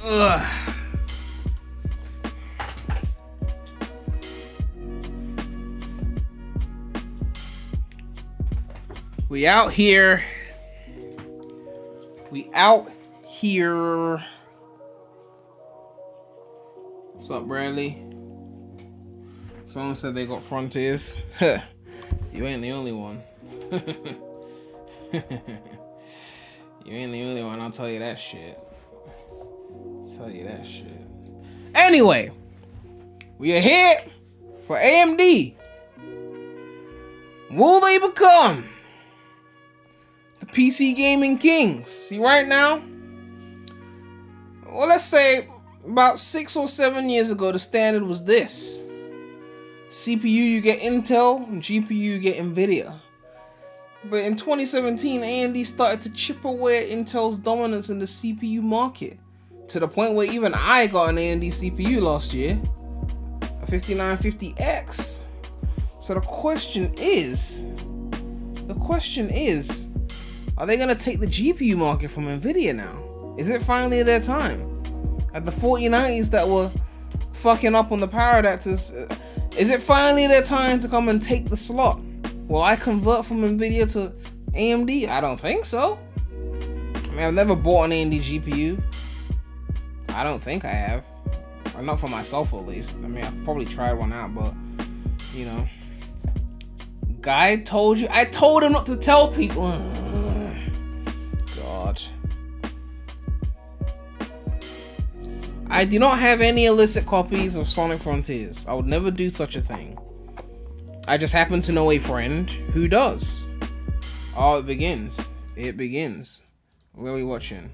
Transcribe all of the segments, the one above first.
Ugh. We out here. We out here. What's up, Bradley? Someone said they got Frontiers. You ain't the only one. You ain't the only one, I'll tell you that shit. Anyway, we are here for AMD. Will they become the PC gaming kings? See, right now, well, let's say about 6 or 7 years ago, the standard was this. CPU, you get Intel, GPU, you get NVIDIA. But in 2017, AMD started to chip away at Intel's dominance in the CPU market, to the point where even I got an AMD CPU last year, a 5950X. So the question is, are they gonna take the GPU market from NVIDIA now? Is it finally their time? At the 4090s that were fucking up on the power adapters, is it finally their time to come and take the slot? Will I convert from NVIDIA to AMD? I don't think so. I mean, I've never bought an AMD GPU. I don't think I have. Or not for myself, at least. I mean, I've probably tried one out, but, you know. Guy told you. I told him not to tell people. God. I do not have any illicit copies of Sonic Frontiers. I would never do such a thing. I just happen to know a friend who does. Oh, it begins. Where are we watching?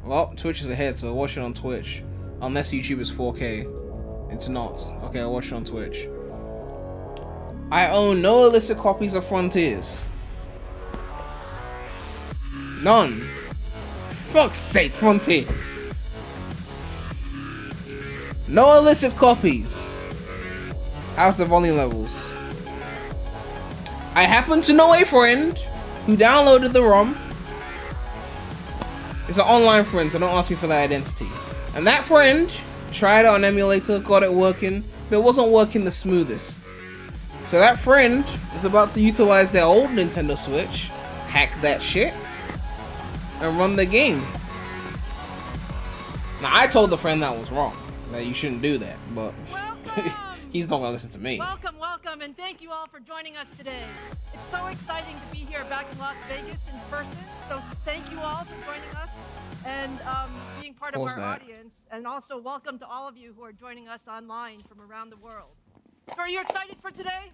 Well, Twitch is ahead, so I'll watch it on Twitch. Unless YouTube is 4K. It's not. Okay, I'll watch it on Twitch. I own no illicit copies of Frontiers. None. Fuck's sake, Frontiers. No illicit copies. How's the volume levels? I happen to know a friend who downloaded the ROM. It's an online friend, so don't ask me for that identity. And that friend tried it on emulator, got it working, but it wasn't working the smoothest. So that friend is about to utilize their old Nintendo Switch, hack that shit, and run the game. Now, I told the friend that was wrong, that you shouldn't do that, but he's not gonna listen to me. Welcome, and thank you all for joining us today. It's so exciting to be here back in Las Vegas in person, so thank you all for joining us and being part of our audience, and also welcome to all of you who are joining us online from around the world. So are you excited for today?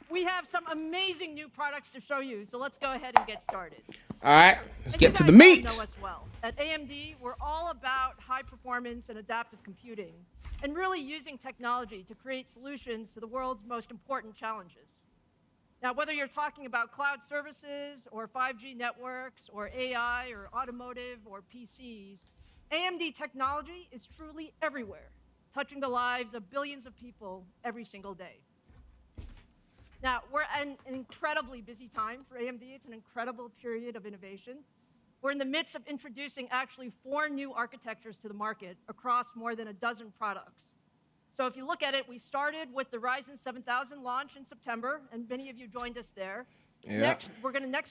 We have some amazing new products to show you, so let's go ahead and get started. All right, let's get to the meat. You guys know us well. At AMD, we're all about high performance and adaptive computing, and really using technology to create solutions to the world's most important challenges. Now, whether you're talking about cloud services, or 5G networks, or AI, or automotive, or PCs, AMD technology is truly everywhere, touching the lives of billions of people every single day. Now, we're in an incredibly busy time for AMD. It's an incredible period of innovation. We're in the midst of introducing actually 4 new architectures to the market across more than a dozen products. So if you look at it, we started with the Ryzen 7000 launch in September, and many of you joined us there. Yeah. Next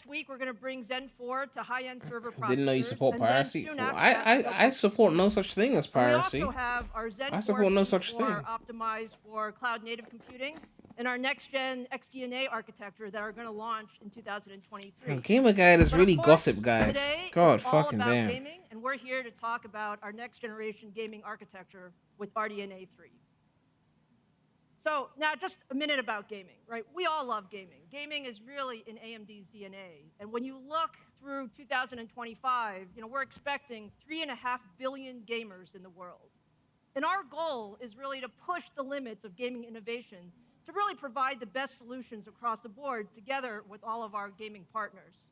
week, we're gonna bring Zen 4 to high-end server processors. Didn't know you support piracy. Well, I support no such thing as piracy. We also have our Zen 4 support no such thing. Optimized for cloud-native computing, and our next-gen RDNA architecture that are going to launch in 2023. Gamer Guide is really gossip, guys. God fucking damn. Gaming, and we're here to talk about our next-generation gaming architecture with RDNA 3. So now just a minute about gaming, right? We all love gaming. Gaming is really in AMD's DNA. And when you look through 2025, we're expecting 3.5 billion gamers in the world. And our goal is really to push the limits of gaming innovation to really provide the best solutions across the board together with all of our gaming partners.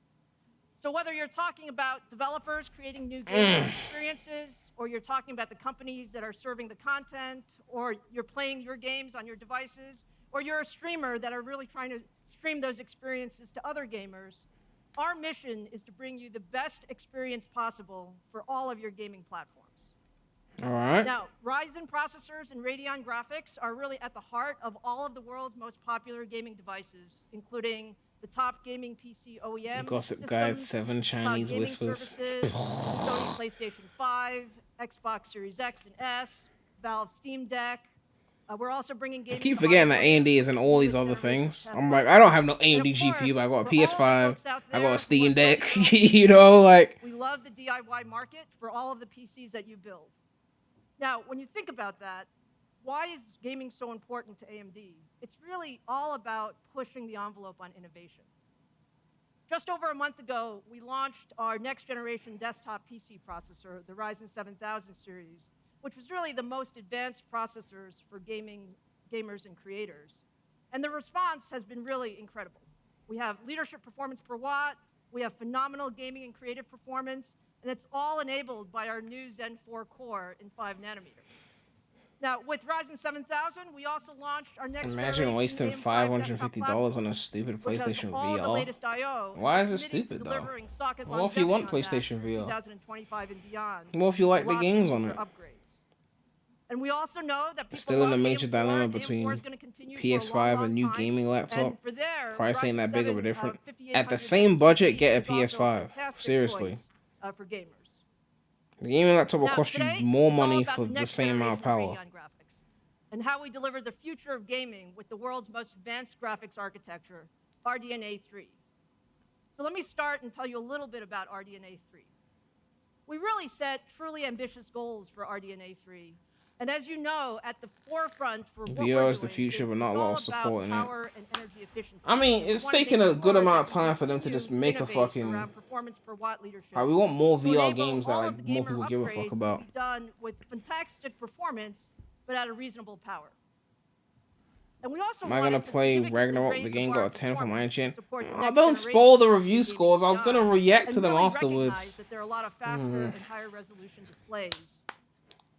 So whether you're talking about developers creating new gaming experiences, or you're talking about the companies that are serving the content, or you're playing your games on your devices, or you're a streamer that are really trying to stream those experiences to other gamers, our mission is to bring you the best experience possible for all of your gaming platforms. All right. Now, Ryzen processors and Radeon graphics are really at the heart of all of the world's most popular gaming devices, including the top gaming PC OEM Gossip systems, Guide 7 Chinese gaming whispers. services, Sony PlayStation 5, Xbox Series X and S, Valve Steam Deck. We're also bringing gaming. I keep forgetting that AMD is in all these other things. I'm like, I don't have no AMD GPU, but I got a PS5, I got a Steam Deck, you know, like. We love the DIY market for all of the PCs that you build. Now, when you think about that, why is gaming so important to AMD? It's really all about pushing the envelope on innovation. Just over a month ago, we launched our next generation desktop PC processor, the Ryzen 7000 series, which was really the most advanced processors for gamers and creators. And the response has been really incredible. We have leadership performance per watt, we have phenomenal gaming and creative performance, and it's all enabled by our new Zen 4 core in 5 nanometers. Now, with Ryzen 7000, we also launched our next Imagine wasting $550 on a stupid PlayStation VR. Why is it stupid, though? What if you want PlayStation VR? 2025 and beyond. What if you like the games on it? And we also know that people still in a major dilemma between PS5 and new gaming laptop. Price ain't that big of a difference. At the same budget, get a PS5. Seriously. For gamers. The gaming laptop will cost you more money for the same amount of power. And how we deliver the future of gaming with the world's most advanced graphics architecture, RDNA 3. So let me start and tell you a little bit about RDNA 3. We really set truly ambitious goals for RDNA 3. And as you know, at the forefront for what VR is the future, but not a lot of support in it. I mean, it's taking a good amount of time for them to just make a fucking. Like, we want more VR games that like more people give a fuck about. Done with fantastic performance, but at a reasonable power. And we also am I gonna play Ragnarok? The game got a 10 from my engine. Oh, don't spoil the review scores. I was gonna react to them afterwards. That there are a lot of faster and higher resolution displays.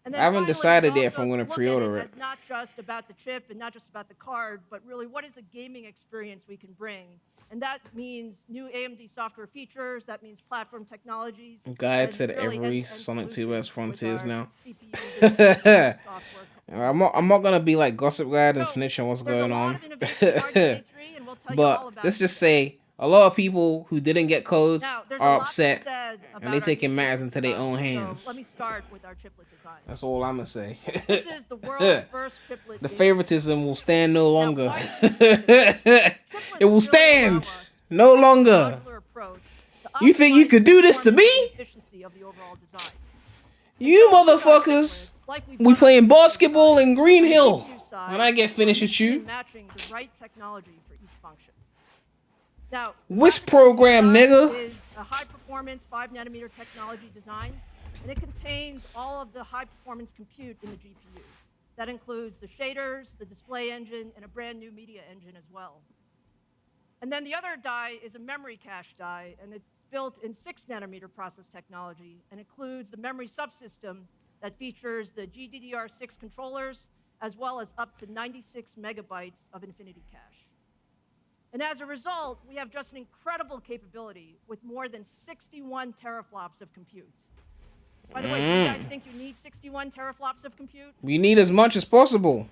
I haven't decided yet if I'm going to pre-order it. It's not just about the chip and not just about the card, but really what is the gaming experience we can bring? And that means new AMD software features, that means platform technologies. Guide said every Sonic 2S Frontiers now. I'm not going to be like Gossip Guide and snitch on what's going on. But let's just say, a lot of people who didn't get codes are upset, and they're taking matters into their own hands. So let me start with our chiplet design. That's all I'm gonna say. This is the world's first chiplet. The favoritism will stand no longer. It will stand no longer. You think you could do this to me? You motherfuckers! We playing basketball in Green Hill, when I get finished with you. Matching the right technology for each function. Now, Wisp program, nigga. Is a high-performance 5 nanometer technology design, and it contains all of the high-performance compute in the GPU. That includes the shaders, the display engine, and a brand new media engine as well. And then the other die is a memory cache die, and it's built in 6 nanometer process technology, and includes the memory subsystem that features the GDDR6 controllers, as well as up to 96 megabytes of infinity cache. And as a result, we have just an incredible capability with more than 61 teraflops of compute. By the way, do you guys think you need 61 teraflops of compute? We need as much as possible.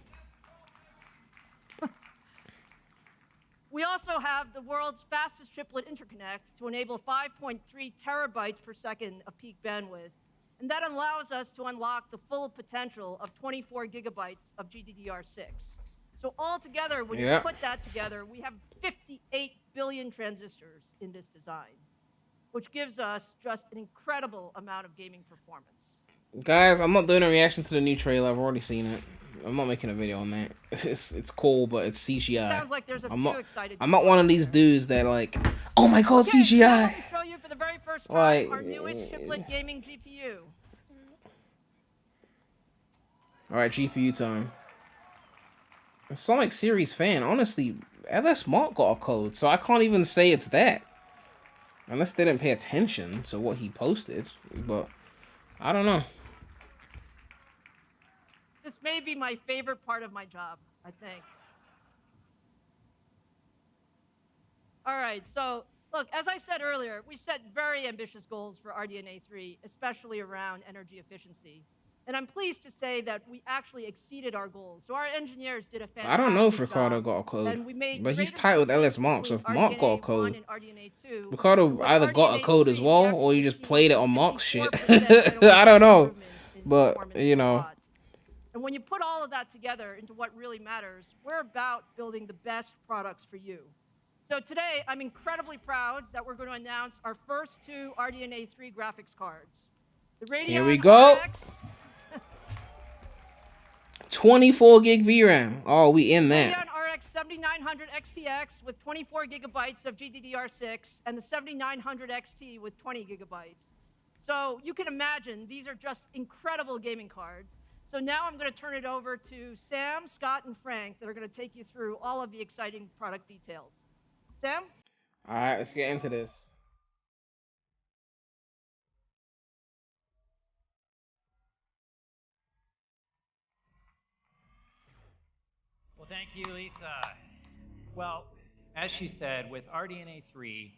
We also have the world's fastest chiplet interconnect to enable 5.3 terabytes per second of peak bandwidth. And that allows us to unlock the full potential of 24 gigabytes of GDDR6. So altogether, when you put that together, we have 58 billion transistors in this design, which gives us just an incredible amount of gaming performance. Guys, I'm not doing a reaction to the new trailer. I've already seen it. I'm not making a video on that. It's cool, but it's CGI. Sounds like there's a few excited I'm not one of these dudes that like, oh my god, CGI. Let me show you for the very first time our newest chiplet gaming GPU. All right, GPU time. A Sonic Series fan, honestly, LS Mark got a code, so I can't even say it's that. Unless they didn't pay attention to what he posted, but I don't know. This may be my favorite part of my job, I think. All right, so Look, as I said earlier, we set very ambitious goals for RDNA 3, especially around energy efficiency. And I'm pleased to say that we actually exceeded our goals. So our engineers did a fantastic job. I don't know if Ricardo got a code, and we made but he's great tied with LS improvements Mark, so if between Mark got a RDNA 1 code, and RDNA 2. Ricardo either got a RDNA code as 3, well, we or he actually just played it on Mark's achieved shit. 54% I don't know, improvement in but performance you per know. watt. And when you put all of that together into what really matters, we're about building the best products for you. So today, I'm incredibly proud that we're going to announce our first 2 RDNA 3 graphics cards. The Radeon Here we go. RX, 24 gig VRAM. Oh, we in that. Radeon RX 7900 XTX with 24 gigabytes of GDDR6 and the 7900 XT with 20 gigabytes. So you can imagine these are just incredible gaming cards. So now I'm going to turn it over to Sam, Scott, and Frank that are going to take you through all of the exciting product details. Sam? All right, let's get into this. Well, thank you, Lisa. Well, as she said, with RDNA 3,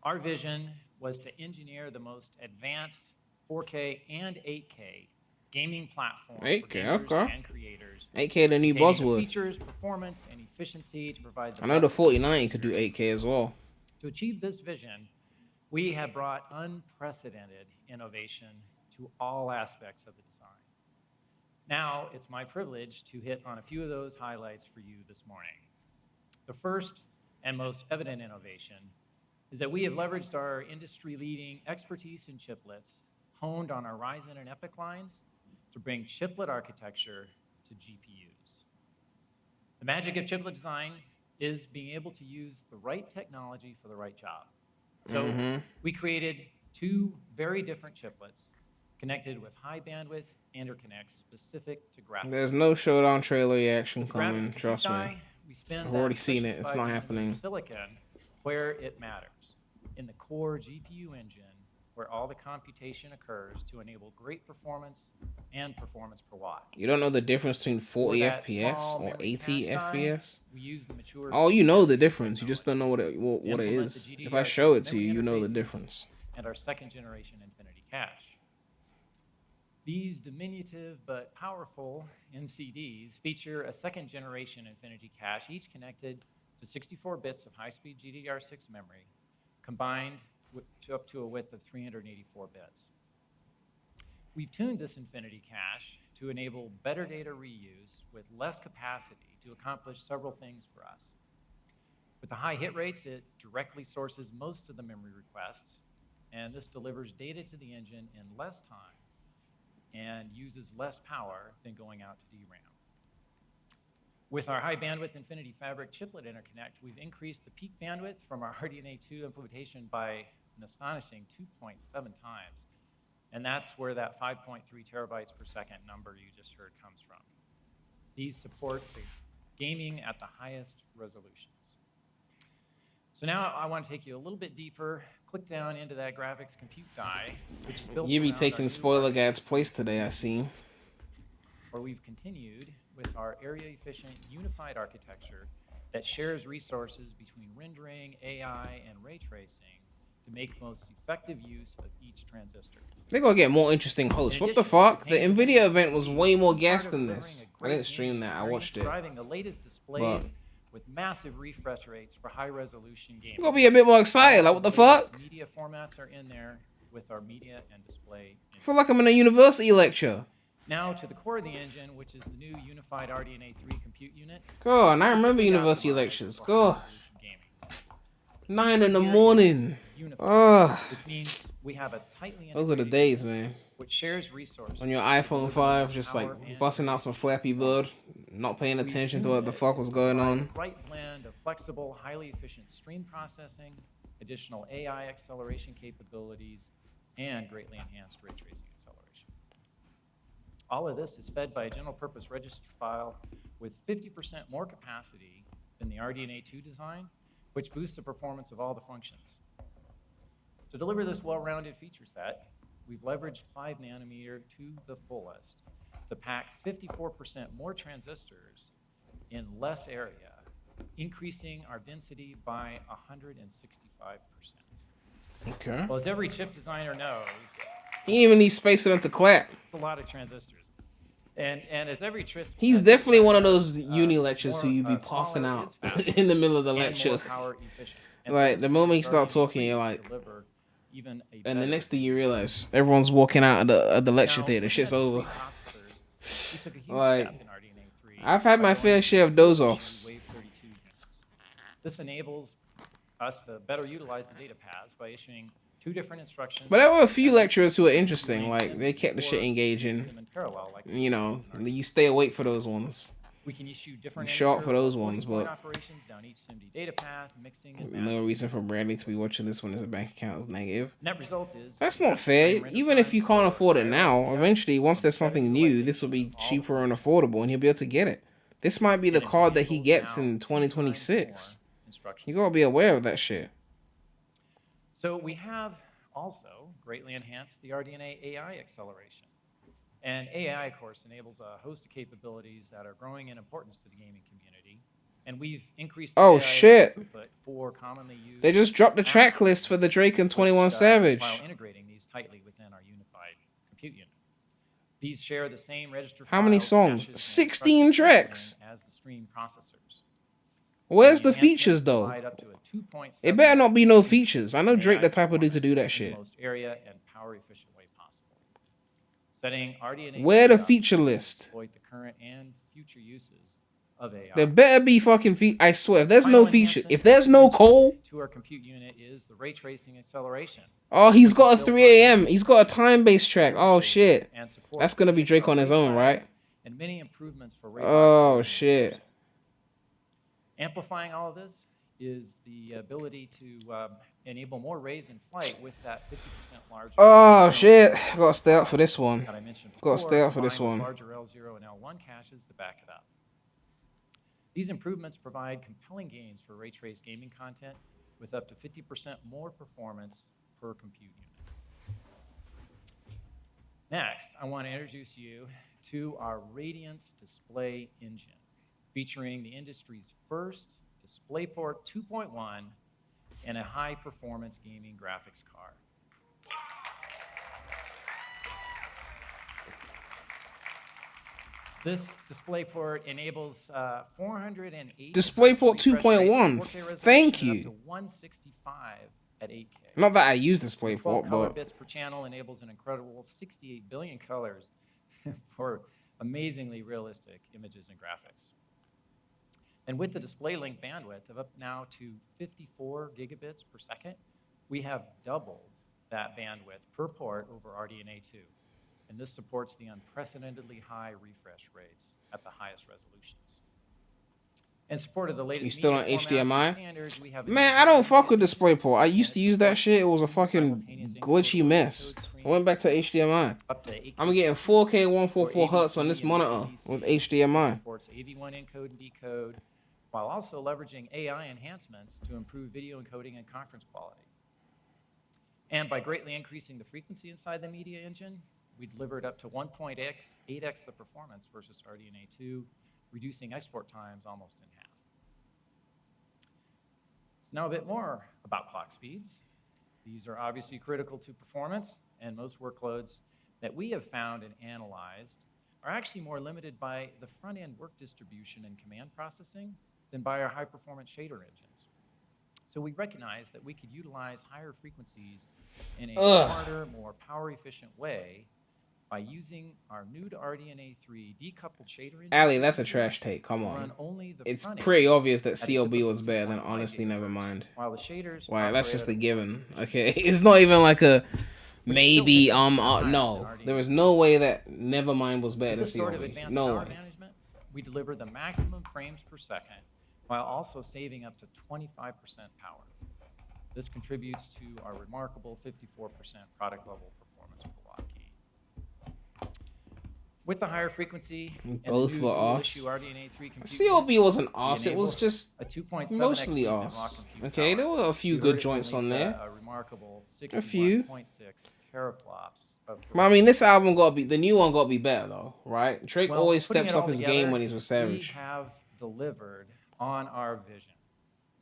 our vision was to engineer the most advanced 4K and 8K gaming platform 8K, for gamers okay. and creators. 8K the new containing the buzzword. Features, performance, and efficiency to provide the I know the best 4090 could do 8K as well. To achieve this vision, we have brought unprecedented innovation to all aspects of the design. Now, it's my privilege to hit on a few of those highlights for you this morning. The first and most evident innovation is that we have leveraged our industry-leading expertise in chiplets, honed on our Ryzen and EPYC lines, to bring chiplet architecture to GPUs. The magic of chiplet design is being able to use the right technology for the right job. So we created 2 very different chiplets connected with high bandwidth interconnects specific to graphics. There's no Showdown trailer reaction coming, trust me. I've already seen it, it's not happening. Silicon where it matters, in the core GPU engine where all the computation occurs to enable great performance and performance per watt. You don't know the difference between 40 For that FPS small or memory 80 cache die, FPS? we use the mature Oh, you know the CPU difference. You just technology don't know what it implement is. the If I show it to memory you, you know the interfaces difference. and our second generation Infinity Cache. These diminutive but powerful MCDs feature a second generation Infinity Cache, each connected to 64 bits of high-speed GDDR6 memory, combined up to a width of 384 bits. We've tuned this Infinity Cache to enable better data reuse with less capacity to accomplish several things for us. With the high hit rates, it directly sources most of the memory requests, and this delivers data to the engine in less time and uses less power than going out to DRAM. With our high bandwidth Infinity Fabric chiplet interconnect, we've increased the peak bandwidth from our RDNA 2 implementation by an astonishing 2.7 times. And that's where that 5.3 terabytes per second number you just heard comes from. These support the gaming at the highest resolutions. So now I want to take you a little bit deeper, click down into that graphics compute die, which is built You be around taking our Spoiler new Gad's place today, I see. where we've continued with our area-efficient unified architecture that shares resources between rendering, AI, and ray tracing to make most effective use of each transistor. They're gonna get more interesting hosts. What the fuck? The Nvidia event was way more gas than this. I didn't stream that, I watched it. Driving the latest displays with massive refresh rates for high-resolution gaming. You're gonna be a bit more excited, like what the fuck? Media formats are in there with our media and display. I feel like I'm in a university lecture. Now to the core of the engine, which is the new unified RDNA 3 compute unit. God, and I remember university lectures. God. 9 in the morning. Ugh. Which means we have a tightly Those are the days, man. which shares resources On your iPhone 5, just like busting out some Flappy Bird, not paying attention to what the fuck was going on. Right blend of flexible, highly efficient stream processing, additional AI acceleration capabilities, and greatly enhanced ray tracing acceleration. All of this is fed by a general purpose register file with 50% more capacity than the RDNA 2 design, which boosts the performance of all the functions. To deliver this well-rounded feature set, we've leveraged 5 nanometer to the fullest to pack 54% more transistors in less area increasing our density by 165%. Okay. Well, as every chip designer knows, He didn't even need space for them to clap. it's a lot of transistors. And as every He's chip definitely designer one of knows, those uni lectures who you be passing smaller out is faster in the middle of the and lecture. more power efficient. And Like, so the moment you start RDNA talking, 3 you're like, deliver even a and the better next thing you GPU. realize, everyone's walking out of the lecture Now, theater. looking Shit's at the over. three processors, we took a huge Like, step in RDNA 3 I've had by my going fair to share of doze 4G offs. Wave 32 units. This enables us to better utilize the data paths by issuing 2 different instructions. But there were a few and lecturers who were we interesting. arrange Like, them they kept the or shit use engaging. them in parallel, like You know, in RDNA. you stay awake for those ones. We can issue different Short integer for those or ones, floating point but operations down each SIMD data path, mixing and no matching. reason for Bradley to be watching this when his bank account is negative. Net result is That's we not have the fair. same render Even if you times can't for afford it higher now, FPS eventually, once and there's better something new, this will utilization be of all cheaper the and functions. affordable, and he'll be able to get it. This might be the And it card that he enables gets now in 2 times 2026. more instructions. You gotta be aware of that shit. So we have also greatly enhanced the RDNA AI acceleration. And AI, of course, enables a host of capabilities that are growing in importance to the gaming community. And we've increased the Oh, AI shit. throughput for commonly used They just dropped the track apps, list for the Drake and which, 21 Savage. while integrating these tightly within our unified compute unit. These share the same register How many files, songs? caches, and 16 instruction tracks. scheduling as the stream processors. Where's the enhancements features, though? provide up to a 2.7 It better not be no increase features. I know in Drake AI the type of dude to do that performance in shit. the most area and power efficient way possible. Setting RDNA Where the 3 up feature to list? exploit the current and future uses of AI. There better be fucking feet. I swear, if there's Final no feature, enhancement if there's no Cole, to our compute unit is the ray tracing acceleration. oh, he's which got is a built 3 on a.m. unit He's got a time-based track. Oh shit, and supports that's gonna be Drake on his own, right? And many improvements for ray Oh box shit. Amplifying all of this is the ability to enable more rays in flight with that 50% larger. Oh shit, gotta stay up for this one. That I mentioned Gotta before, stay up for this combined one. with larger L0 and L1 caches to back it up. These improvements provide compelling gains for ray trace gaming content with up to 50% more performance per compute unit. Next, I want to introduce you to our Radiance display engine, featuring the industry's first DisplayPort 2.1 and a high-performance gaming graphics card. This DisplayPort enables 408 DisplayPort refresh rates, 2.1. 4K resolution, Thank and up you. to 165 at 8K. Not that I use 12 DisplayPort, color but bits per channel enables an incredible 68 billion colors for amazingly realistic images and graphics. And with the display link bandwidth of up now to 54 gigabits per second, we have doubled that bandwidth per port over RDNA 2. And this supports the unprecedentedly high refresh rates at the highest resolutions. In support of the latest you still on media formats and HDMI? standards, we have Man, I don't fuck with DisplayPort. I used to use that shit. It was a fucking glitchy mess. I went back to HDMI. up to 8K I'm getting 4K 144 or hertz on ADC this and monitor ADC. with HDMI. Supports AV1 encode and decode, while also leveraging AI enhancements to improve video encoding and conference quality. And by greatly increasing the frequency inside the media engine, we delivered up to 1.8x the performance versus RDNA 2, reducing export times almost in half. So now a bit more about clock speeds. These are obviously critical to performance, and most workloads that we have found and analyzed are actually more limited by the front-end work distribution and command processing than by our high-performance shader engines. So we recognize that we could utilize higher frequencies in a smarter, more power-efficient way by using our new to RDNA 3 decoupled shader engine. Ali, that's a trash take. Come to on. run only the It's front end pretty obvious that at a CLB typical was better than 2.5 honestly, never gigahertz, mind. while the shaders Why, that's operate just at a more given. efficient Okay, it's not even like a maybe. still 50% higher No, than there RDNA. is no way that Nevermind was better With than this sort of CLB. advanced No power way. management, we deliver the maximum frames per second while also saving up to 25% power. This contributes to our remarkable 54% product level performance per watt key. With the higher frequency and the Both new were dual arse. issue RDNA 3 compute CLB units, wasn't we arse. It was enable just a 2.7x mostly leap in raw arse. compute Okay, power. there were a few You good heard it joints from on Lisa, there. A remarkable A few. 61.6 teraflops of But I mean, this album got to be the new one. Got to be better though, right? Drake Well, always putting steps it all up his together, game when he's with we Savage. have delivered on our vision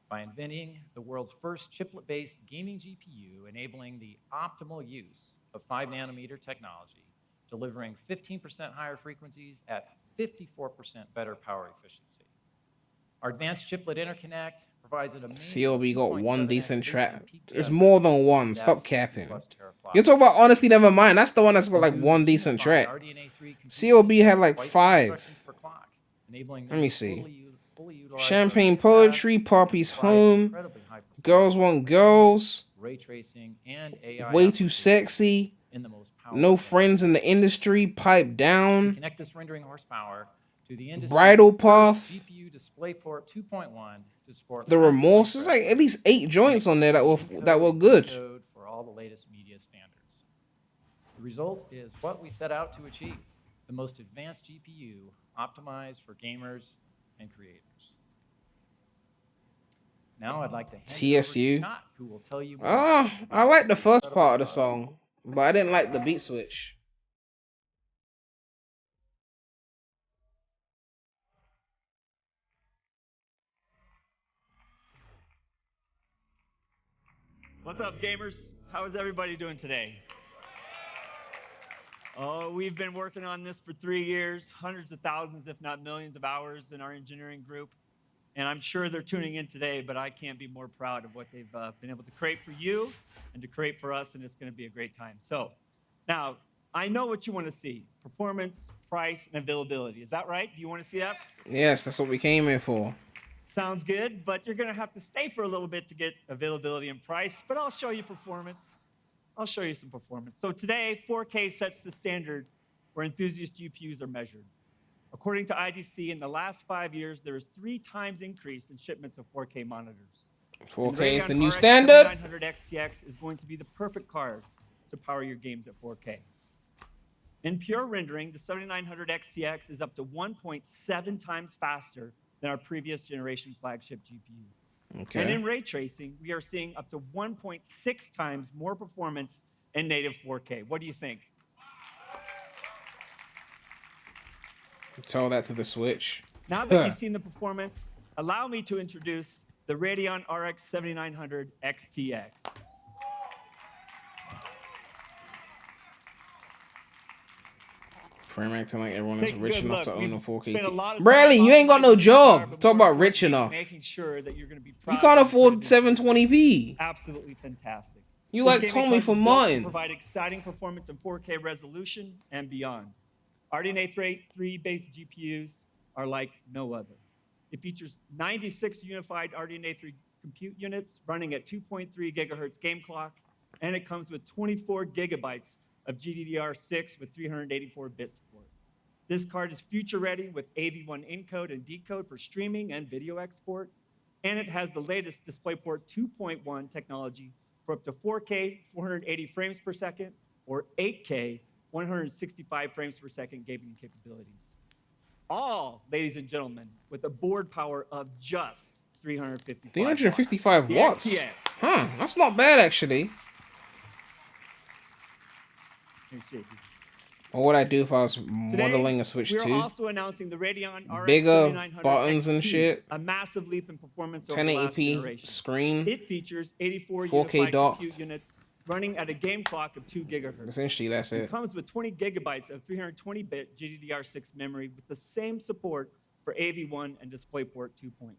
by inventing the world's first chiplet-based gaming GPU, enabling the optimal use of 5-nanometer technology, delivering 15% higher frequencies at 54% better power efficiency. Our advanced chiplet interconnect provides an amazing CLB got one 2.7x decent boost track. in peak It's density more than one. and Stop at capping. 60+ teraflops. You're talking about Honestly Nevermind. That's the one that's got like Into one decent unified track. RDNA 3 compute CLB units had with like twice the 5. instructions per clock, enabling them Let me to see. fully utilize Champagne their Poetry, capacity, Poppy's provide Home, incredibly high Girls performance Want for gaming, Girls, ray tracing, and AI Way Too applications Sexy, in the most No power-dense Friends in the Industry, Pipe We Down, connect this rendering horsepower to the industry's Bridal first Path, GPU DisplayPort 2.1 to support The massive Remorse. There's like refresh at least rates 8 joints on there and that were encode, good. decode for all the latest media standards. The result is what we set out to achieve, the most advanced GPU optimized for gamers and creators. Now I'd like to hand it over to TSU. Scott, who will tell you more I about like the this first incredible part of the product. song, but I didn't like the beat switch. What's up, gamers? How is everybody doing today? Oh, we've been working on this for 3 years, hundreds of thousands, if not millions of hours in our engineering group. And I'm sure they're tuning in today, but I can't be more proud of what they've been able to create for you and to create for us, and it's going to be a great time. So now, I know what you want to see: performance, price, and availability. Is that right? Do you want to see that? Yes, that's what we came here for. Sounds good, but you're going to have to stay for a little bit to get availability and price, but I'll show you performance. I'll show you some performance. So today, 4K sets the standard where enthusiast GPUs are measured. According to IDC, in the last 5 years, there is 3 times increase in shipments of 4K monitors. 4K is the Radeon new RX standard. 7900 XTX is going to be the perfect card to power your games at 4K. In pure rendering, the 7900 XTX is up to 1.7 times faster than our previous generation flagship GPU. Okay. And in ray tracing, we are seeing up to 1.6 times more performance in native 4K. What do you think? Tell that to the Switch. Now that you've seen the performance, allow me to introduce the Radeon RX 7900 XTX. Frame acting like everyone is Take a rich good enough look. to own a We've 4K spent a TV. lot of Bradley, time you ain't got no optimizing the car, job. but Talk more about rich importantly, enough. making sure that you're going to be proud You can't of afford what it is. 720p. Absolutely fantastic. You This like gaming Tommy card from was built to Martin. provide exciting performance in 4K resolution and beyond. RDNA 3-based GPUs are like no other. It features 96 unified RDNA 3 compute units running at 2.3 gigahertz game clock, and it comes with 24 gigabytes of GDDR6 with 384-bit support. This card is future-ready with AV1 encode and decode for streaming and video export, and it has the latest DisplayPort 2.1 technology for up to 4K 480 frames per second or 8K 165 frames per second gaming capabilities. All, ladies and gentlemen, with a board power of just 355 355 The watts. XTX. Huh, that's not bad actually. Let me see. What would I do if I was Today, modeling a Switch we're 2? also announcing the Radeon RX Bigger 7900 buttons and XT, shit. a massive leap in performance over the last 1080p generation. screen. It features 84 4K unified docked. compute units running at a game clock of 2 gigahertz. Essentially, that's It it. comes with 20 gigabytes of 320-bit GDDR6 memory with the same support for AV1 and DisplayPort 2.1.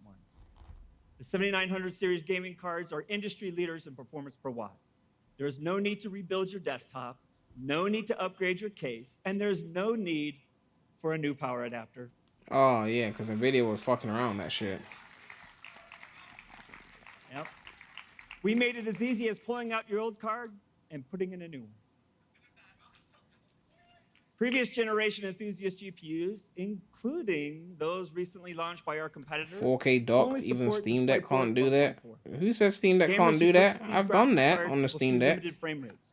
The 7900 series gaming cards are industry leaders in performance per watt. There is no need to rebuild your desktop, no need to upgrade your case, and there's no need for a new power adapter. Oh, yeah, because NVIDIA was fucking around that shit. Yep. We made it as easy as pulling out your old card and putting in a new one. Previous generation enthusiast GPUs, including those recently launched by our competitor, 4K docked, only even support Steam Deck DisplayPort can't do that. 1.4. Who says Steam Deck Gamers can't who do that? purchase these I've done graphics that cards on the will Steam see Deck. limited frame rates.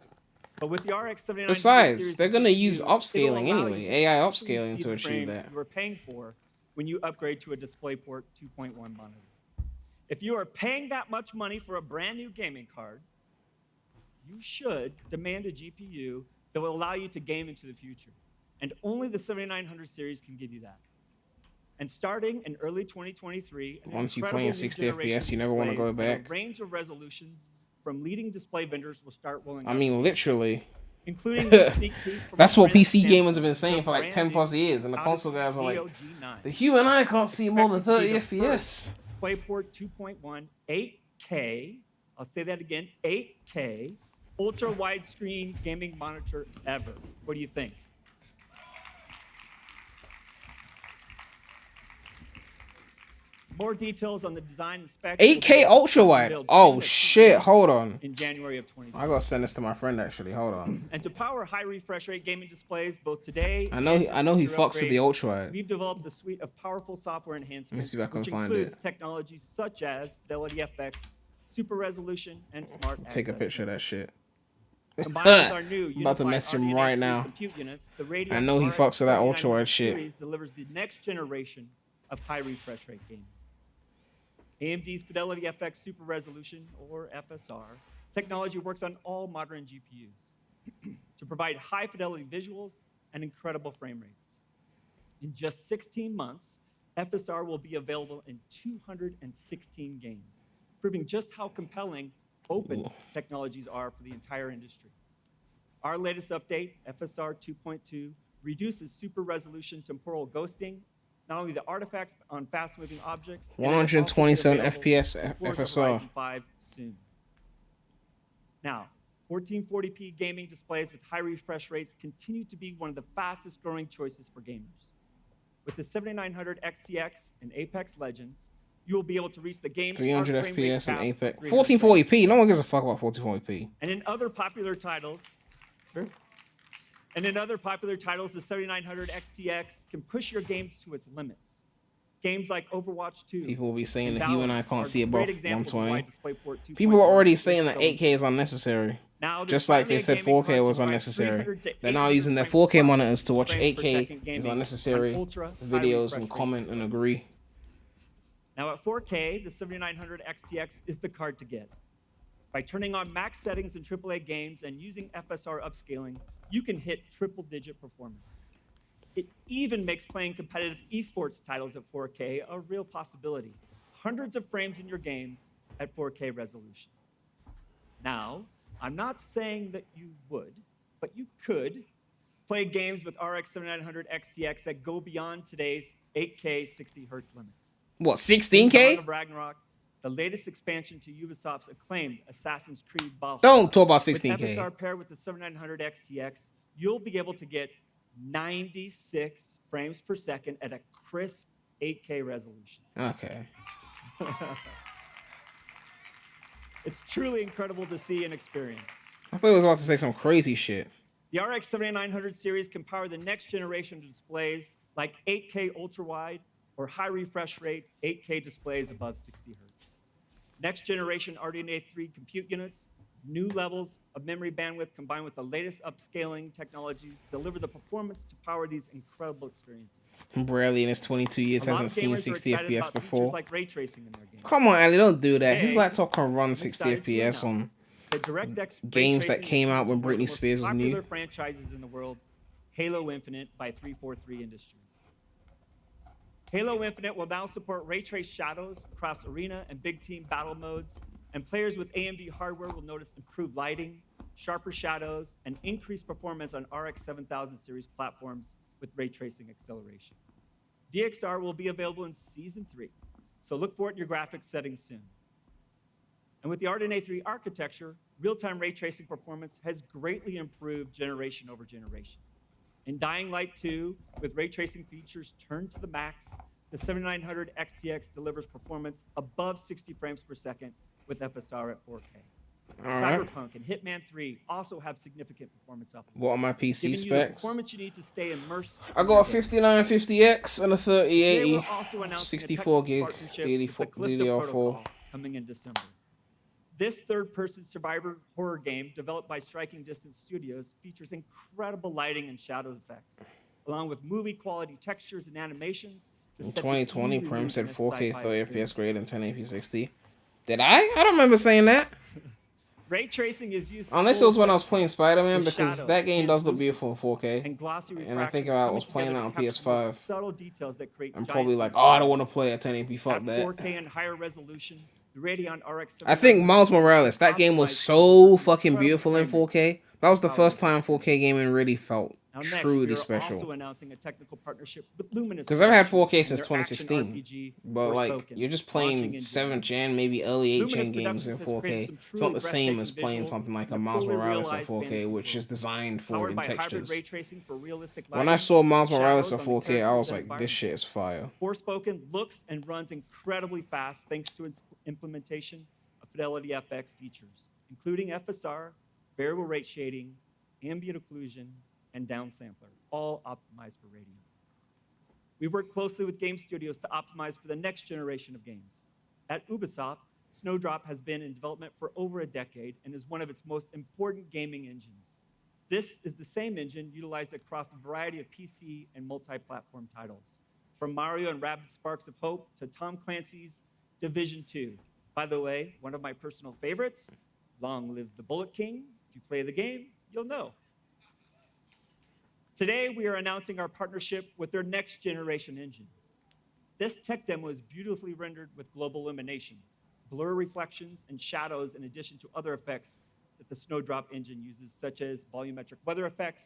But with the RX 7900 Besides, series they're of gonna use GPUs, it'll upscaling allow anyway, you to AI actually upscaling see to the achieve frame that. you are paying for when you upgrade to a DisplayPort 2.1 monitor. If you are paying that much money for a brand new gaming card, you should demand a GPU that will allow you to game into the future. And only the 7900 series can give you that. And starting in early 2023, an Once you play incredible in new 60 generation FPS, you never want to go displays and back. A range of resolutions from leading display vendors will start rolling out. I mean, literally. Including this sneak peek from That's our what friends PC at gamers Samsung, have been saying their for like brand 10 new plus years, and the console Odyssey guys are like, GOG9. the human eye can't see more than 30 Expected to be the FPS. DisplayPort 2.1 8K, I'll say that again, 8K, ultra widescreen gaming monitor ever. What do you think? More details on the design and specs. 8K ultra wide. Oh shit, hold on. In January of 2020. I gotta send this to my friend actually. Hold on. And to power high refresh rate gaming displays both today I know he future fucks with the upgrades, ultra wide. We've developed a suite of powerful software enhancements, Let me see if I can which find includes it. technologies such as Fidelity FX, super resolution, and smart Take a access. picture of that shit. Combined with our new I'm about to unified message him RDNA right 3 now. compute units, the Radeon I know he RX fucks with that 3900 ultra wide shit. series delivers the next generation of high refresh rate gaming. AMD's Fidelity FX Super Resolution, or FSR, technology works on all modern GPUs to provide high fidelity visuals and incredible frame rates. In just 16 months, FSR will be available in 216 games, proving just how compelling open technologies are for the entire industry. Our latest update, FSR 2.2, reduces super resolution temporal ghosting, not only the artifacts on fast-moving objects, 127 FPS towards the FSR. Horizon 5 soon. Now, 1440p gaming displays with high refresh rates continue to be one of the fastest growing choices for gamers. With the 7900 XTX and Apex Legends, you will be able to reach the game's 300 frame rate FPS and cap Apex. of 300 1440p. No one gives a fuck about 1440p. And in other popular titles, the 7900 XTX can push your games to its limits. Games like Overwatch 2. People will be saying and that you and I Valorant can't are see above great examples of why 120. DisplayPort 2.1 People are already is saying that so 8K is unnecessary. Now, Just there's like they finally a said gaming 4K card was to provide unnecessary. 300 to They're now 800 using their frames 4K per monitors to watch frames per 8K second gaming is on unnecessary ultra high videos refresh and rate. comment and agree. Now at 4K, the 7900 XTX is the card to get. By turning on max settings in AAA games and using FSR upscaling, you can hit triple-digit performance. It even makes playing competitive esports titles at 4K a real possibility. Hundreds of frames in your games at 4K resolution. Now, I'm not saying that you would, but you could play games with RX 7900 XTX that go beyond today's 8K 60 hertz limits. What, God 16K? of Ragnarok, the latest expansion to Ubisoft's acclaimed Assassin's Creed Valhalla. Don't talk about With 16K. FSR paired with the 7900 XTX, you'll be able to get 96 frames per second at a crisp 8K resolution. Okay. It's truly incredible to see and experience. I thought he was about to say some crazy shit. The RX 7900 series can power the next generation of displays like 8K ultra-wide or high refresh rate 8K displays above 60 hertz. Next generation RDNA 3 compute units, new levels of memory bandwidth combined with the latest upscaling technologies deliver the performance to power these incredible experiences. Bradley in his 22 years A lot hasn't of seen gamers are 60 excited FPS about features before. like ray tracing in their games. Come on, Ali, don't do that. His Today, laptop can run I'm 60 excited to FPS on announce that DirectX ray games that tracing came out when is one of the Britney most Spears was popular new. franchises in the world, Halo Infinite by 343 Industries. Halo Infinite will now support ray trace shadows across arena and big team battle modes, and players with AMD hardware will notice improved lighting, sharper shadows, and increased performance on RX 7000 series platforms with ray tracing acceleration. DXR will be available in Season 3, so look for it in your graphics settings soon. And with the RDNA 3 architecture, real-time ray tracing performance has greatly improved generation over generation. In Dying Light 2, with ray tracing features turned to the max, the 7900 XTX delivers performance above 60 frames per second with FSR at 4K. All right. Cyberpunk and Hitman 3 also have significant performance uplifts. What are my PC giving you the specs? performance you need to stay immersed. I got a 5950X and a Today, 3080, we're also announcing a 64 gig, technical partnership with the Callisto DDR4. Protocol coming in December. This third-person survivor horror game, developed by Striking Distance Studios, features incredible lighting and shadow effects, along with movie-quality textures and animations. In set the 2020, eerie Prem said weirdness 4K sci-fi 30 experience. FPS greater than 1080p 60. Did I? I don't remember saying that. Ray tracing is used to Unless it pull was when I was textures playing Spider-Man, with because shadows, that game does look translucence, beautiful in 4K. and glossy And I think refractions about I coming was playing together that on to capture the most PS5. subtle details that create I'm giant probably like, leaps oh, of I don't want to light. play at 1080p. Fuck At that. 4K and higher resolution, the Radeon RX I think 7900 Miles Morales, is that game was optimized to so deliver fucking incredible beautiful in frame rates 4K. That was the power first time resolution. 4K gaming really felt Now next, we truly are special. also announcing a technical partnership with Luminous Because I've had Productions 4K and since their action 2016. RPG, But like, Forspoken, you're just launching playing in 7th January. gen, maybe early 8th gen Luminous games in Productions has created 4K. some It's not truly the same breathtaking as playing visuals something like in a a Miles fully Morales at realized 4K, fantasy which is world. designed for Powered in by hybrid textures. ray tracing for realistic When I lighting, saw Miles Morales shadows at on the 4K, I characters was and like, this environments. shit is fire. Forspoken looks and runs incredibly fast thanks to its implementation of Fidelity FX features, including FSR, variable rate shading, ambient occlusion, and downsampler, all optimized for Radeon. We've worked closely with game studios to optimize for the next generation of games. At Ubisoft, Snowdrop has been in development for over a decade and is one of its most important gaming engines. This is the same engine utilized across a variety of PC and multi-platform titles, from Mario and Rabbids Sparks of Hope to Tom Clancy's Division 2. By the way, one of my personal favorites, Long Live the Bullet King. If you play the game, you'll know. Today, we are announcing our partnership with their next generation engine. This tech demo is beautifully rendered with global illumination, blur reflections, and shadows in addition to other effects that the Snowdrop engine uses, such as volumetric weather effects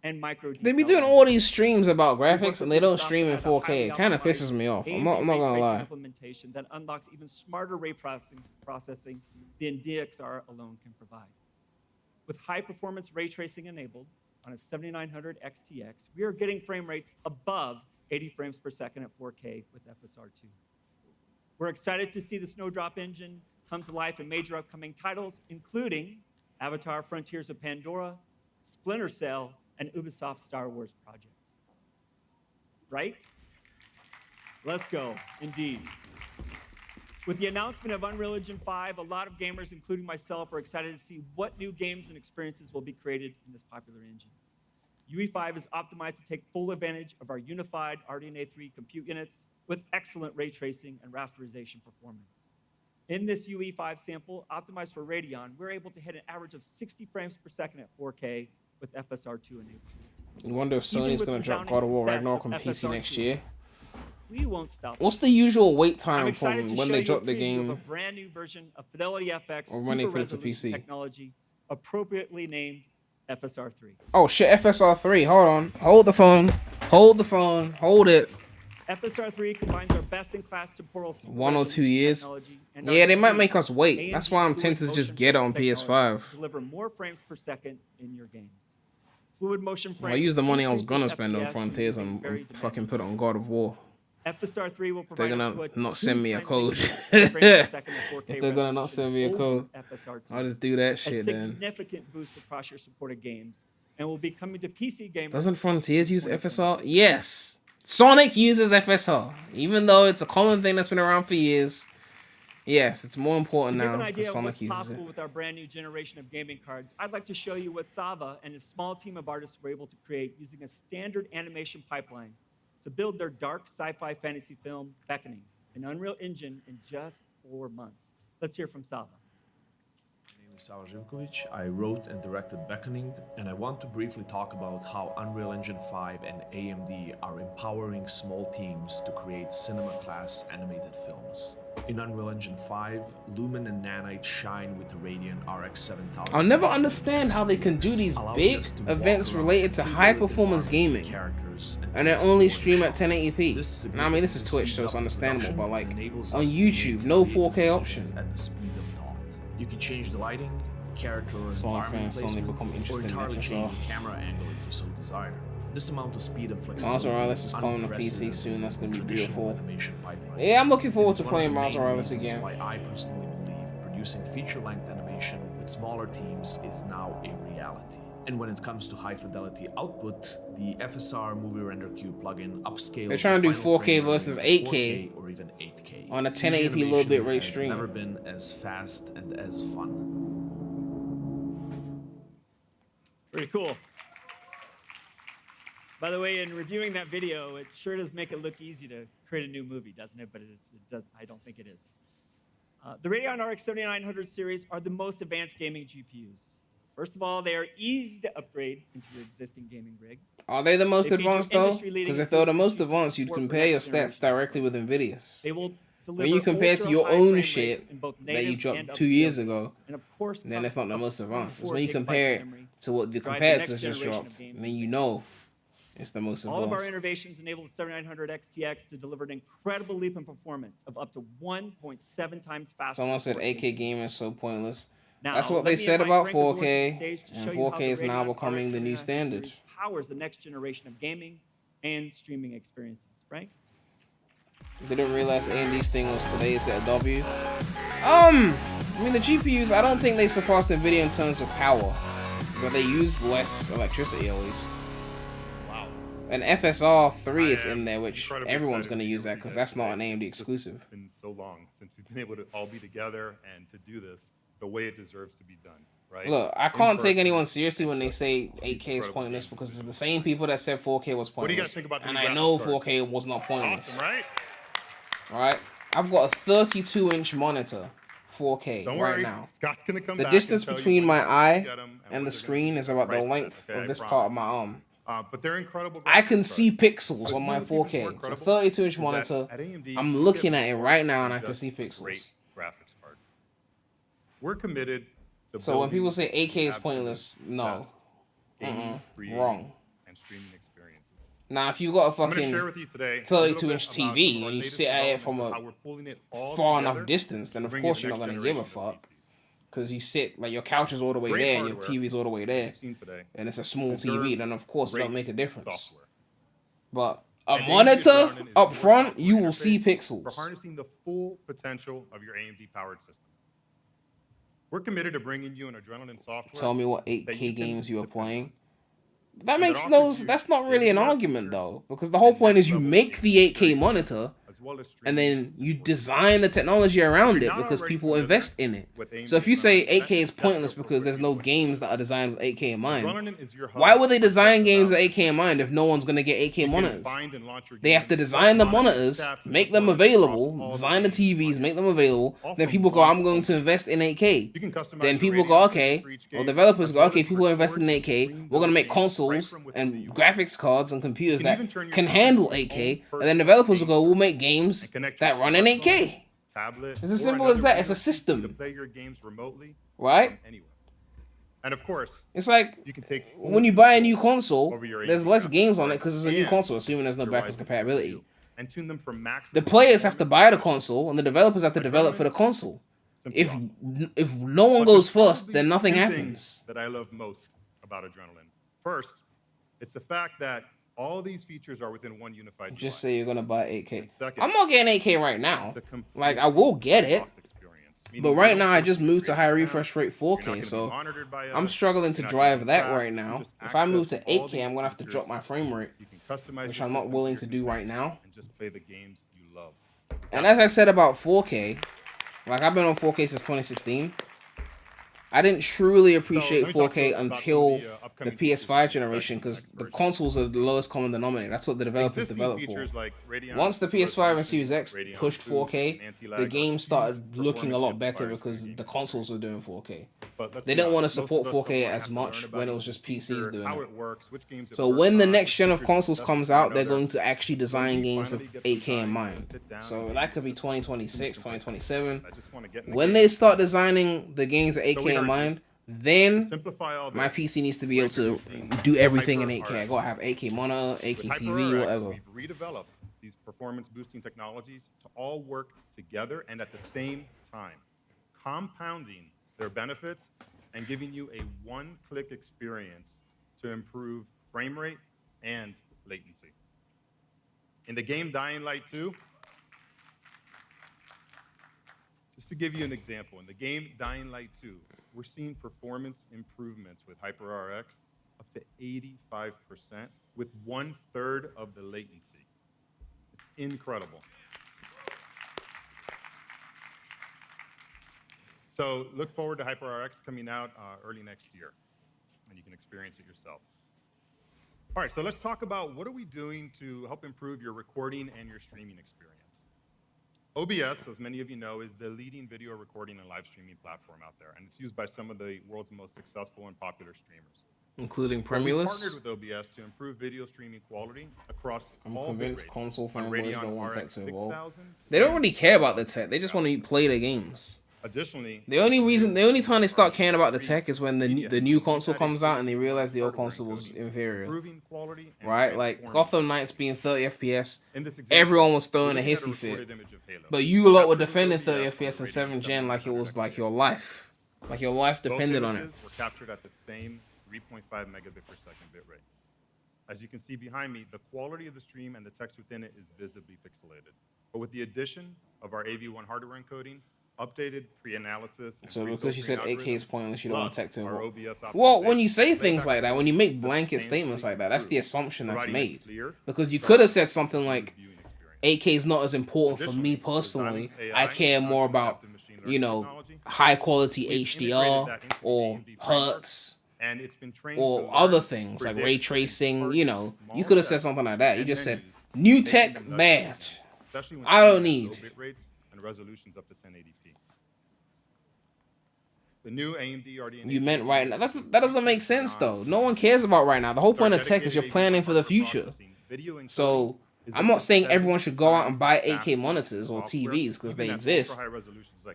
and micro They be detail doing all elements. these streams about We've worked graphics and with they don't Ubisoft stream to in add a 4K. highly It kind of optimized pisses me off. I'm AMD not ray gonna tracing lie. implementation that unlocks even smarter ray processing than DXR alone can provide. With high-performance ray tracing enabled on a 7900 XTX, we are getting frame rates above 80 frames per second at 4K with FSR2. We're excited to see the Snowdrop engine come to life in major upcoming titles, including Avatar: Frontiers of Pandora, Splinter Cell, and Ubisoft Star Wars projects. Right? Let's go, indeed. With the announcement of Unreal Engine 5, a lot of gamers, including myself, are excited to see what new games and experiences will be created in this popular engine. UE5 is optimized to take full advantage of our unified RDNA 3 compute units with excellent ray tracing and rasterization performance. In this UE5 sample, optimized for Radeon, we're able to hit an average of 60 frames per second at 4K with FSR2 enabled. You wonder if Sony's gonna drop God of War Ragnarok on PC next year. We won't stop. What's the usual wait I'm time excited from to when show they you drop a the preview game? of a brand new version of Fidelity FX Or when they super put it to resolution PC. technology, appropriately named FSR3. Oh shit, FSR3. Hold on. Hold the phone. Hold the phone. Hold it. FSR3 combines our best-in-class temporal super 1 or 2 resolution years. technology and Yeah, our they might new make us wait. AMD That's why I'm fluid tempted to just motion get it on technology PS5. to deliver more frames per second in your games. Fluid motion frames. I used the money I was gonna increases spend on FPS Frontiers using and very fucking demanding put it on God of War. FSR3 will They're provide up gonna to a not send me a 2 code. times frames per second at 4K If they're gonna not resolution send me a over code, FSR2. I'll just do that A shit then. significant boost across your supported games, and will be coming to PC gamers. Doesn't Frontiers use in 2020. FSR? Yes. Sonic uses FSR. Even though it's a common thing that's been around for years. Yes, it's more important To give an now idea because of Sonic what's uses possible it. with our brand new generation of gaming cards, I'd like to show you what Sava and his small team of artists were able to create using a standard animation pipeline to build their dark sci-fi fantasy film, Beckoning, in Unreal Engine in just 4 months. Let's hear from Sava. My name is Sava Živković. I wrote and directed Beckoning, and I want to briefly talk about how Unreal Engine 5 and AMD are empowering small teams to create cinema-class animated films. In Unreal Engine 5, Lumen and Nanite shine with the Radeon RX 7000. I'll never understand how they can do these big events related to high-performance gaming and then only stream at 1080p. Now, I mean, this is Twitch, so it's understandable, but like on YouTube, no 4K option. At the speed of thought. You can change the lighting, character, or Sonic environment fans suddenly placement, become or interested in entirely change FSR. the camera angle if you so desire. This amount of speed and Miles flexibility Morales is coming to PC unprecedented soon. That's gonna be in traditional beautiful. animation pipelines. Yeah, I'm looking forward And to it's one of playing the Miles main Morales reasons again. Why I personally believe producing feature-length animation with smaller teams is now a reality. And when it comes to high-fidelity output, the FSR Movie Render Queue plugin upscales. They're trying to do the final 4K frame rate versus to 8K 4K or even 8K. on a 3D 1080p low animation bit rate has stream. never been as fast and as fun. Pretty cool. By the way, in reviewing that video, it sure does make it look easy to create a new movie, doesn't it? But it does. I don't think it is. The Radeon RX 7900 series are the most advanced gaming GPUs. First of all, they are easy to upgrade into your existing gaming rig. Are they the most They feature advanced though? industry-leading Because if they're the most CPU advanced, you'd support for compare your next stats generation directly with hardware. Nvidia's. They will deliver When you compare it to your ultra-high own frame shit rates in both that you native dropped and 2 upscale years games. ago, And of course, then it's not the most advanced. It's 4 when you gigabyte compare it memory to what the drive the next competitors just generation of dropped, games then and you games. know it's the most All of our advanced. innovations enable the 7900 XTX to deliver an incredible leap in performance of up to 1.7 times faster. Someone said than 8K 4K. gaming is so pointless. Now, That's what let they me said invite about Frank Azorn to the 4K, stage to and show you how 4K the is now Radeon becoming RX the new 7900 standard. series powers the next generation of gaming and streaming experiences. Frank? Didn't realize AMD's thing was today. It's at W. I mean the GPUs. I don't think they surpassed Nvidia in terms of power, but they use less electricity at least. Wow. And FSR 3 is I in am there, which incredibly everyone's excited going to to use see that what because you guys that's not an today. AMD It's just exclusive. been so long since we've been able to all be together and to do this the way it deserves to be done, right? Look, I In can't take person, anyone seriously when they with say these 8K is incredible pointless games. because it's the same people that said 4K was What do you guys pointless. think about the And new I graphics know cards? 4K was not pointless. Awesome, right? Alright? I've got a 32-inch monitor, 4K, Don't right worry, now. Scott's gonna come The back distance and tell between you my when eye to get 'em and what the they're gonna screen be is about the priced at, length okay? of I this part of promise. my arm. But they're incredible. I graphics can cards. see pixels But on you my know what's even more 4K. It's a incredible? 32-inch Is that monitor. at AMD, I'm you looking get at it more right now than and I can just see a great pixels. graphics card. We're committed to So when people say building 8K is the pointless, absolute no. best gaming, creating, Wrong. and streaming experiences. Now, if you got a I'm going to fucking share with you today a little bit 32-inch about some of TV our and you latest sit at it developments from and a how we're pulling it all far together enough distance, then to of bring you course the you're not next going to give a generation of fuck. PCs. Because you sit, like your couch is all the way Great there and your hardware, TV's all the way there. you've seen today, And it's a small deserves TV, then of course it don't great make a difference. software. But a And AMD monitor Adrenaline is up your front, software you will see interface for pixels. harnessing the full potential of your AMD-powered system. We're committed to bringing you an Adrenaline software. Tell me what that 8K you can games you are depend on. playing. That And makes that no. offers you That's not really an state-of-the-art argument features though, because the whole and point is you next-level make the gaming 8K experiences, monitor, as well as and streaming then you and design the technology around You're it not because already people familiar invest in it. with AMD So if you say Adrenaline, 8K is that's pointless no because there's no program games that are designed with 8K in mind, Adrenaline is your hub why would they for design tech games with development. 8K in mind if no one's gonna get 8K You can monitors? find and launch your They have games to with design the autonomous monitors, stats and make them performance across available, all design the games TVs, markets. make them available. All Then from people go, one I'm going to phone. invest in 8K. You can customize Then your people Radeon go, system okay. for each Well, game, developers as go, well okay, as people are investing in record and 8K. stream We're gonna those make games right consoles from within the and UI. graphics cards and computers You can that even turn your can system handle into your 8K. own And then personal developers will game go, we'll server make games and connect that your run in smartphone, 8K. tablet, It's as or simple as another that. It's a Windows PC system. to play your games remotely Right? from anywhere. And of course, It's like you can take full when you buy a new control console, over your there's AMD less graphics games on it card because it's a new and console, assuming there's no your backwards Ryzen compatibility. CPU, and tune them for maximum The players have to performance buy the and console, and the developers have to develop for the console. simply If awesome. if no one But goes there's first, probably then nothing two happens. things that I love most about Adrenaline. First, it's the fact that all these features are within one unified UI. Just say you're gonna buy 8K. And second, I'm not getting 8K right now. it's a complete Like I will get it, soft experience, meaning but you right don't now I force just you moved to create high an refresh account, rate you're not 4K, gonna be so monitored by I'm us, struggling to you're not drive gonna be that tracked, right you now. just If I move to access all 8K, these I'm gonna have to features. drop my frame rate, You can customize which your I'm not system willing to to your do right convenience now. and just play the games you love. And as I said about 4K, like I've been on 4K since 2016. I didn't truly appreciate let me talk 4K about some of until the, the upcoming features PS5 and generation specs because in the next consoles are the lowest common denominator. That's what the developers Existing develop for. features like Radeon Once the Resolution, PS5 and Series X Radeon pushed Boost, 4K, and anti-lag the are game huge started looking a lot performance better amplifiers for because your the gaming consoles were doing 4K. experience. But let's They be didn't want to honest, most support of us don't 4K wanna as have to learn much about when it each was just feature, PCs doing how it. it works, which games it So works when the on, next which gen of features consoles best comes for out, they're another. going to actually design we games finally with get the 8K in time to mind. sit down So and that could be just 2026, 2027. I just wanna get in the When game. they start designing the games with So 8K we in heard you. mind, then Simplify all my this. PC needs to be able We're to introducing do everything in Hyper 8K. I RX. gotta have 8K monitor, With 8K Hyper TV, RX, whatever. we've redeveloped these performance boosting technologies to all work together and at the same time, compounding their benefits and giving you a one-click experience to improve frame rate and latency. In the game Dying Light 2, just to give you an example, in the game Dying Light 2, we're seeing performance improvements with Hyper RX up to 85% with 1/3 of the latency. It's incredible. So look forward to Hyper RX coming out early next year, and you can experience it yourself. All right, so let's talk about what are we doing to help improve your recording and your streaming experience. OBS, as many of you know, is the leading video recording and live streaming platform out there, and it's used by some of the world's most successful and popular streamers. Including We PREMulous. partnered with OBS to improve video streaming quality across I'm all convinced bitrates console on fanboys Radeon don't want tech RX to evolve. 6000. They don't really care about the tech. They just want to play the games. Additionally, The only time they start caring about the tech is when the new console comes out and they realize the old console was inferior. improving quality and Right? Like transforming Gotham Knights being 30 FPS, In this example, everyone was throwing a we're looking at hissy fit. recorded image of Halo. But you lot were Captured defending with 30 OBS FPS and on 7th gen like it was like Radeon your life. Like your life Both depended on it. images were captured at the same 3.5 megabit per second bitrate. As you can see behind me, the quality of the stream and the text within it is visibly pixelated. But with the addition of our AV1 hardware encoding, updated pre-analysis, and So because you said pre-filtering 8K is pointless, you don't want tech to our evolve. OBS Well, when you optimization, say they things like that, when you make actually blanket statements like that, that's the assumption that's providing a made. clear, Because you sharp, could have said something like, viewing experience. 8K is not as important for me Additionally, personally. Design's I AI, care more about, adaptive machine learning you know, technology. high quality We've HDR integrated that into the or AMD framework, hertz and it's been trained or to other learn, things like predict, ray and tracing. You know, small you could have said depth something like that. You and just said, menus, new making tech them less bad. efficient, especially when I don't streaming at need. low bit rates and resolutions up to 1080p. The new AMD RDNA. You meant right now. That doesn't make sense though. No one cares about right now. The whole point of tech is you're planning for the future. So I'm not saying everyone should go out and buy 8K monitors or TVs because they exist.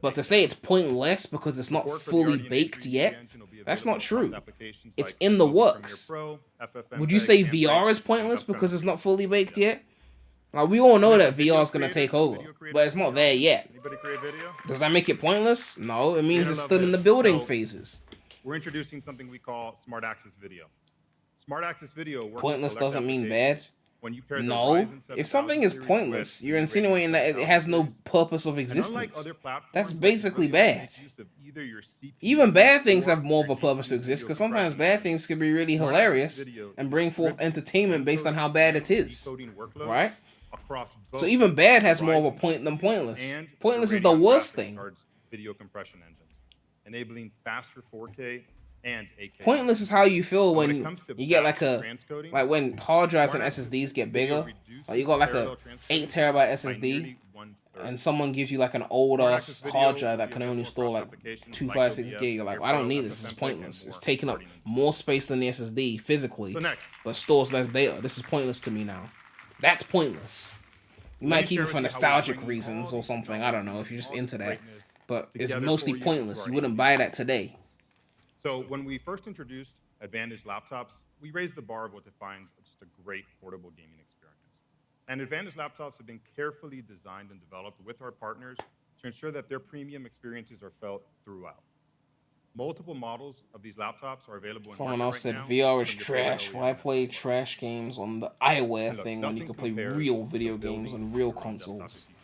But to say it's pointless because it's not fully baked yet, that's not true. It's in the works. Would you say VR is pointless because it's not fully baked yet? Like, we all know that VR is going to take over, but it's not there yet. Anybody create video? Does that make it pointless? No, it means it's still in the building phases. We're introducing something we call Smart Access Video. Smart Access Video works Pointless with select doesn't mean applications. bad. When you pair the No, Ryzen if 7000 something is series pointless, with you're the insinuating that it has no purpose of And unlike existence. other platforms That's that basically really only bad. make use of either your CPU Even bad things or have more of a your purpose to GPU exist, video because sometimes compression. bad things can be really Smart Access hilarious Video and bring forth strips entertainment based on how encoding bad and it is, decoding workloads right? across So both even bad has more of a Ryzen point than pointless. and Pointless is the Radeon worst graphics thing. cards video compression engines, enabling faster 4K and 8K. Pointless is how you feel When it when comes to you get like fast a, transcoding, like when hard drives and Smart Access SSDs get Video bigger, reduces like you got like a parallel transcoding 8 terabyte by SSD, nearly 1/3. and someone gives you like an old Smart ass Access Video hard drive will that be can only available store across like applications 256 like gig. You're like, I don't need this. This is pointless. It's taking up more space than the SSD physically, So next, but stores less data. This is pointless to me now. That's pointless. You might keep it for nostalgic reasons or something. I don't know if you're just into that, but it's mostly pointless. You wouldn't buy that today. So when we first introduced Advantage laptops, we raised the bar of what defines just a great portable gaming experience. And Advantage laptops have been carefully designed and developed with our partners to ensure that their premium experiences are felt throughout. Multiple models of these laptops are available in Someone market else right said now VR is from the trash. different Why OEMs. play trash games on the eyewear And look, thing when you nothing can play compares real to video building games on real your own desktop consoles? if you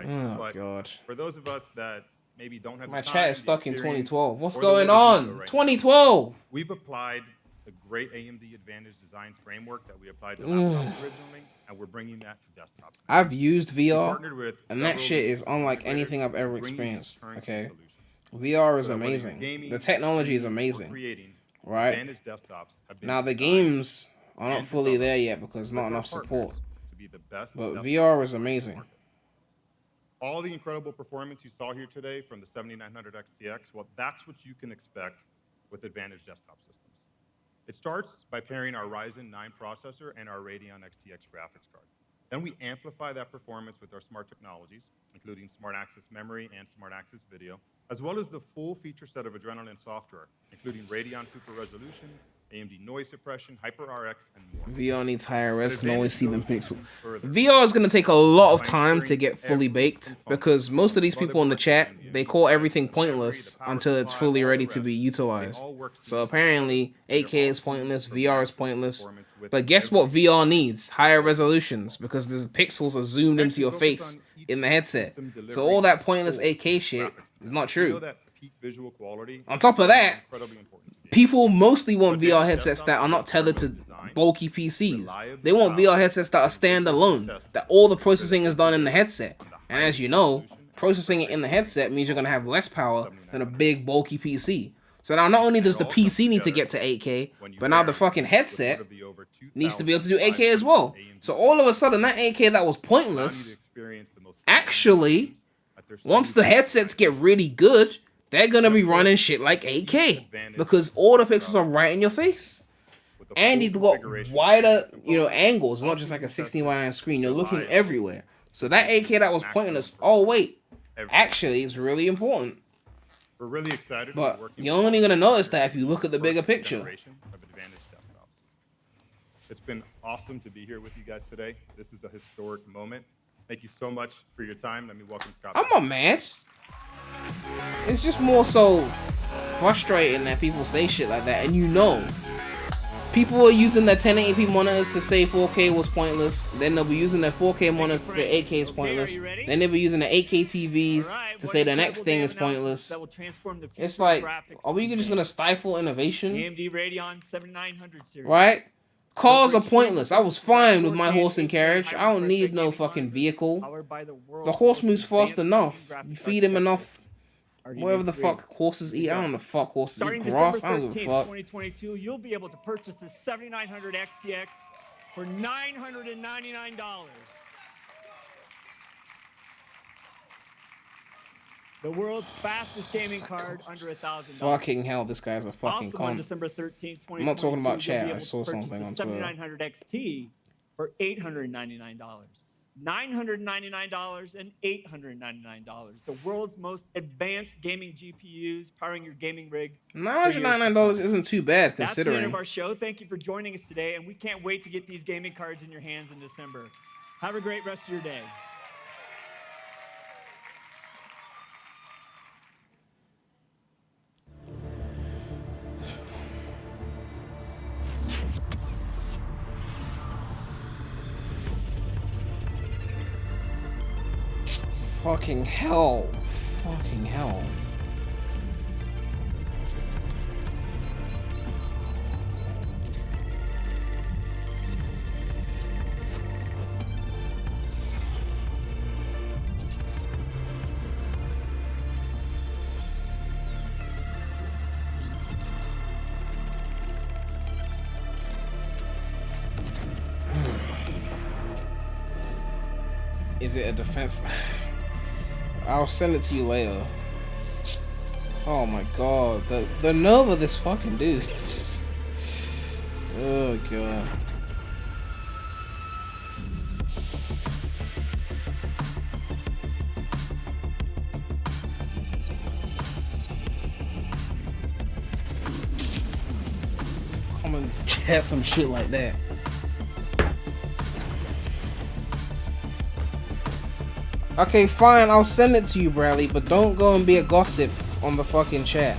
can. All right? Oh But god. for those of us that maybe don't have My the time, chat is the stuck in experience, 2012. What's or the going will to do on? so right now, 2012! we've applied the great AMD Advantage design framework that we applied to laptops originally, and we're bringing that to desktops. I've used We VR, partnered with and that several shit is leading unlike integrators anything I've ever to bring you experienced, turnkey okay? solutions. VR is So that whether you're amazing. gaming, The technology is streaming, or amazing, creating, right? Advantage desktops have been Now the designed games are not and fully developed there yet because with not our enough partners support. to be the best But desktop VR is on the amazing. market. All the incredible performance you saw here today from the 7900 XTX, well, that's what you can expect with Advantage desktop systems. It starts by pairing our Ryzen 9 processor and our Radeon XTX graphics card. Then we amplify that performance with our smart technologies, including Smart Access Memory and Smart Access Video, as well as the full feature set of Adrenaline software, including Radeon Super Resolution, AMD Noise Suppression, HyperRX, and more. VR needs higher res, can always see them pixels. Further. VR is going to take a lot of time to get fully baked because most of these people in the chat, they call everything pointless until it's fully ready to be utilized. So apparently 8K is pointless, VR is pointless. But guess what VR needs? Higher resolutions because the pixels are zoomed into your face in the headset. So all that pointless 8K shit is not You know true. that peak visual quality On top of that, is incredibly important to gamers. people mostly want VR headsets that are not tethered to bulky PCs. They want VR headsets that are standalone, that all the processing is done in the headset. And as you know, processing it in the headset means you're going to have less power than a big bulky PC. So now not only does the PC need to get to 8K, but now the fucking headset needs to be able to do 8K as well. So all of a sudden that 8K that was pointless actually, once the headsets get really good, they're gonna be running shit like 8K because all the pixels are right in your face. And you've got wider, angles, not just like a 16:9 screen. You're looking everywhere. So that 8K that was pointless. Oh wait, actually, it's really important. We're really excited. But you're only gonna notice that if you look at the bigger picture. It's been awesome to be here with you guys today. This is a historic moment. Thank you so much for your time. Let me welcome Scott. I'm not mad. It's just more so frustrating that people say shit like that, and people are using their 1080p monitors to say 4K was pointless. Then they'll be using their 4K monitors to say 8K is pointless. Then they'll be using the 8K TVs to say the next thing is pointless. It's like, are we just gonna stifle innovation? AMD Radeon 7900 series. Right? Cars are pointless. I was fine with my horse and carriage. I don't need no fucking vehicle. The horse moves fast enough. You feed him enough, whatever the fuck horses eat. I don't know the fuck horses eat grass. I don't give a fuck. 2022, you'll be able to purchase the 7900 XTX for $999. The world's fastest gaming card under $1,000. Fucking hell, this guy's a fucking also con. on December 13th, 2022, I'm not talking about you'll chat. be I able to saw purchase something the on Twitter. 7900 XT for $899. $999 and $899. The world's most advanced gaming GPUs powering your gaming rig. $999 isn't too bad That's the end considering. of our show. Thank you for joining us today, and we can't wait to get these gaming cards in your hands in December. Have a great rest of your day. Fucking hell. Fucking hell. Is it a defense? I'll send it to you later. Oh my god, the nerve of this fucking dude. Oh god. Come and chat some shit like that. Okay, fine, I'll send it to you, Bradley, but don't go and be a gossip on the fucking chat.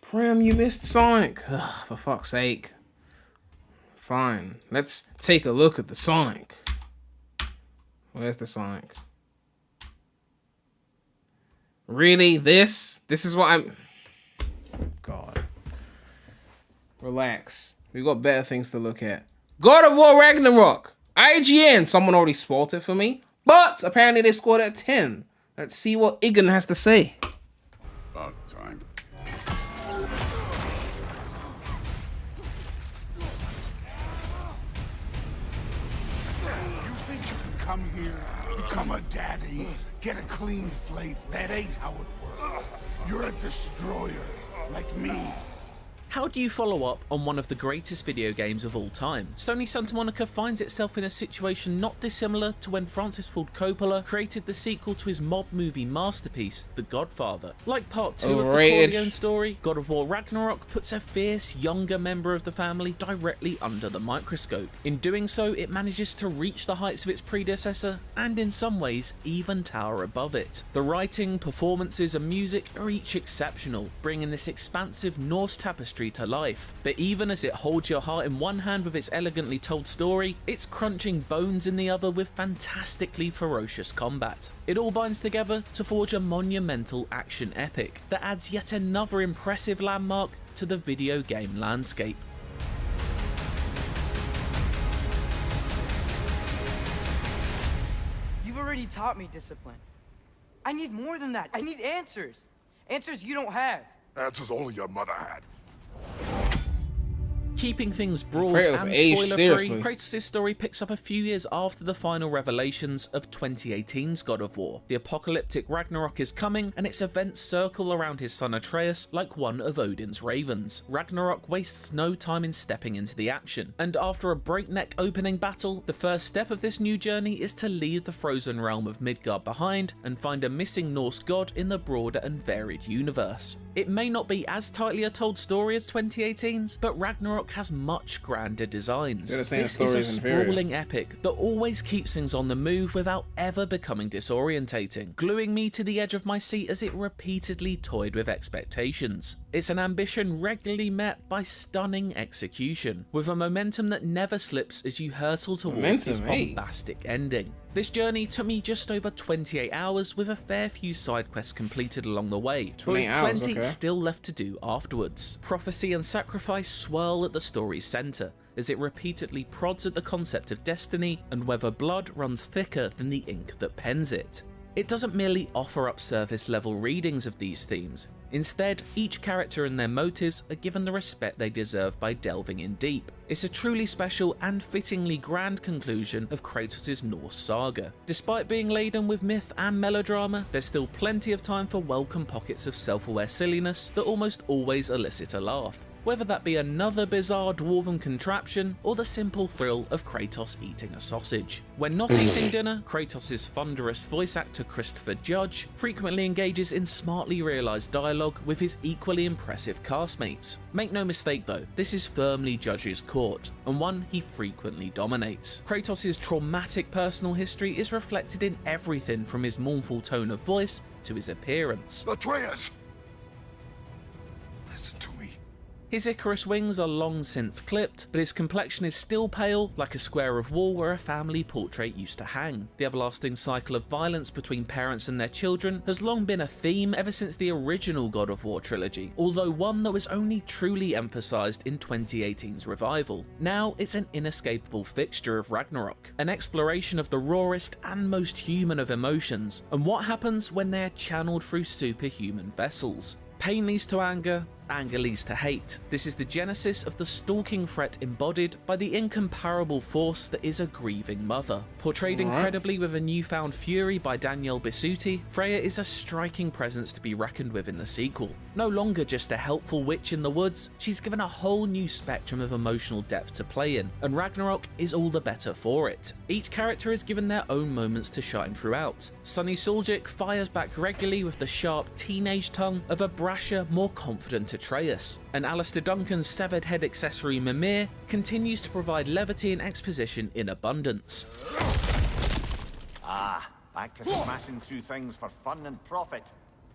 Prem, you missed Sonic. Ugh, for fuck's sake. Fine. Let's take a look at the Sonic. Where's the Sonic? Really? This? This is what I'm... God. Relax. We got better things to look at. God of War Ragnarok. IGN. Someone already spoiled it for me. But apparently they scored it at 10. Let's see what Igan has to say. About time. You think you can come here, become a daddy, get a clean slate? That ain't how it works. You're a destroyer, like me. How do you follow up on one of the greatest video games of all time? Sony Santa Monica finds itself in a situation not dissimilar to when Francis Ford Coppola created the sequel to his mob movie masterpiece, The Godfather. Like part 2 of the Corleone story, God of War Ragnarok puts a fierce, younger member of the family directly under the microscope. In doing so, it manages to reach the heights of its predecessor, and in some ways, even tower above it. The writing, performances, and music are each exceptional, bringing this expansive Norse tapestry history to life. But even as it holds your heart in one hand with its elegantly told story, it's crunching bones in the other with fantastically ferocious combat. It all binds together to forge a monumental action epic that adds yet another impressive landmark to the video game landscape. You've already taught me discipline. I need more than that. I need answers. Answers you don't have. Answers only your mother had. Keeping things broad Kratos and aged spoiler-free, seriously. Kratos' story picks up a few years after the final revelations of 2018's God of War. The apocalyptic Ragnarok is coming, and its events circle around his son Atreus like one of Odin's ravens. Ragnarok wastes no time in stepping into the action, and after a breakneck opening battle, the first step of this new journey is to leave the frozen realm of Midgard behind and find a missing Norse god in the broader and varied universe. It may not be as tightly a told story as 2018's, but Ragnarok has much grander designs. They're saying This the is story a is inferior. sprawling epic that always keeps things on the move without ever becoming disorientating, gluing me to the edge of my seat as it repeatedly toyed with expectations. It's an ambition regularly met by stunning execution, with a momentum that never slips as you hurtle towards its bombastic ending. This journey took me just over 28 hours with a fair few side quests completed along the way, but with plenty still left to do afterwards. Prophecy and sacrifice swirl at the story's centre, as it repeatedly prods at the concept of destiny and whether blood runs thicker than the ink that pens it. It doesn't merely offer up surface level readings of these themes. Instead, each character and their motives are given the respect they deserve by delving in deep. It's a truly special and fittingly grand conclusion of Kratos' Norse saga. Despite being laden with myth and melodrama, there's still plenty of time for welcome pockets of self-aware silliness that almost always elicit a laugh. Whether that be another bizarre dwarven contraption or the simple thrill of Kratos eating a sausage. When not eating dinner, Kratos' thunderous voice actor Christopher Judge frequently engages in smartly realised dialogue with his equally impressive castmates. Make no mistake though, this is firmly Judge's court, and one he frequently dominates. Kratos' traumatic personal history is reflected in everything from his mournful tone of voice to his appearance. Atreus! Listen to me. His Icarus wings are long since clipped, but his complexion is still pale, like a square of wall where a family portrait used to hang. The everlasting cycle of violence between parents and their children has long been a theme ever since the original God of War trilogy, although one that was only truly emphasised in 2018's revival. Now it's an inescapable fixture of Ragnarok, an exploration of the rawest and most human of emotions, and what happens when they are channeled through superhuman vessels. Pain leads to anger, anger leads to hate. This is the genesis of the stalking threat embodied by the incomparable force that is a grieving mother. Portrayed incredibly with a newfound fury by Danielle Bisutti, Freya is a striking presence to be reckoned with in the sequel. No longer just a helpful witch in the woods, she's given a whole new spectrum of emotional depth to play in, and Ragnarok is all the better for it. Each character is given their own moments to shine throughout. Sunny Suljic fires back regularly with the sharp teenage tongue of a brasher, more confident Atreus, and Alistair Duncan's severed head accessory Mimir continues to provide levity and exposition in abundance. Ah, back to smashing through things for fun and profit.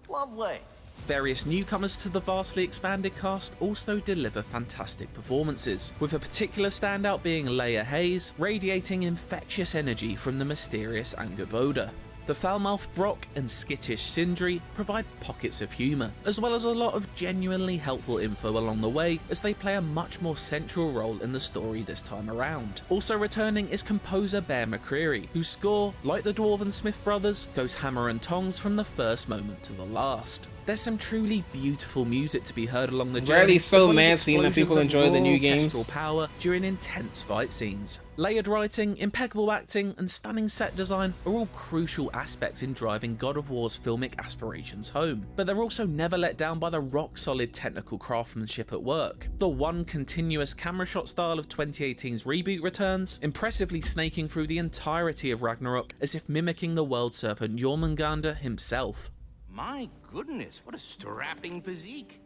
Lovely. Various newcomers to the vastly expanded cast also deliver fantastic performances, with a particular standout being Leia Hayes, radiating infectious energy from the mysterious Angerboda. The foul-mouthed Brock and skittish Sindri provide pockets of humour, as well as a lot of genuinely helpful info along the way as they play a much more central role in the story this time around. Also returning is composer Bear McCreary, whose score, like the Dwarven Smith brothers, goes hammer and tongs from the first moment to the last. There's some truly beautiful music to be heard along the journey. Rarely so as well as mad seeing that explosions people of enjoy the raw new games. orchestral power during intense fight scenes. Layered writing, impeccable acting, and stunning set design are all crucial aspects in driving God of War's filmic aspirations home, but they're also never let down by the rock-solid technical craftsmanship at work. The one continuous camera shot style of 2018's reboot returns, impressively snaking through the entirety of Ragnarok as if mimicking the world serpent Jormungandr himself. My goodness, what a strapping physique.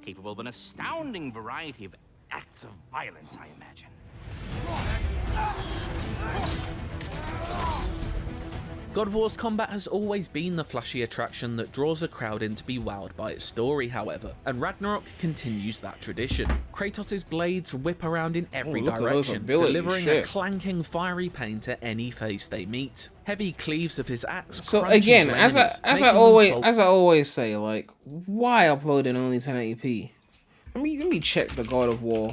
Capable of an astounding variety of acts of violence, I imagine. God of War's combat has always been the flashy attraction that draws a crowd in to be wowed by its story, however, and Ragnarok continues that tradition. Kratos' blades whip around in every direction, delivering a clanking fiery pain to any face they meet. Heavy cleaves of his axe. So again, as I always say, like, why upload in only 1080p? Let me check the God of War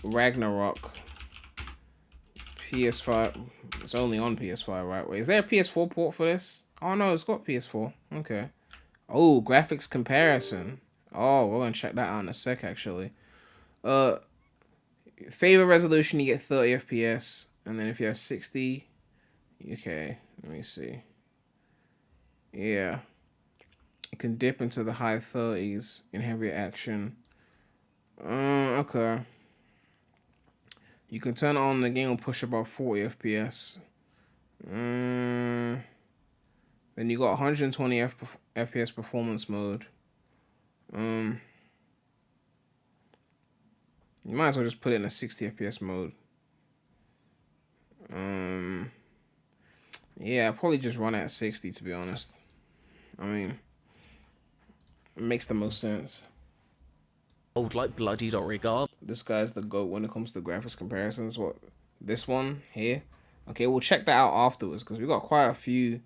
Ragnarok PS5. It's only on PS5, right? Wait, is there a PS4 port for this? Oh no, it's got PS4. Okay. Oh, graphics comparison. Oh, we're gonna check that out in a sec, actually. Favorite resolution, you get 30 FPS, and then if you have 60, okay, let me see. Yeah, it can dip into the high 30s in heavy action. Okay. You can turn on the game and push about 40 FPS. Then you got 120 FPS performance mode. You might as well just put it in a 60 FPS mode. Yeah, I'll probably just run at 60 to be honest. I mean, it makes the most sense. Old like bloodied origami. This guy's the GOAT when it comes to graphics comparisons. What? This one here? Okay, we'll check that out afterwards because we got quite a few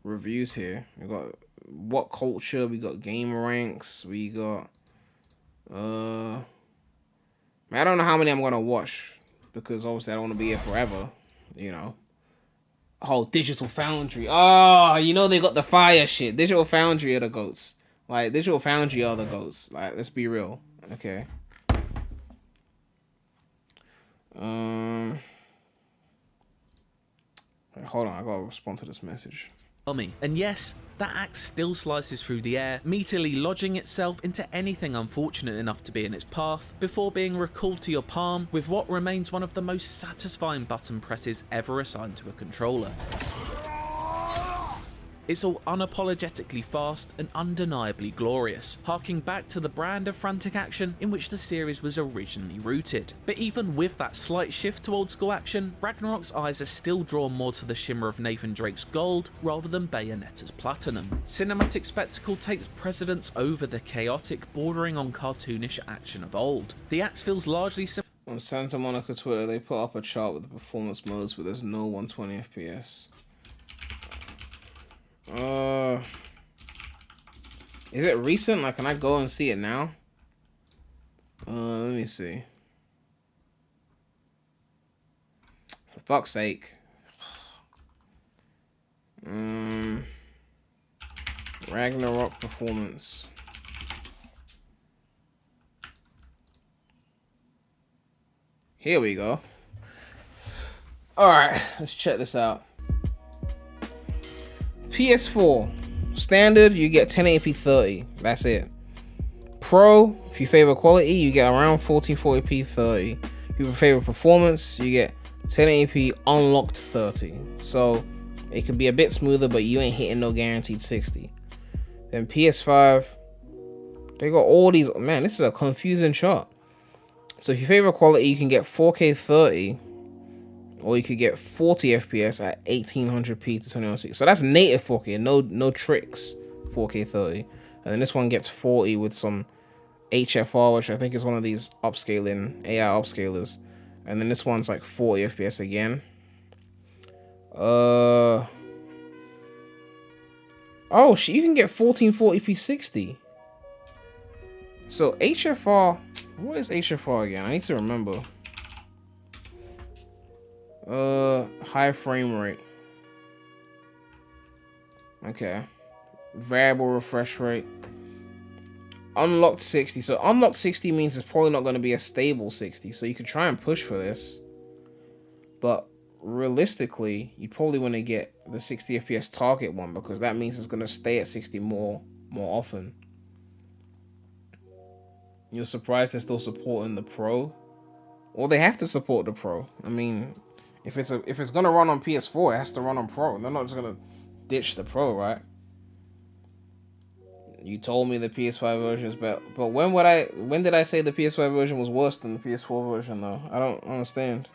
reviews here. We got What Culture, we got Game Ranks, we got man, I don't know how many I'm gonna watch because obviously I don't want to be here forever, you know. Oh, Digital Foundry. Oh, you know they got the fire shit. Digital Foundry are the GOATs. Like, Digital Foundry are the GOATs. Like, let's be real. Okay. Wait, hold on, I gotta respond to this message. And yes, that axe still slices through the air, meteorly lodging itself into anything unfortunate enough to be in its path, before being recalled to your palm with what remains one of the most satisfying button presses ever assigned to a controller. It's all unapologetically fast and undeniably glorious, harking back to the brand of frantic action in which the series was originally rooted. But even with that slight shift to old school action, Ragnarok's eyes are still drawn more to the shimmer of Nathan Drake's gold rather than Bayonetta's platinum. Cinematic spectacle takes precedence over the chaotic, bordering on cartoonish action of old. The axe feels largely on Santa Monica Twitter, they put up a chart with the performance modes, but there's no 120 FPS. Is it recent? Like, can I go and see it now? Let me see. For fuck's sake. Ragnarok performance. Here we go. Alright, let's check this out. PS4 standard, you get 1080p 30. That's it. Pro, if you favor quality, you get around 1440p 30. If you favor performance, you get 1080p unlocked 30. So it could be a bit smoother, but you ain't hitting no guaranteed 60. Then PS5, they got all these. Man, this is a confusing chart. So if you favor quality, you can get 4K 30. Or you could get 40 FPS at 1800p to 2160. So that's native 4K, no tricks, 4K 30. And then this one gets 40 with some HFR, which I think is one of these upscaling, AI upscalers. And then this one's like 40 FPS again. Oh, shit, you can get 1440p 60. So HFR, what is HFR again? I need to remember. High frame rate. Okay. Variable refresh rate. Unlocked 60. So unlocked 60 means it's probably not going to be a stable 60. So you could try and push for this. But realistically, you probably want to get the 60 FPS target one because that means it's going to stay at 60 more often. You're surprised they're still supporting the Pro? Well, they have to support the Pro. I mean, if it's gonna run on PS4, it has to run on Pro. They're not just gonna ditch the Pro, right? You told me the PS5 version is better, but when did I say the PS5 version was worse than the PS4 version though? I don't understand.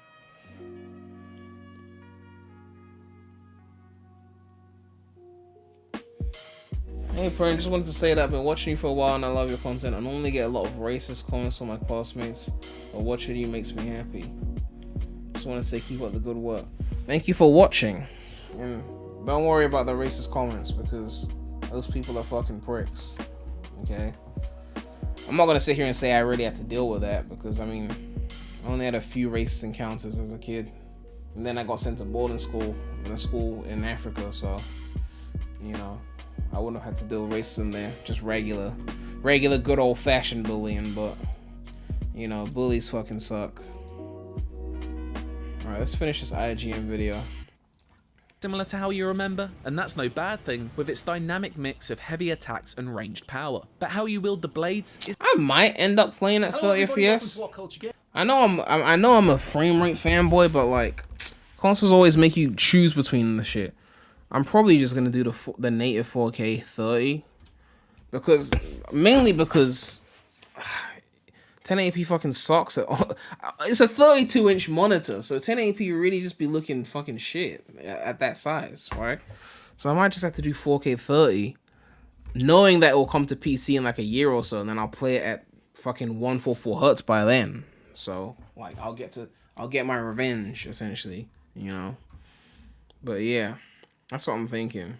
Hey friend, just wanted to say that I've been watching you for a while and I love your content. I normally get a lot of racist comments from my classmates, but watching you makes me happy. Just want to say keep up the good work. Thank you for watching. And don't worry about the racist comments because those people are fucking pricks. Okay? I'm not going to sit here and say I really had to deal with that because, I mean, I only had a few racist encounters as a kid. And then I got sent to boarding school in a school in Africa, so, you know, I wouldn't have had to deal with racism there. Just regular good old fashioned bullying, but, you know, bullies fucking suck. Alright, let's finish this IGN video. Similar to how you remember, and that's no bad thing with its dynamic mix of heavy attacks and ranged power. But how you wield the blades is— I might end up playing at 30 FPS. I know I'm a frame rate fanboy, but like consoles always make you choose between the shit. I'm probably just gonna do the native 4K 30 mainly because 1080p fucking sucks at all. It's a 32-inch monitor, so 1080p really just be looking fucking shit at that size, right? So I might just have to do 4K 30, knowing that it will come to PC in like a year or so, and then I'll play it at fucking 144 hertz by then. So like I'll get my revenge essentially, you know. But yeah, that's what I'm thinking.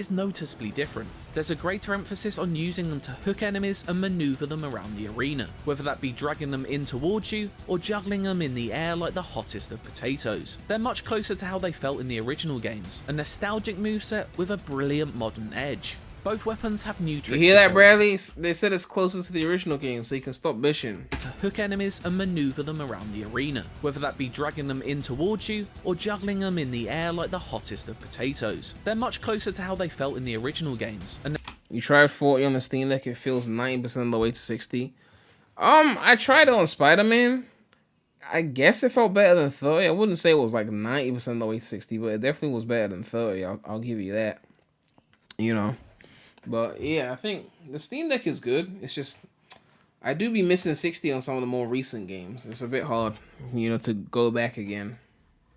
is noticeably different. There's a greater emphasis on using them to hook enemies and maneuver them around the arena, whether that be dragging them in towards you or juggling them in the air like the hottest of potatoes. They're much closer to how they felt in the original games, a nostalgic moveset with a brilliant modern edge. Both weapons have new tricks. You hear that, Bradley? They said it's closer to the original game, so you can stop bitching. To hook enemies and maneuver them around the arena, whether that be dragging them in towards you or juggling them in the air like the hottest of potatoes. They're much closer to how they felt in the original games. And you tried 40 on the Steam Deck, it feels 90% of the way to 60. I tried it on Spider-Man. I guess it felt better than 30. I wouldn't say it was like 90% of the way to 60, but it definitely was better than 30. I'll give you that. You know. But yeah, I think the Steam Deck is good. It's just I do be missing 60 on some of the more recent games. It's a bit hard, you know, to go back again.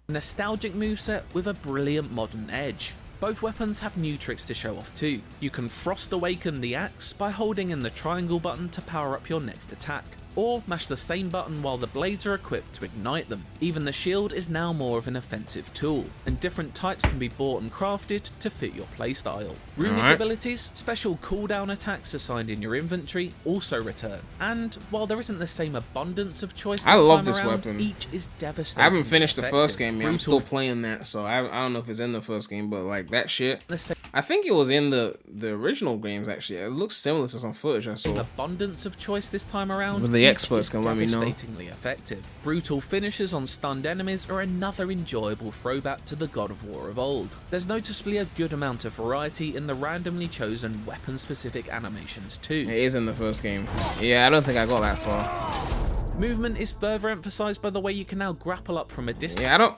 Nostalgic moveset with a brilliant modern edge. Both weapons have new tricks to show off too. You can Frost Awaken the axe by holding in the triangle button to power up your next attack, or mash the same button while the blades are equipped to ignite them. Even the shield is now more of an offensive tool, and different types can be bought and crafted to fit your playstyle. Runic abilities, special cooldown attacks assigned in your inventory also return, and while there isn't the same abundance of choice I love this weapon. each is devastating. I haven't finished the first game yet. I'm still playing that, so I don't know if it's in the first game, but like that shit. I think it was in the original games actually. It looks similar to some footage I saw. Abundance of choice this time around. But the experts can let me know. Devastatingly effective. Brutal finishes on stunned enemies are another enjoyable throwback to the God of War of old. There's noticeably a good amount of variety in the randomly chosen weapon-specific animations too. It is in the first game. Yeah, I don't think I got that far. Movement is further emphasized by the way you can now grapple up from a distance. Yeah,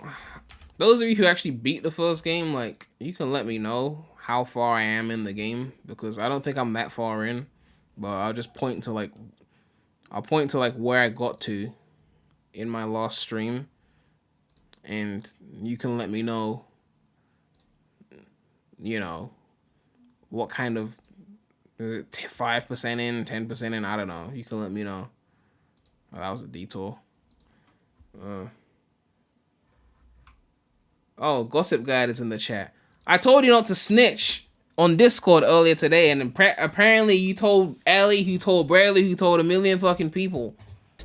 those of you who actually beat the first game, like, you can let me know how far I am in the game, because I don't think I'm that far in, but I'll just point to like where I got to in my last stream, and you can let me know, you know, what kind of, is it 5% in, 10% in, I don't know. You can let me know. Oh, that was a detour. Oh, Gossip Guide is in the chat. I told you not to snitch on Discord earlier today, and apparently you told Ellie, who told Bradley, who told a million fucking people.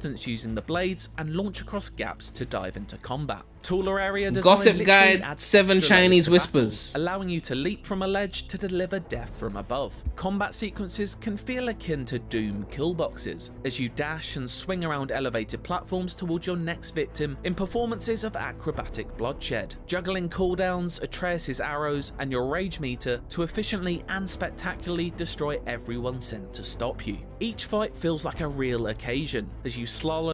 Using the blades and launch across gaps to dive into combat. Taller area design Gossip Guide, 7 Chinese whispers. Allowing you to leap from a ledge to deliver death from above. Combat sequences can feel akin to Doom kill boxes, as you dash and swing around elevated platforms towards your next victim in performances of acrobatic bloodshed. Juggling cooldowns, Atreus' arrows, and your rage meter to efficiently and spectacularly destroy everyone sent to stop you. Each fight feels like a real occasion, as you slalom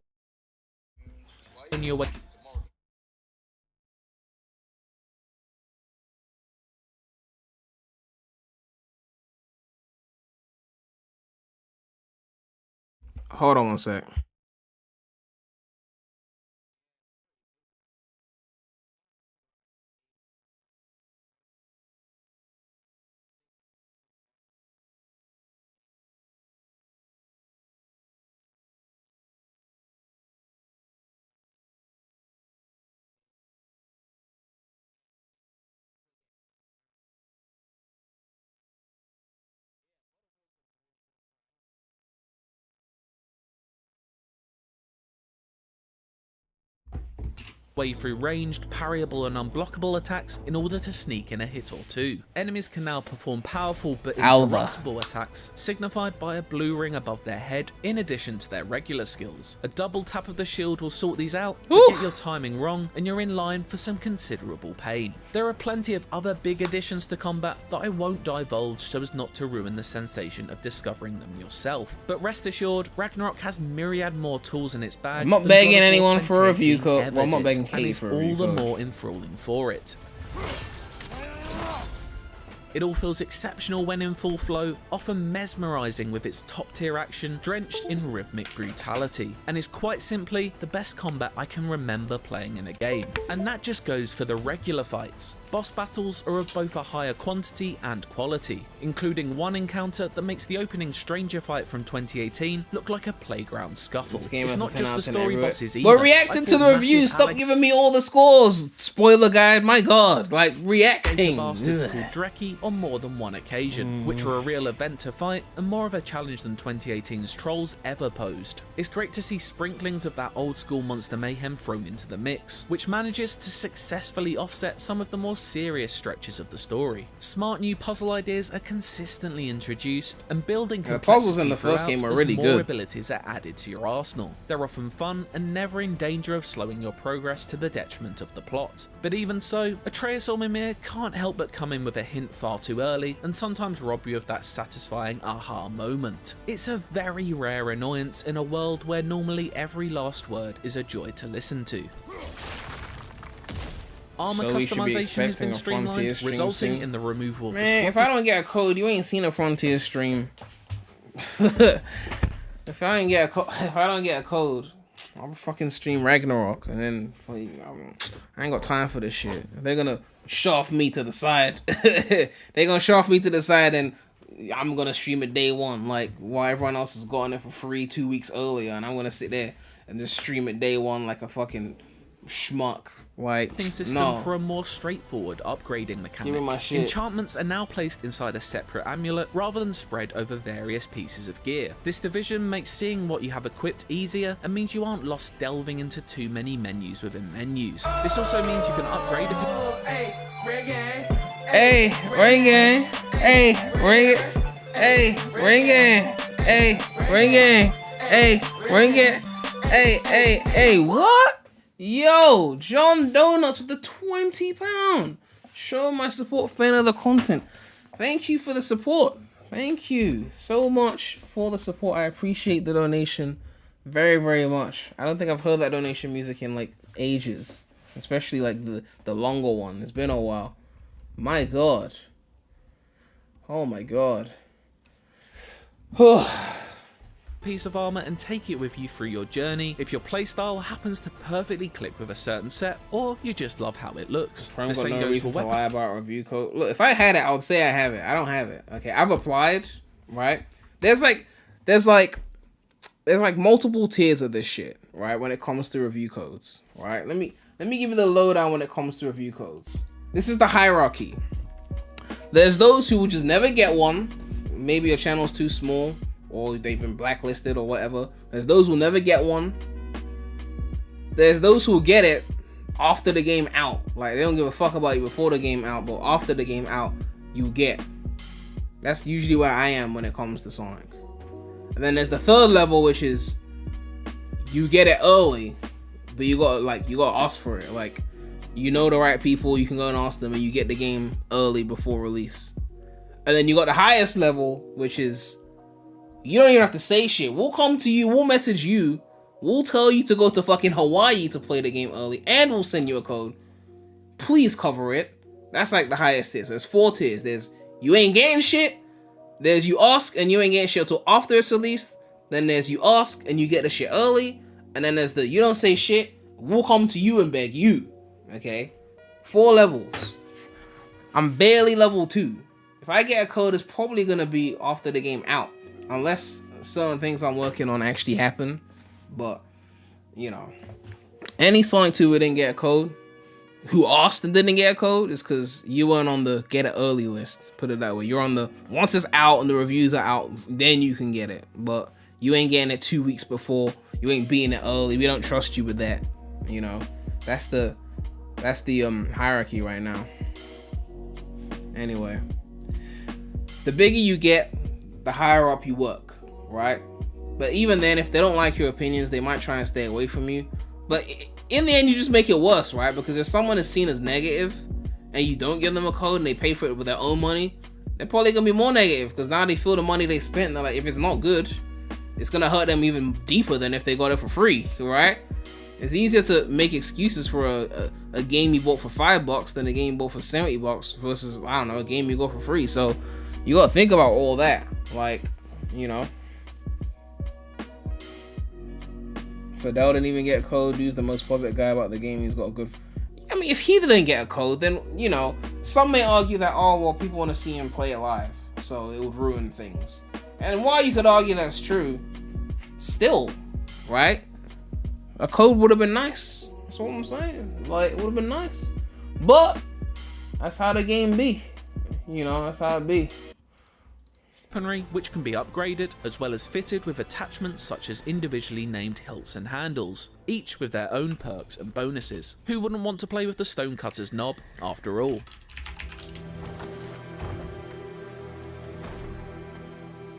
on your way. Hold on one sec. way through ranged, parryable and unblockable attacks in order to sneak in a hit or two. Enemies can now perform powerful but interruptible attacks, signified by a blue ring above their head in addition to their regular skills. A double tap of the shield will sort these out, but get your timing wrong and you're in line for some considerable pain. There are plenty of other big additions to combat that I won't divulge so as not to ruin the sensation of discovering them yourself. But rest assured, Ragnarok has myriad more tools in its bag. I'm not begging anyone for a review code. Well, I'm not begging Katie for a review code. All the more enthralling for it. It all feels exceptional when in full flow, often mesmerising with its top-tier action drenched in rhythmic brutality, and is quite simply the best combat I can remember playing in a game. And that just goes for the regular fights. Boss battles are of both a higher quantity and quality, including one encounter that makes the opening Stranger fight from 2018 look like a playground scuffle. It's not just the story bosses either. We're reacting to the reviews, stop giving me all the scores! Spoiler guide, my god, like reacting! Bastards called Dreki on more than one occasion, which were a real event to fight and more of a challenge than 2018's Trolls ever posed. It's great to see sprinklings of that old school monster mayhem thrown into the mix, which manages to successfully offset some of the more serious stretches of the story. Smart new puzzle ideas are consistently introduced, and building complexity puzzles in the first game were really more good. abilities are added to your arsenal. They're often fun and never in danger of slowing your progress to the detriment of the plot. But even so, Atreus or Mimir can't help but come in with a hint far too early and sometimes rob you of that satisfying aha moment. It's a very rare annoyance in a world where normally every last word is a joy to listen to. Armor customization has been streamlined, resulting in the removal of the Man, if I don't get a code, you ain't seen a Frontier stream. If I don't get a code, I'll fucking stream Ragnarok, and then I ain't got time for this shit. They're gonna shove me to the side. They're gonna shove me to the side, and I'm gonna stream it day one, like while everyone else has gotten it for free 2 weeks earlier, and I'm gonna sit there and just stream it day one like a fucking schmuck. Like, system for a more straightforward upgrading mechanic. Give me my shit. Enchantments are now placed inside a separate amulet rather than spread over various pieces of gear. This division makes seeing what you have equipped easier and means you aren't lost delving into too many menus within menus. This also means you can upgrade a Hey, ring in. Hey, ring it. Hey, ring in. Hey, ring in. Hey, ring it. Hey, what? Yo, John Donuts with the £20. Show my support, fan of the content. Thank you for the support. Thank you so much for the support. I appreciate the donation very, very much. I don't think I've heard that donation music in like ages, especially like the longer one. It's been a while. My god. Oh my god. piece of armor and take it with you through your journey if your playstyle happens to perfectly click with a certain set, or you just love how it looks. I've got no reason to lie about review code. Look, if I had it, I would say I have it. I don't have it. Okay, I've applied, right? There's like multiple tiers of this shit, right? When it comes to review codes, right? Let me give you the lowdown when it comes to review codes. This is the hierarchy. There's those who will just never get one. Maybe your channel's too small, or they've been blacklisted or whatever. There's those who will never get one. There's those who will get it after the game out. Like, they don't give a fuck about you before the game out, but after the game out, you get. That's usually where I am when it comes to Sonic. And then there's the third level, which is you get it early, but you gotta ask for it. Like, you know the right people, you can go and ask them, and you get the game early before release. And then you got the highest level, which is you don't even have to say shit. We'll come to you, we'll message you, we'll tell you to go to fucking Hawaii to play the game early, and we'll send you a code. Please cover it. That's like the highest tier. So there's 4 tiers. There's you ain't getting shit. There's you ask and you ain't getting shit until after it's released. Then there's you ask and you get the shit early. And then there's the you don't say shit, we'll come to you and beg you. Okay? 4 levels. I'm barely level 2. If I get a code, it's probably gonna be after the game out. Unless certain things I'm working on actually happen. But, you know. Any Sonic 2 who didn't get a code, who asked and didn't get a code, is because you weren't on the get it early list. Put it that way. You're on the, once it's out and the reviews are out, then you can get it. But you ain't getting it 2 weeks before. You ain't beating it early. We don't trust you with that, you know. That's the hierarchy right now. Anyway, the bigger you get, the higher up you work, right? But even then, if they don't like your opinions, they might try and stay away from you. But in the end, you just make it worse, right? Because if someone is seen as negative and you don't give them a code and they pay for it with their own money, they're probably gonna be more negative, because now they feel the money they spent, and they're like, if it's not good, it's gonna hurt them even deeper than if they got it for free, right? It's easier to make excuses for a game you bought for $5 than a game you bought for $70 versus, I don't know, a game you got for free. So you gotta think about all that. Like, you know, Fidel didn't even get a code. Dude's the most positive guy about the game. He's got a good. I mean, if he didn't get a code, then, you know, some may argue that, oh, well, people want to see him play it live, so it would ruin things. And while you could argue that's true, still, right? A code would have been nice. That's what I'm saying. Like, it would have been nice. But that's how the game be. You know, that's how it be. Weaponry, which can be upgraded, as well as fitted with attachments such as individually named hilts and handles, each with their own perks and bonuses. Who wouldn't want to play with the Stonecutter's knob, after all?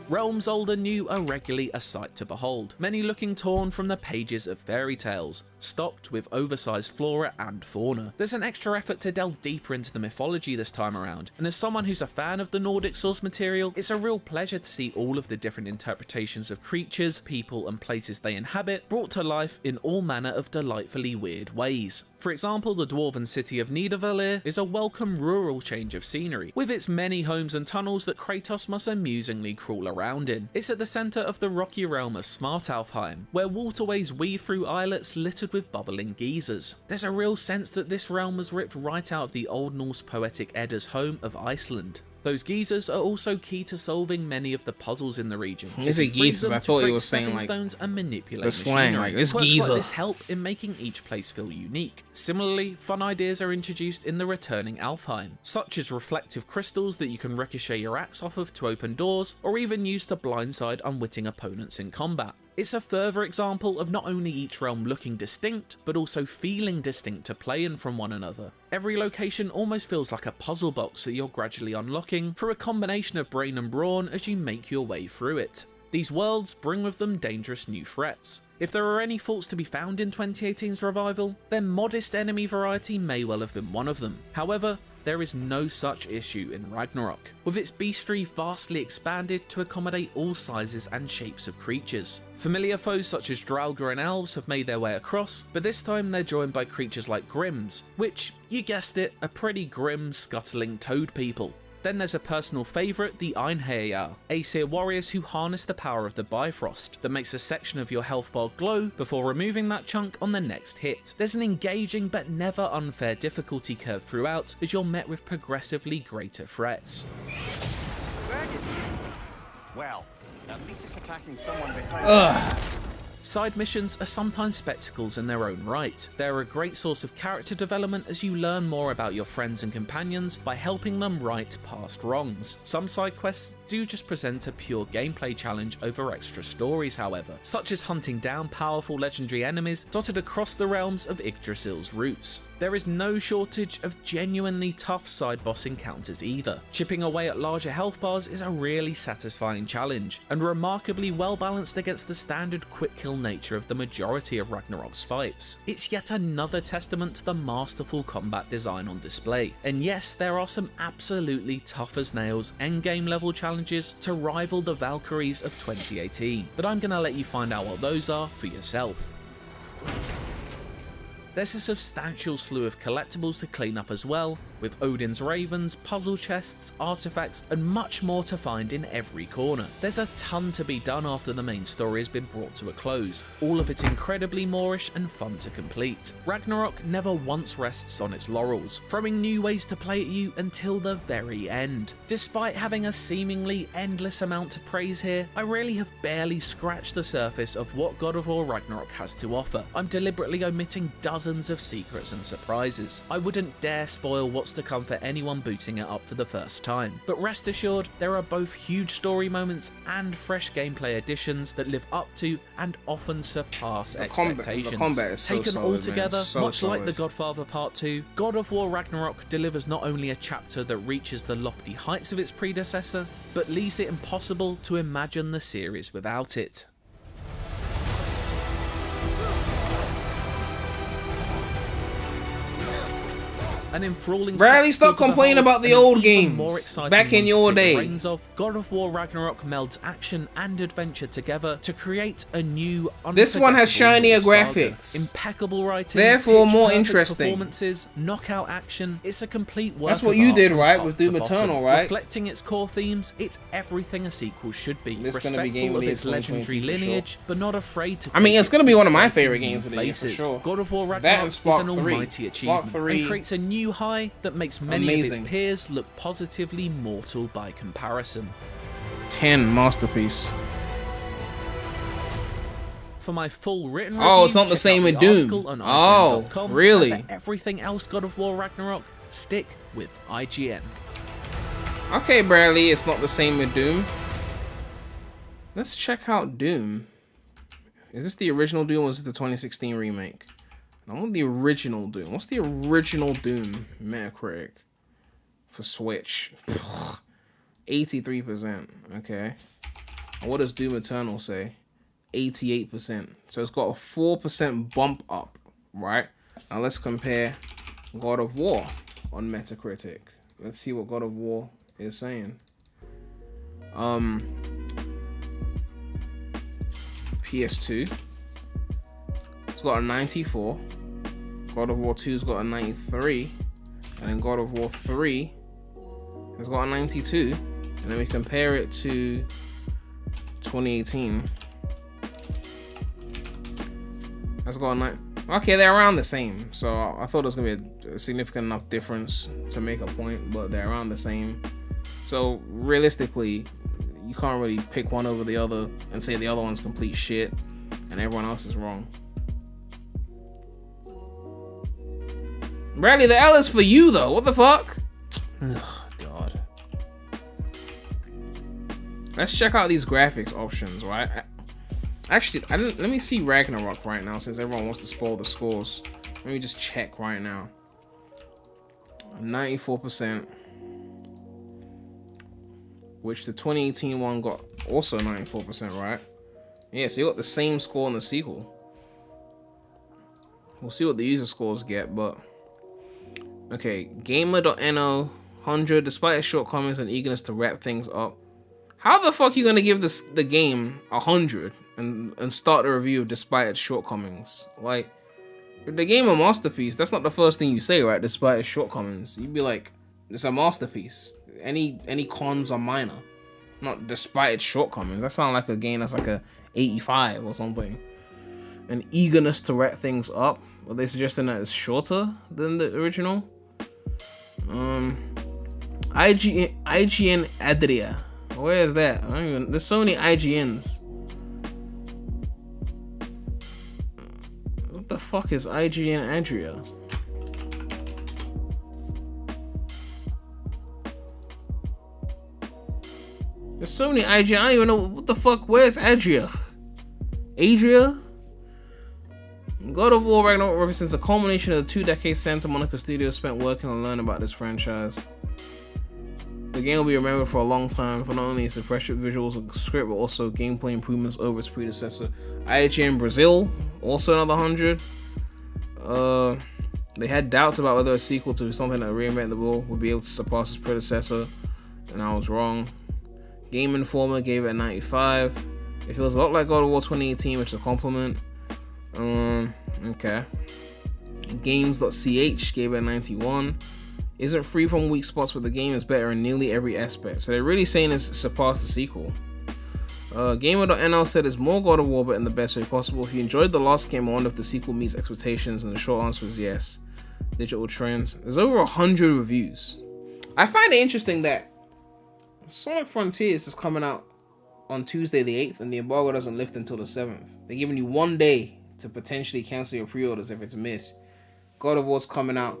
Realms old and new are regularly a sight to behold, many looking torn from the pages of fairy tales, stocked with oversized flora and fauna. There's an extra effort to delve deeper into the mythology this time around, and as someone who's a fan of the Nordic source material, it's a real pleasure to see all of the different interpretations of creatures, people and places they inhabit brought to life in all manner of delightfully weird ways. For example, the dwarven city of Nidavellir is a welcome rural change of scenery, with its many homes and tunnels that Kratos must amusingly crawl around in. It's at the centre of the rocky realm of Svartalfheim, where waterways weave through islets littered with bubbling geysers. There's a real sense that this realm was ripped right out of the Old Norse poetic Edda's home of Iceland. Those geysers are also key to solving many of the puzzles in the region. When you say geysers, I thought you were saying like and manipulate the slang, machinery. like this Quirks geezer. like this help in making each place feel unique. Similarly, fun ideas are introduced in the returning Alfheim, such as reflective crystals that you can ricochet your axe off of to open doors, or even use to blindside unwitting opponents in combat. It's a further example of not only each realm looking distinct, but also feeling distinct to play in from one another. Every location almost feels like a puzzle box that you're gradually unlocking through a combination of brain and brawn as you make your way through it. These worlds bring with them dangerous new threats. If there are any faults to be found in 2018's revival, then modest enemy variety may well have been one of them. However, there is no such issue in Ragnarok, with its bestiary vastly expanded to accommodate all sizes and shapes of creatures. Familiar foes such as Draugr and elves have made their way across, but this time they're joined by creatures like Grimms, which, you guessed it, are pretty grim, scuttling toad people. Then there's a personal favourite, the Einherjar, Aesir warriors who harness the power of the Bifrost that makes a section of your health bar glow before removing that chunk on the next hit. There's an engaging but never unfair difficulty curve throughout as you're met with progressively greater threats. Well, at least it's attacking someone besides. Side missions are sometimes spectacles in their own right. They're a great source of character development as you learn more about your friends and companions by helping them right past wrongs. Some side quests do just present a pure gameplay challenge over extra stories, however, such as hunting down powerful legendary enemies dotted across the realms of Yggdrasil's roots. There is no shortage of genuinely tough side boss encounters either. Chipping away at larger health bars is a really satisfying challenge, and remarkably well balanced against the standard quick kill nature of the majority of Ragnarok's fights. It's yet another testament to the masterful combat design on display. And yes, there are some absolutely tough as nails endgame level challenges to rival the Valkyries of 2018, but I'm gonna let you find out what those are for yourself. There's a substantial slew of collectibles to clean up as well, with Odin's ravens, puzzle chests, artifacts, and much more to find in every corner. There's a ton to be done after the main story has been brought to a close, all of it incredibly moorish and fun to complete. Ragnarok never once rests on its laurels, throwing new ways to play at you until the very end. Despite having a seemingly endless amount to praise here, I really have barely scratched the surface of what God of War Ragnarok has to offer. I'm deliberately omitting dozens of secrets and surprises. I wouldn't dare spoil what's lots to come for anyone booting it up for the first time. But rest assured, there are both huge story moments and fresh gameplay additions that live up to and often surpass expectations. The combat is so Taken solid, all together, man. So much like solid. The Godfather Part 2, God of War Ragnarok delivers not only a chapter that reaches the lofty heights of its predecessor, but leaves it impossible to imagine the series without it. An enthralling Bradley, stop spectacle to complaining behold, about the and an old even games more exciting back in one to your take the day. reins of. God of War Ragnarok melds action and adventure together to create a new, This one has unforgettable shinier saga. graphics. Impeccable writing, Therefore more pitch-perfect interesting. performances, knockout action. It's a complete work That's what of you art did, from right, top with to Doom bottom. Eternal, right? Reflecting its core themes, it's everything a sequel should be. This is gonna be Respectful game of of the its year legendary 2022 for sure. lineage, but not afraid to I mean, take it's it gonna to be one of my exciting favorite new games of the year for places. sure. God of War That and Ragnarok is Spark an 3. almighty Spark achievement 3. and creates a new high that makes many of Amazing. its peers look positively mortal by comparison. 10 masterpiece. For my full written Oh, review, it's not the check same out with the Doom. article on Oh, IGN.com, really? and for everything else God of War Ragnarok, stick with IGN. Okay, Bradley, it's not the same with Doom. Let's check out Doom. Is this the original Doom or is it the 2016 remake? I want the original Doom. What's the original Doom Metacritic for Switch? 83%. Okay. And what does Doom Eternal say? 88%. So it's got a 4% bump up, right? Now let's compare God of War on Metacritic. Let's see what God of War is saying. PS2. It's got a 94. God of War 2's got a 93. And then God of War 3 has got a 92. And then we compare it to 2018. That's got a 9. Okay, they're around the same. So I thought it was gonna be a significant enough difference to make a point, but they're around the same. So realistically, you can't really pick one over the other and say the other one's complete shit and everyone else is wrong. Bradley, the L is for you though. What the fuck? Ugh, God. Let's check out these graphics options, right? Actually, let me see Ragnarok right now since everyone wants to spoil the scores. Let me just check right now. 94%. Which the 2018 one got also 94%, right? Yeah, so you got the same score in the sequel. We'll see what the user scores get, but... Okay, Gamer.no 100, despite its shortcomings and eagerness to wrap things up. How the fuck are you gonna give the game 100 and start the review despite its shortcomings? Like, if the game a masterpiece, that's not the first thing you say, right? Despite its shortcomings, you'd be like, it's a masterpiece. Any cons are minor, not despite its shortcomings. That sounds like a game that's like a 85 or something. An eagerness to wrap things up. Are they suggesting that it's shorter than the original? IGN Adria. Where is that? I don't even. There's so many IGNs. What the fuck is IGN Adria? There's so many IGN. I don't even know what the fuck. Where's Adria? Adria? God of War Ragnarok represents a culmination of the 2 decades Santa Monica Studios spent working on learning about this franchise. The game will be remembered for a long time for not only its impressive visuals and script, but also gameplay improvements over its predecessor. IGN Brazil, also another 100. They had doubts about whether a sequel to something that reinvented the wheel would be able to surpass its predecessor, and I was wrong. Game Informer gave it a 95. It feels a lot like God of War 2018, which is a compliment. Okay. Games.ch gave it a 91. Isn't free from weak spots, but the game is better in nearly every aspect. So they're really saying it's surpassed the sequel. Gamer.nl said it's more God of War, but in the best way possible. If you enjoyed the last game, I wonder if the sequel meets expectations, and the short answer is yes. Digital Trends. There's over 100 reviews. I find it interesting that Sonic Frontiers is coming out on Tuesday the 8th, and the embargo doesn't lift until the 7th. They're giving you 1 day to potentially cancel your pre-orders if it's mid. God of War's coming out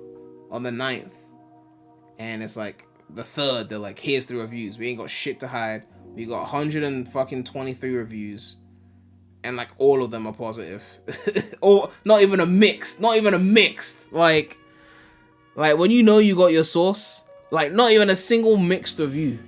on the 9th. and it's like the third. They're like, here's the reviews. We ain't got shit to hide. We got 123 reviews, and like all of them are positive, or not even a mixed. Like when you know you got your source, like not even a single mixed review.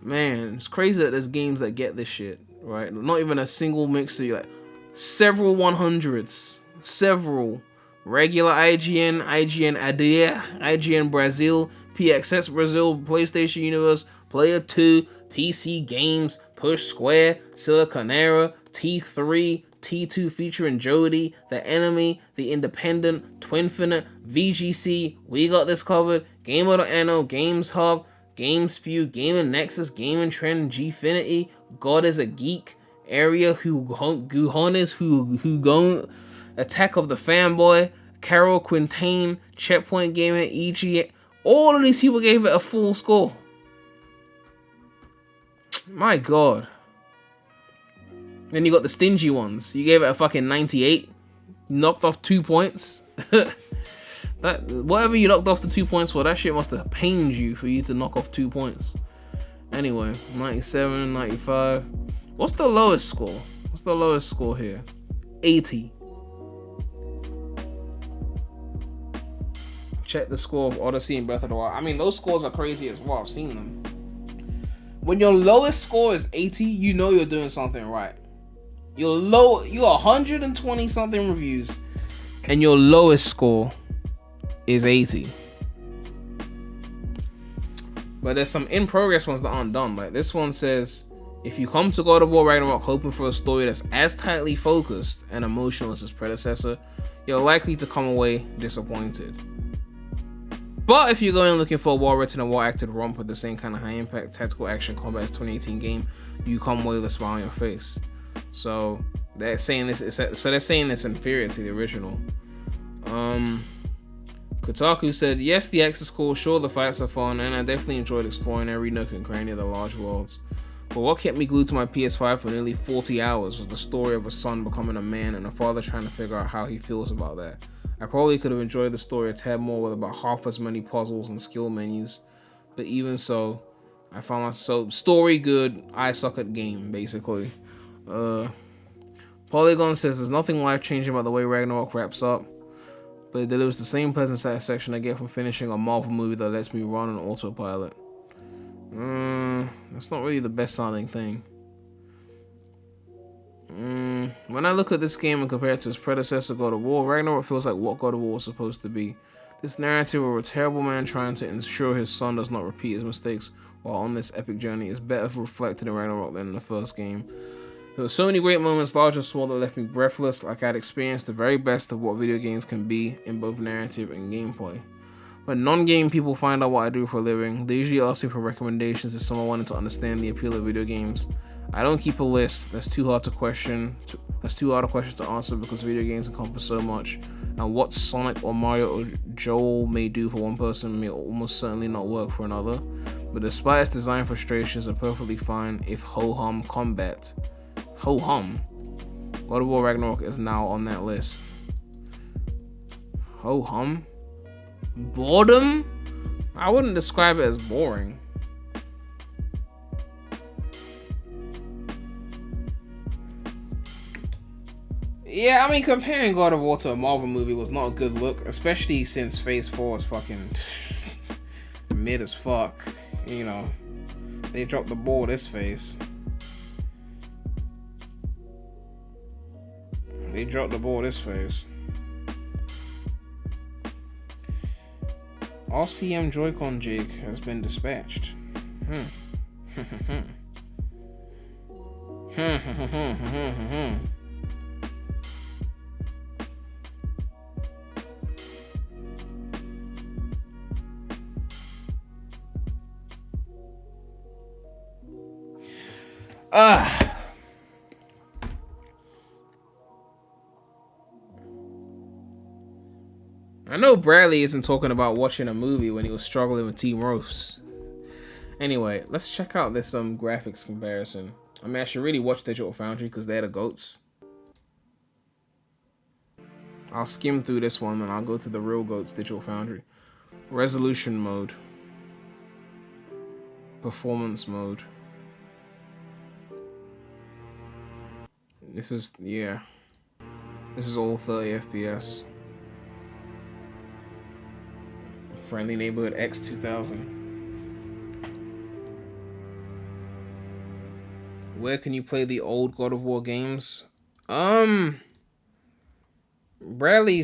Man, it's crazy that there's games that get this shit, right? Not even a single mixed review, like several 100s, several regular IGN, IGN Adia, IGN Brazil, PXS Brazil, PlayStation Universe, Player 2, PC Games, Push Square, Siliconera, T3, T2 featuring Jody, The Enemy, The Independent, Twinfinite, VGC, We Got This Covered, Gamer.no, Games Hub, GameSpew, Gaming Nexus, Gaming Trend, Gfinity, God is a Geek, Area, Guhones, Hugon, Attack of the Fanboy, Carol Quintain, Checkpoint Gaming, EG. All of these people gave it a full score. My god. Then you got the stingy ones. You gave it a fucking 98. Knocked off 2 points. That whatever you knocked off the 2 points for, that shit must have pained you for you to knock off 2 points. Anyway, 97, 95. What's the lowest score? What's the lowest score here? 80. Check the score of Odyssey and Breath of the Wild. I mean, those scores are crazy as well. I've seen them. When your lowest score is 80, you know you're doing something right. You're 120 something reviews, and your lowest score is 80. But there's some in progress ones that aren't done. Like this one says, if you come to God of War Ragnarok hoping for a story that's as tightly focused and emotional as its predecessor, you're likely to come away disappointed. But if you're going looking for a well-written and well-acted romp with the same kind of high-impact tactical action combat as 2018 game, you come away with a smile on your face. So they're saying this. They're saying it's inferior to the original. Kotaku said, yes, the axe is cool. Sure, the fights are fun, and I definitely enjoyed exploring every nook and cranny of the large worlds. But what kept me glued to my PS5 for nearly 40 hours was the story of a son becoming a man and a father trying to figure out how he feels about that. I probably could have enjoyed the story a tad more with about half as many puzzles and skill menus, but even so, I found myself story good, I suck at game, basically. Polygon says there's nothing life-changing about the way Ragnarok wraps up, but it delivers the same pleasant satisfaction I get from finishing a Marvel movie that lets me run on autopilot. That's not really the best sounding thing. When I look at this game and compare it to its predecessor, God of War, Ragnarok feels like what God of War was supposed to be. This narrative of a terrible man trying to ensure his son does not repeat his mistakes while on this epic journey is better reflected in Ragnarok than in the first game. There were so many great moments, large and small, that left me breathless, like I'd experienced the very best of what video games can be in both narrative and gameplay. When non-game people find out what I do for a living, they usually ask me for recommendations if someone wanted to understand the appeal of video games. I don't keep a list. That's too hard a question to answer because video games encompass so much, and what Sonic or Mario or Joel may do for one person may almost certainly not work for another. But despite its design frustrations, are perfectly fine if ho-hum combat. Ho-hum? God of War Ragnarok is now on that list. Ho-hum? Boredom? I wouldn't describe it as boring. Yeah, I mean, comparing God of War to a Marvel movie was not a good look, especially since Phase 4 is fucking mid as fuck. You know, they dropped the ball this phase. They dropped the ball this phase. RCM Joy-Con jig has been dispatched. I know Bradley isn't talking about watching a movie when he was struggling with Team Roast. Anyway, let's check out this graphics comparison. I mean, I should really watch Digital Foundry because they're the goats. I'll skim through this one and I'll go to the real goats, Digital Foundry. Resolution mode. Performance mode. This is, yeah. This is all 30 FPS. Friendly Neighborhood X2000. Where can you play the old God of War games? Bradley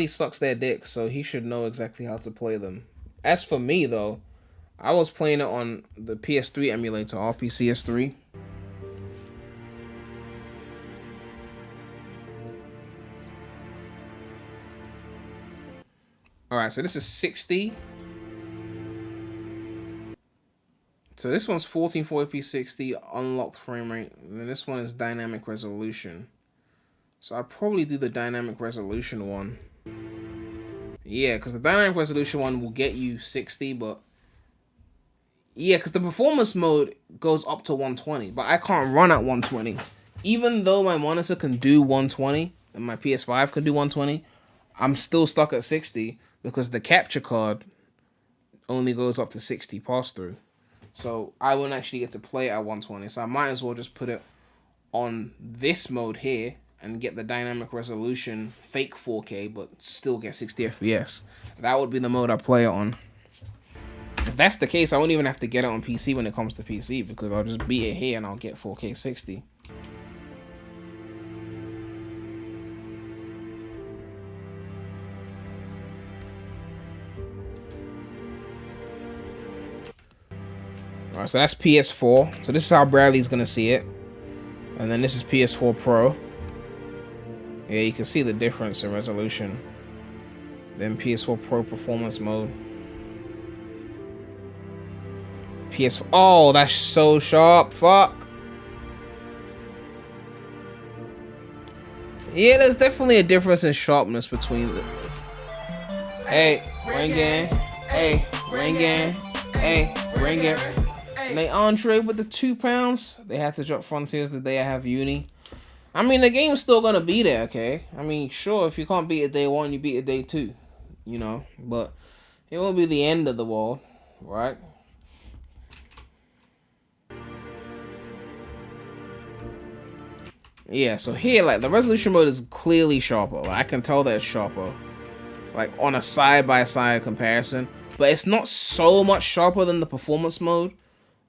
sucks their dick, so he should know exactly how to play them. As for me, though, I was playing it on the PS3 emulator, RPCS3. Alright, so this is 60. So this one's 1440p 60, unlocked frame rate. And then this one is dynamic resolution. So I'd probably do the dynamic resolution one. Yeah, because the dynamic resolution one will get you 60, but... Yeah, because the performance mode goes up to 120, but I can't run at 120. Even though my monitor can do 120, and my PS5 can do 120, I'm still stuck at 60, because the capture card only goes up to 60 pass-through. So I won't actually get to play at 120. So I might as well just put it on this mode here and get the dynamic resolution fake 4K, but still get 60 FPS. That would be the mode I play it on. If that's the case, I won't even have to get it on PC when it comes to PC, because I'll just beat it here and I'll get 4K 60. Alright, so that's PS4. So this is how Bradley's gonna see it. And then this is PS4 Pro. Yeah, you can see the difference in resolution. Then PS4 Pro performance mode. PS4. Oh, that's so sharp. Fuck. Yeah, there's definitely a difference in sharpness between the... Hey, ring in. Hey, ring in. Hey, ring in. And they entree with the £2. They have to drop Frontiers the day I have uni. I mean, the game's still gonna be there, okay? I mean, sure, if you can't beat it day one, you beat it day two. You know? But it won't be the end of the world, right? Yeah, so here, like, the resolution mode is clearly sharper. Like, I can tell that it's sharper. Like, on a side-by-side comparison. But it's not so much sharper than the performance mode,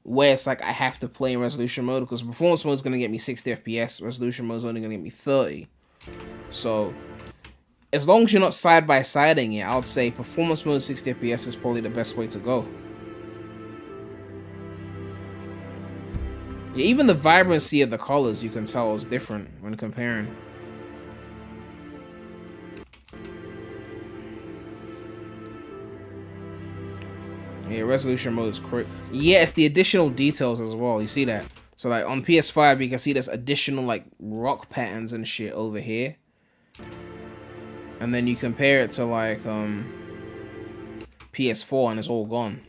where it's like I have to play in resolution mode, because performance mode is going to get me 60 FPS, resolution mode is only going to get me 30. So, as long as you're not side-by-siding it, I would say performance mode 60 FPS is probably the best way to go. Yeah, even the vibrancy of the colors you can tell is different when comparing. Yeah, resolution mode is quick. Yeah, it's the additional details as well. You see that? So like on PS5, you can see there's additional like rock patterns and shit over here. And then you compare it to like PS4 and it's all gone.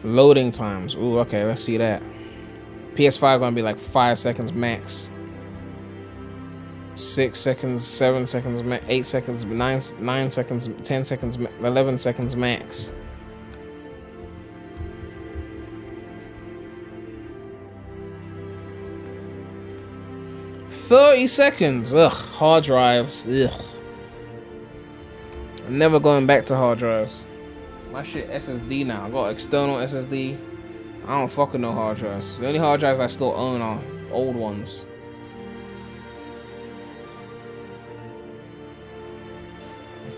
Loading times. Ooh, okay, let's see that. PS5 gonna be like 5 seconds max. 6 seconds, 7 seconds, 8 seconds, 9 seconds, 10 seconds, 11 seconds max. $30 seconds. Ugh, hard drives. Ugh. I'm never going back to hard drives. My shit SSD now. I got external SSD. I don't fucking know hard drives. The only hard drives I still own are old ones.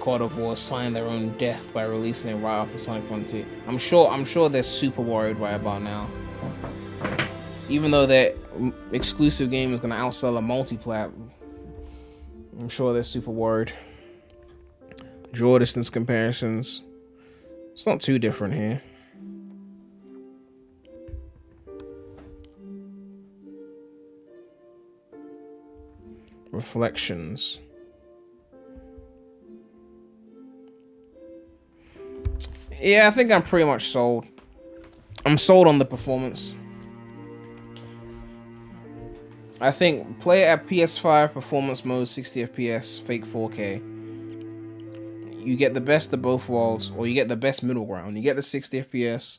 God of War signed their own death by releasing it right after Sonic Frontier. I'm sure they're super worried right about now. Even though their exclusive game is gonna outsell a multi-plat, I'm sure they're super worried. Draw distance comparisons. It's not too different here. Reflections. Yeah, I think I'm pretty much sold. I'm sold on the performance. I think play it at PS5 performance mode, 60 FPS, fake 4K. You get the best of both worlds, or you get the best middle ground. You get the 60 FPS,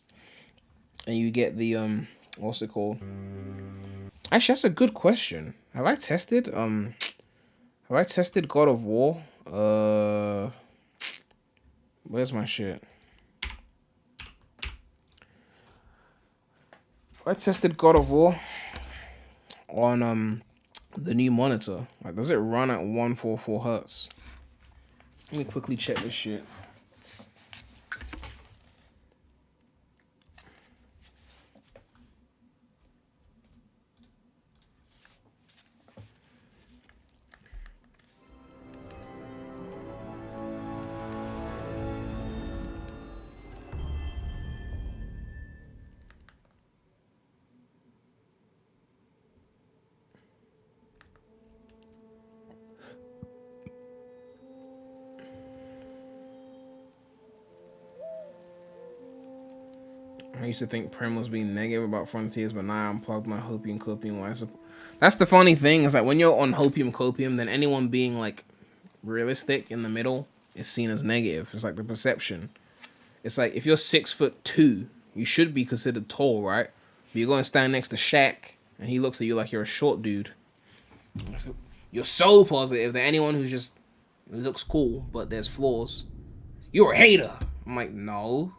and you get the what's it called? Actually, that's a good question. Have I tested God of War? Where's my shit? I tested God of War on the new monitor. Like, does it run at 144 hertz? Let me quickly check this shit. I used to think Prem was being negative about Frontiers, but now I unplugged my Hopium Copium license. That's the funny thing, is like when you're on Hopium Copium, then anyone being like realistic in the middle is seen as negative. It's like the perception. It's like if you're 6'2", you should be considered tall, right? But you're going to stand next to Shaq, and he looks at you like you're a short dude. You're so positive that anyone who just looks cool, but there's flaws, you're a hater. I'm like, no.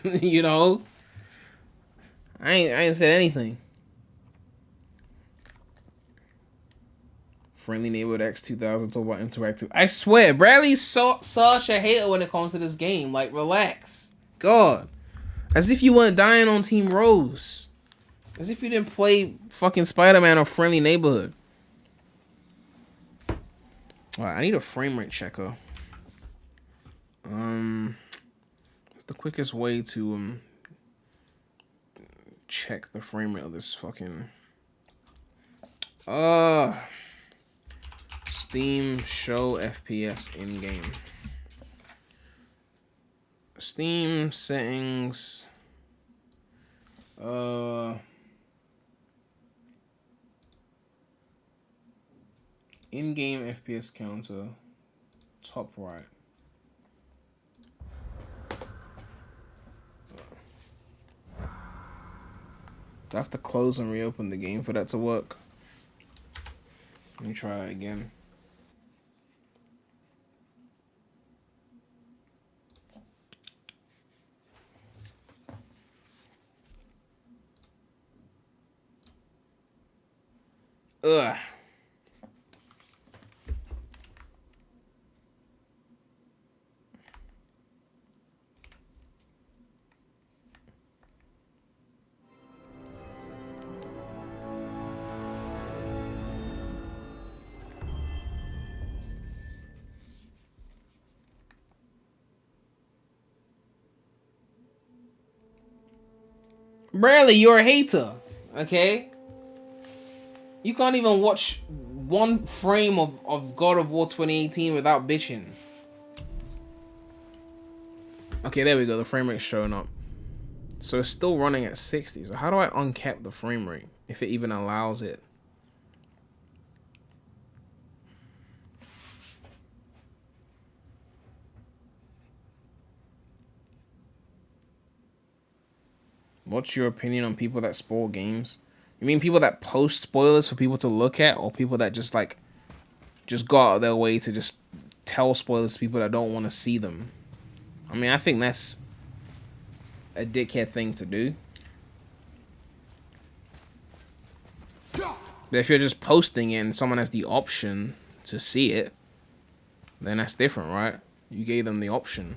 You know? I ain't said anything. Friendly Neighborhood X 2000 talk about interactive. I swear, Bradley's such a hater when it comes to this game. Like, relax. God. As if you weren't dying on Team Rose. As if you didn't play fucking Spider-Man or Friendly Neighborhood. Alright, I need a frame rate checker. What's the quickest way to check the frame rate of this fucking Steam show FPS in game. Steam settings, in-game FPS counter, top right. Do I have to close and reopen the game for that to work? Let me try it again. Ugh. Bradley, you're a hater, okay? You can't even watch one frame of God of War 2018 without bitching. Okay, there we go. The frame rate's showing up. So it's still running at 60. So how do I uncap the frame rate, if it even allows it? What's your opinion on people that spoil games? You mean people that post spoilers for people to look at, or people that just like go out of their way to just tell spoilers to people that don't want to see them? I mean, I think that's a dickhead thing to do. But if you're just posting it and someone has the option to see it, then that's different, right? You gave them the option.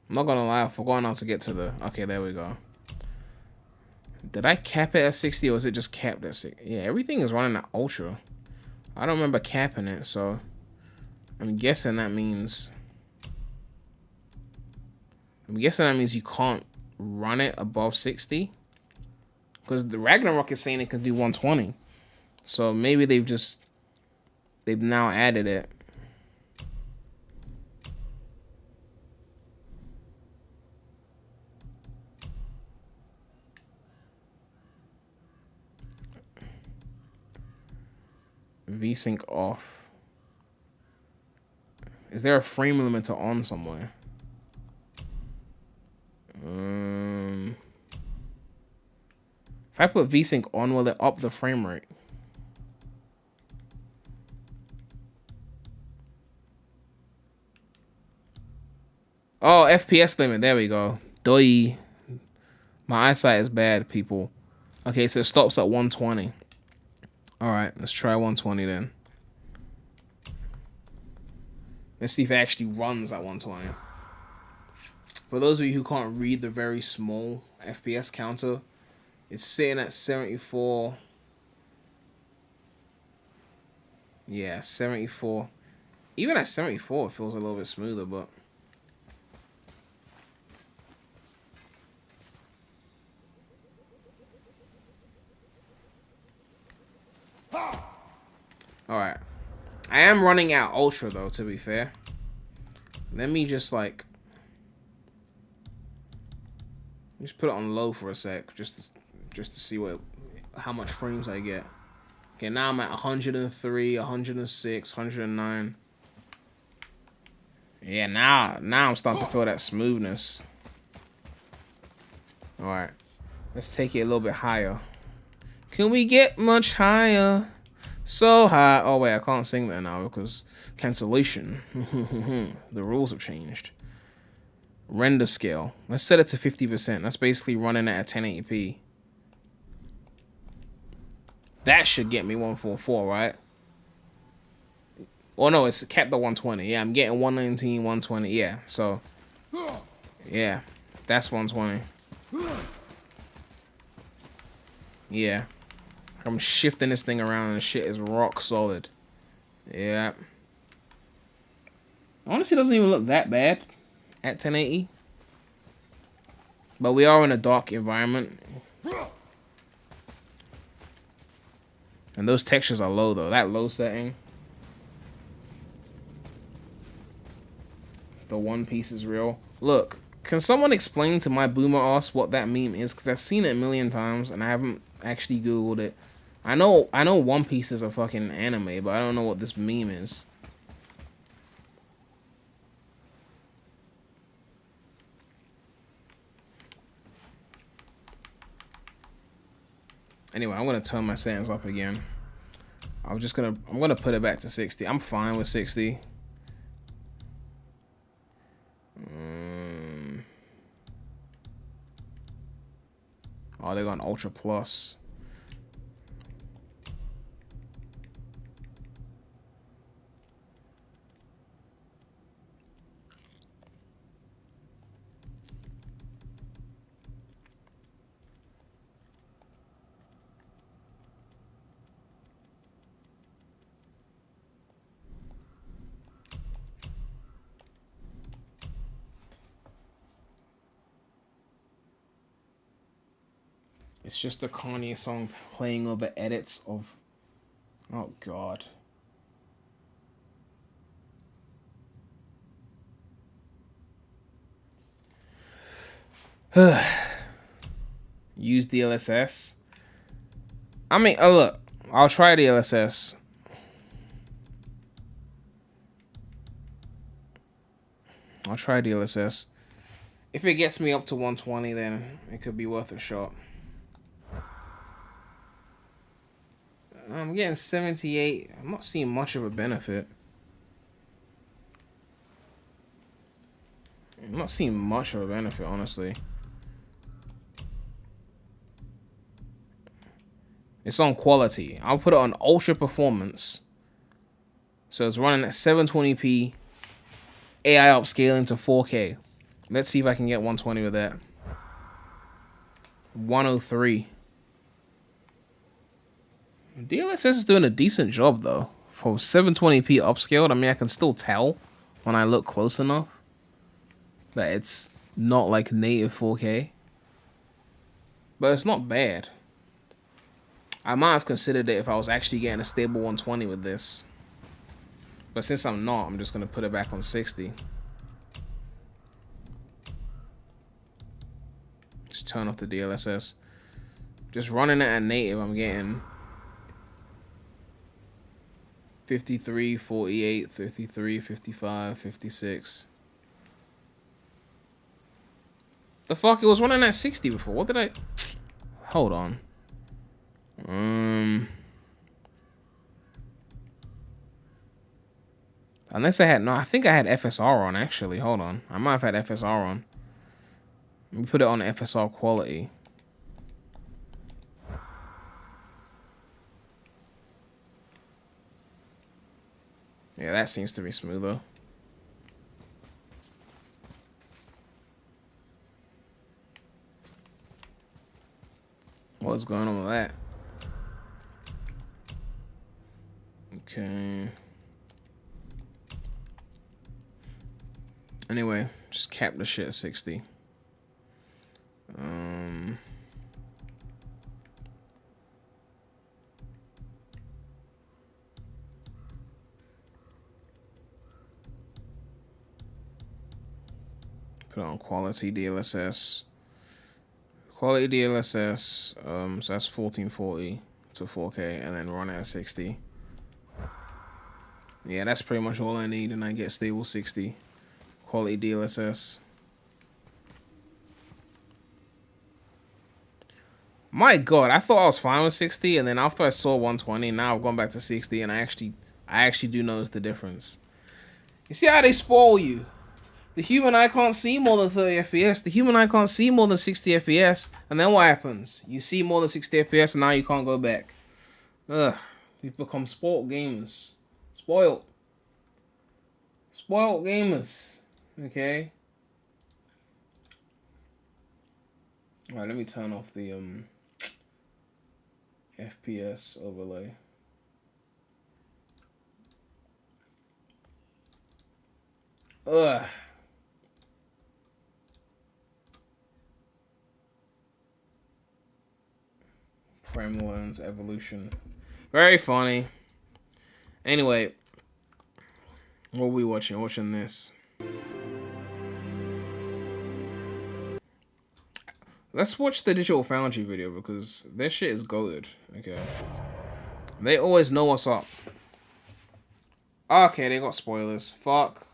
I'm not gonna lie, I've forgotten how to get to the... Okay, there we go. Did I cap it at 60 or was it just capped at 60? Yeah, everything is running at ultra. I don't remember capping it, so... I'm guessing that means... I'm guessing that means you can't run it above 60. Because the Ragnarok is saying it can do 120. So maybe they've now added it. VSync off. Is there a frame limiter on somewhere? If I put VSync on, will it up the frame rate? Oh, FPS limit. There we go. Doi. My eyesight is bad, people. Okay, so it stops at 120. Alright, let's try 120 then. Let's see if it actually runs at 120. For those of you who can't read the very small FPS counter, it's sitting at 74. Yeah, 74. Even at 74, it feels a little bit smoother, but... Alright. I am running out Ultra, though, to be fair. Let me just, like... just put it on low for a sec, just to see how much frames I get. Okay, now I'm at 103, 106, 109. Yeah, now I'm starting to feel that smoothness. Alright. Let's take it a little bit higher. Can we get much higher? So high. Oh, wait, I can't sing that now because cancellation. The rules have changed. Render scale. Let's set it to 50%. That's basically running at a 1080p. That should get me 144, right? Oh, no, it's capped at 120. Yeah, I'm getting 119, 120. Yeah, so... yeah, that's 120. Yeah. I'm shifting this thing around and shit is rock solid. Yeah. Honestly, it doesn't even look that bad at 1080. But we are in a dark environment. And those textures are low, though. That low setting. The One Piece is real. Look, can someone explain to my boomer ass what that meme is? Because I've seen it a million times and I haven't actually Googled it. I know One Piece is a fucking anime, but I don't know what this meme is. Anyway, I'm gonna turn my settings up again. I'm gonna put it back to 60. I'm fine with 60. Oh, they got an Ultra Plus. It's just a Kanye song playing over edits of... oh, God. Use DLSS. I mean, oh, look. I'll try DLSS. I'll try DLSS. If it gets me up to 120, then it could be worth a shot. I'm getting 78. I'm not seeing much of a benefit. I'm not seeing much of a benefit, honestly. It's on quality. I'll put it on ultra performance. So it's running at 720p. AI upscaling to 4K. Let's see if I can get 120 with that. 103. DLSS is doing a decent job, though. For 720p upscaled, I mean, I can still tell when I look close enough that it's not like native 4K. But it's not bad. I might have considered it if I was actually getting a stable 120 with this. But since I'm not, I'm just going to put it back on 60. Just turn off the DLSS. Just running it at native, I'm getting 53, 48, 53, 55, 56. The fuck? It was running at 60 before. What did I... Hold on. Unless I had... No, I think I had FSR on, actually. Hold on. I might have had FSR on. Let me put it on FSR quality. Yeah, that seems to be smoother. What's going on with that? Okay. Anyway, just cap the shit at 60. Put on quality DLSS. Quality DLSS, so that's 1440 to 4K, and then run it at 60. Yeah, that's pretty much all I need, and I get stable 60. Quality DLSS. My God, I thought I was fine with 60, and then after I saw 120, now I've gone back to 60, and I actually do notice the difference. You see how they spoil you? The human eye can't see more than 30 FPS. The human eye can't see more than 60 FPS. And then what happens? You see more than 60 FPS and now you can't go back. Ugh. We've become spoiled gamers. Spoiled. Spoiled gamers. Okay. Alright, let me turn off the FPS overlay. Ugh. PREMulous evolution. Very funny. Anyway, what are we watching? Watching this. Let's watch the Digital Foundry video because their shit is goated. Okay. They always know what's up. Okay, they got spoilers. Fuck.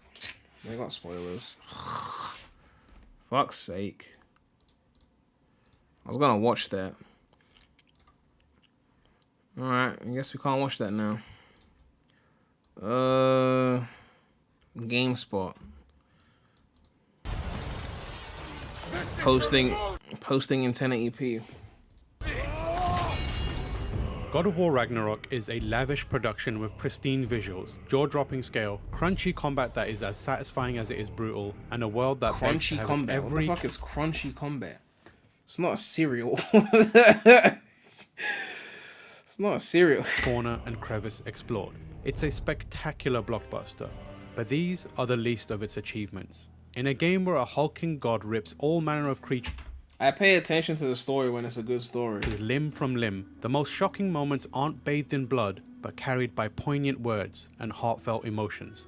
They got spoilers. Fuck's sake. I was gonna watch that. Alright, I guess we can't watch that now. GameSpot. Posting in 1080p. God of War Ragnarok is a lavish production with pristine visuals, jaw-dropping scale, crunchy combat that is as satisfying as it is brutal, and a world that crunchy combat. What the fuck is crunchy combat? It's not a cereal. It's not a cereal. Corner and crevice explored. It's a spectacular blockbuster, but these are the least of its achievements. In a game where a hulking god rips all manner of creatures, I pay attention to the story when it's a good story. Limb from limb, the most shocking moments aren't bathed in blood, but carried by poignant words and heartfelt emotions.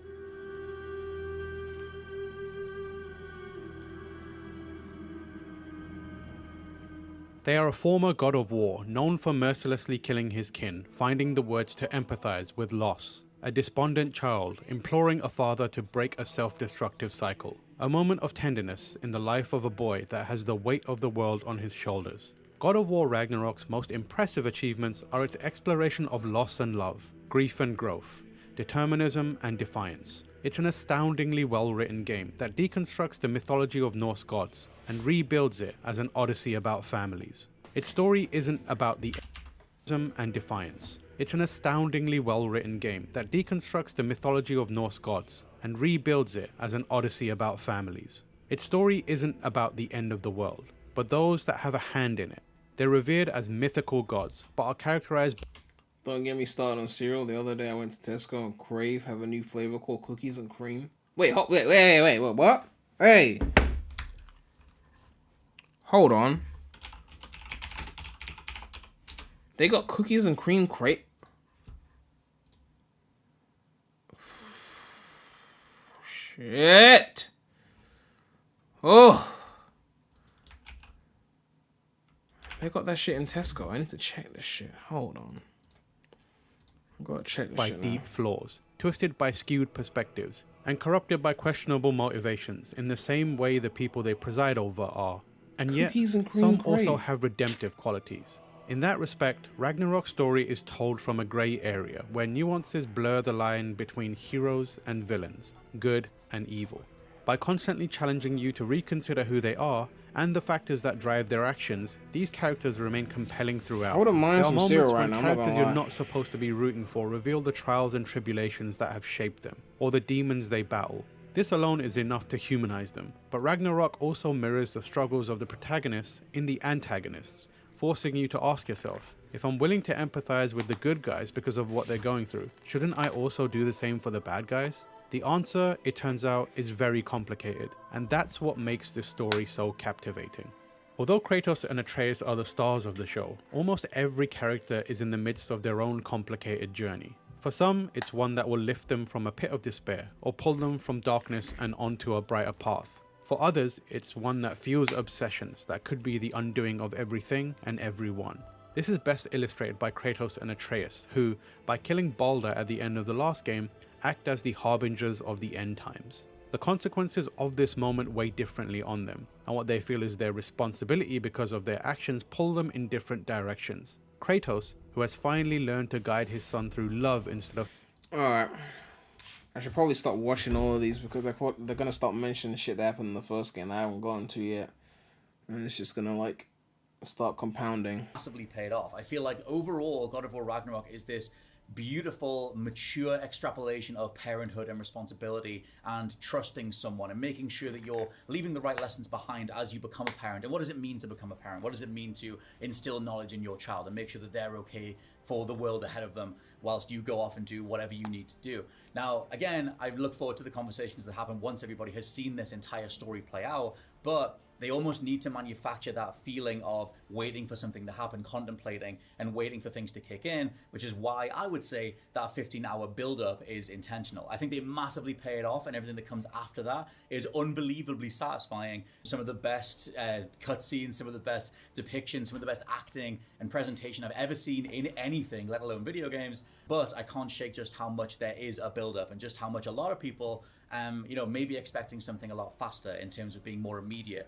They are a former god of war, known for mercilessly killing his kin, finding the words to empathize with loss. A despondent child, imploring a father to break a self-destructive cycle. A moment of tenderness in the life of a boy that has the weight of the world on his shoulders. God of War Ragnarok's most impressive achievements are its exploration of loss and love, grief and growth, determinism and defiance. It's an astoundingly well-written game that deconstructs the mythology of Norse gods and rebuilds it as an odyssey about families. Its story isn't about the and defiance. It's an astoundingly well-written game that deconstructs the mythology of Norse gods and rebuilds it as an odyssey about families. Its story isn't about the end of the world, but those that have a hand in it. They're revered as mythical gods, but are characterized. Don't get me started on cereal. The other day I went to Tesco and Crave have a new flavor called cookies and cream. Wait, what? Hey! Hold on. They got cookies and cream crepe. Shit. Oh. They got that shit in Tesco. I need to check this shit. Hold on. I've got to check this by shit deep now. flaws, twisted by skewed perspectives, and corrupted by questionable motivations in the same way the people they preside over are. And yet, Cookies and cream some also crepe. have redemptive qualities. In that respect, Ragnarok's story is told from a grey area where nuances blur the line between heroes and villains, good and evil. By constantly challenging you to reconsider who they are and the factors that drive their actions, these characters remain compelling throughout. I wouldn't mind There are some moments cereal when right now, I'm not characters gonna you're lie. not supposed to be rooting for reveal the trials and tribulations that have shaped them, or the demons they battle. This alone is enough to humanize them, but Ragnarok also mirrors the struggles of the protagonists in the antagonists, forcing you to ask yourself, if I'm willing to empathize with the good guys because of what they're going through, shouldn't I also do the same for the bad guys? The answer, it turns out, is very complicated, and that's what makes this story so captivating. Although Kratos and Atreus are the stars of the show, almost every character is in the midst of their own complicated journey. For some, it's one that will lift them from a pit of despair, or pull them from darkness and onto a brighter path. For others, it's one that fuels obsessions that could be the undoing of everything and everyone. This is best illustrated by Kratos and Atreus, who, by killing Balder at the end of the last game, act as the harbingers of the end times. The consequences of this moment weigh differently on them, and what they feel is their responsibility because of their actions pull them in different directions. Kratos, who has finally learned to guide his son through love instead of... Alright. I should probably stop watching all of these because they're going to start mentioning shit that happened in the first game that I haven't gotten to yet. And it's just going to, like, start compounding. Massively paid off. I feel like overall, God of War Ragnarok is this beautiful, mature extrapolation of parenthood and responsibility and trusting someone and making sure that you're leaving the right lessons behind as you become a parent. And what does it mean to become a parent? What does it mean to instill knowledge in your child and make sure that they're okay for the world ahead of them whilst you go off and do whatever you need to do? Now, again, I look forward to the conversations that happen once everybody has seen this entire story play out, but they almost need to manufacture that feeling of waiting for something to happen, contemplating and waiting for things to kick in, which is why I would say that 15-hour build-up is intentional. I think they massively pay it off, and everything that comes after that is unbelievably satisfying. Some of the best cutscenes, some of the best depictions, some of the best acting and presentation I've ever seen in anything, let alone video games. But I can't shake just how much there is a build-up and just how much a lot of people maybe expecting something a lot faster in terms of being more immediate,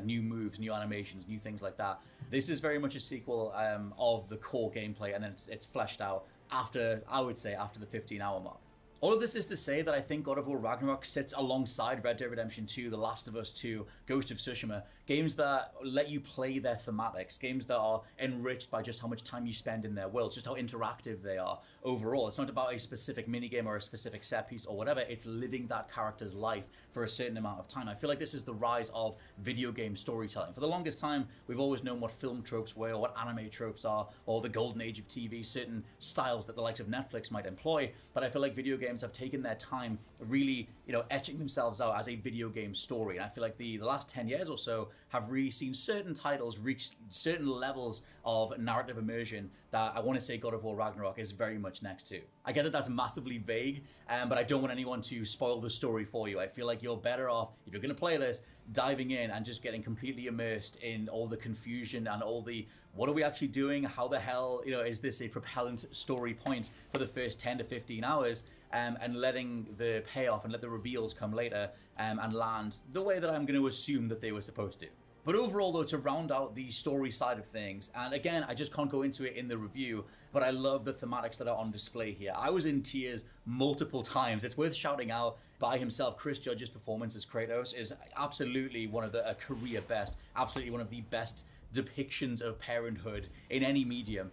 new moves, new animations, new things like that. This is very much a sequel of the core gameplay, and then it's fleshed out after, I would say, after the 15-hour mark. All of this is to say that I think God of War Ragnarok sits alongside Red Dead Redemption 2, The Last of Us 2, Ghost of Tsushima, games that let you play their thematics, games that are enriched by just how much time you spend in their worlds, just how interactive they are overall. It's not about a specific minigame or a specific set piece or whatever, it's living that character's life for a certain amount of time. I feel like this is the rise of video game storytelling. For the longest time, we've always known what film tropes were, or what anime tropes are, or the golden age of TV, certain styles that the likes of Netflix might employ, but I feel like video games have taken their time really, etching themselves out as a video game story. And I feel like the last 10 years or so have really seen certain titles reach certain levels of narrative immersion that I want to say God of War Ragnarok is very much next to. I get that that's massively vague, but I don't want anyone to spoil the story for you. I feel like you're better off, if you're going to play this, diving in and just getting completely immersed in all the confusion and all the, what are we actually doing? How the hell, is this a propellant story point for the first 10 to 15 hours? And letting the payoff and let the reveals come later and land the way that I'm going to assume that they were supposed to. But overall, though, to round out the story side of things, and again, I just can't go into it in the review, but I love the thematics that are on display here. I was in tears multiple times. It's worth shouting out by himself. Chris Judge's performance as Kratos is absolutely one of a career best, absolutely one of the best depictions of parenthood in any medium.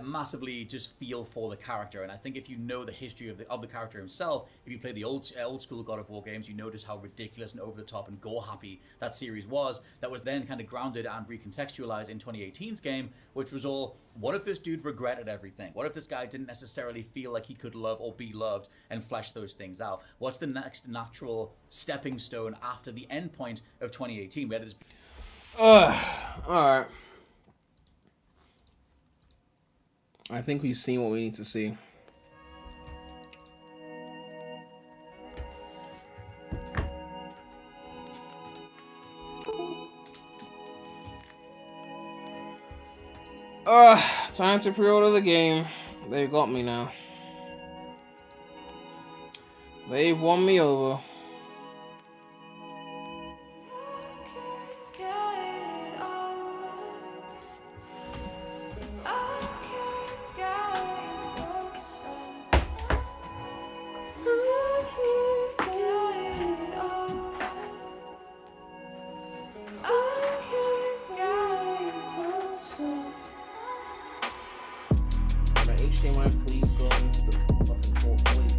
Massively just feel for the character, and I think if you know the history of the character himself, if you play the old school God of War games, you notice how ridiculous and over the top and gore happy that series was. That was then kind of grounded and recontextualized in 2018's game, which was all, what if this dude regretted everything? What if this guy didn't necessarily feel like he could love or be loved and flesh those things out? What's the next natural stepping stone after the end point of 2018? We had this Alright. I think we've seen what we need to see. Time to pre-order the game. They got me now. They've won me over. HDMI, please go into the fucking port, please.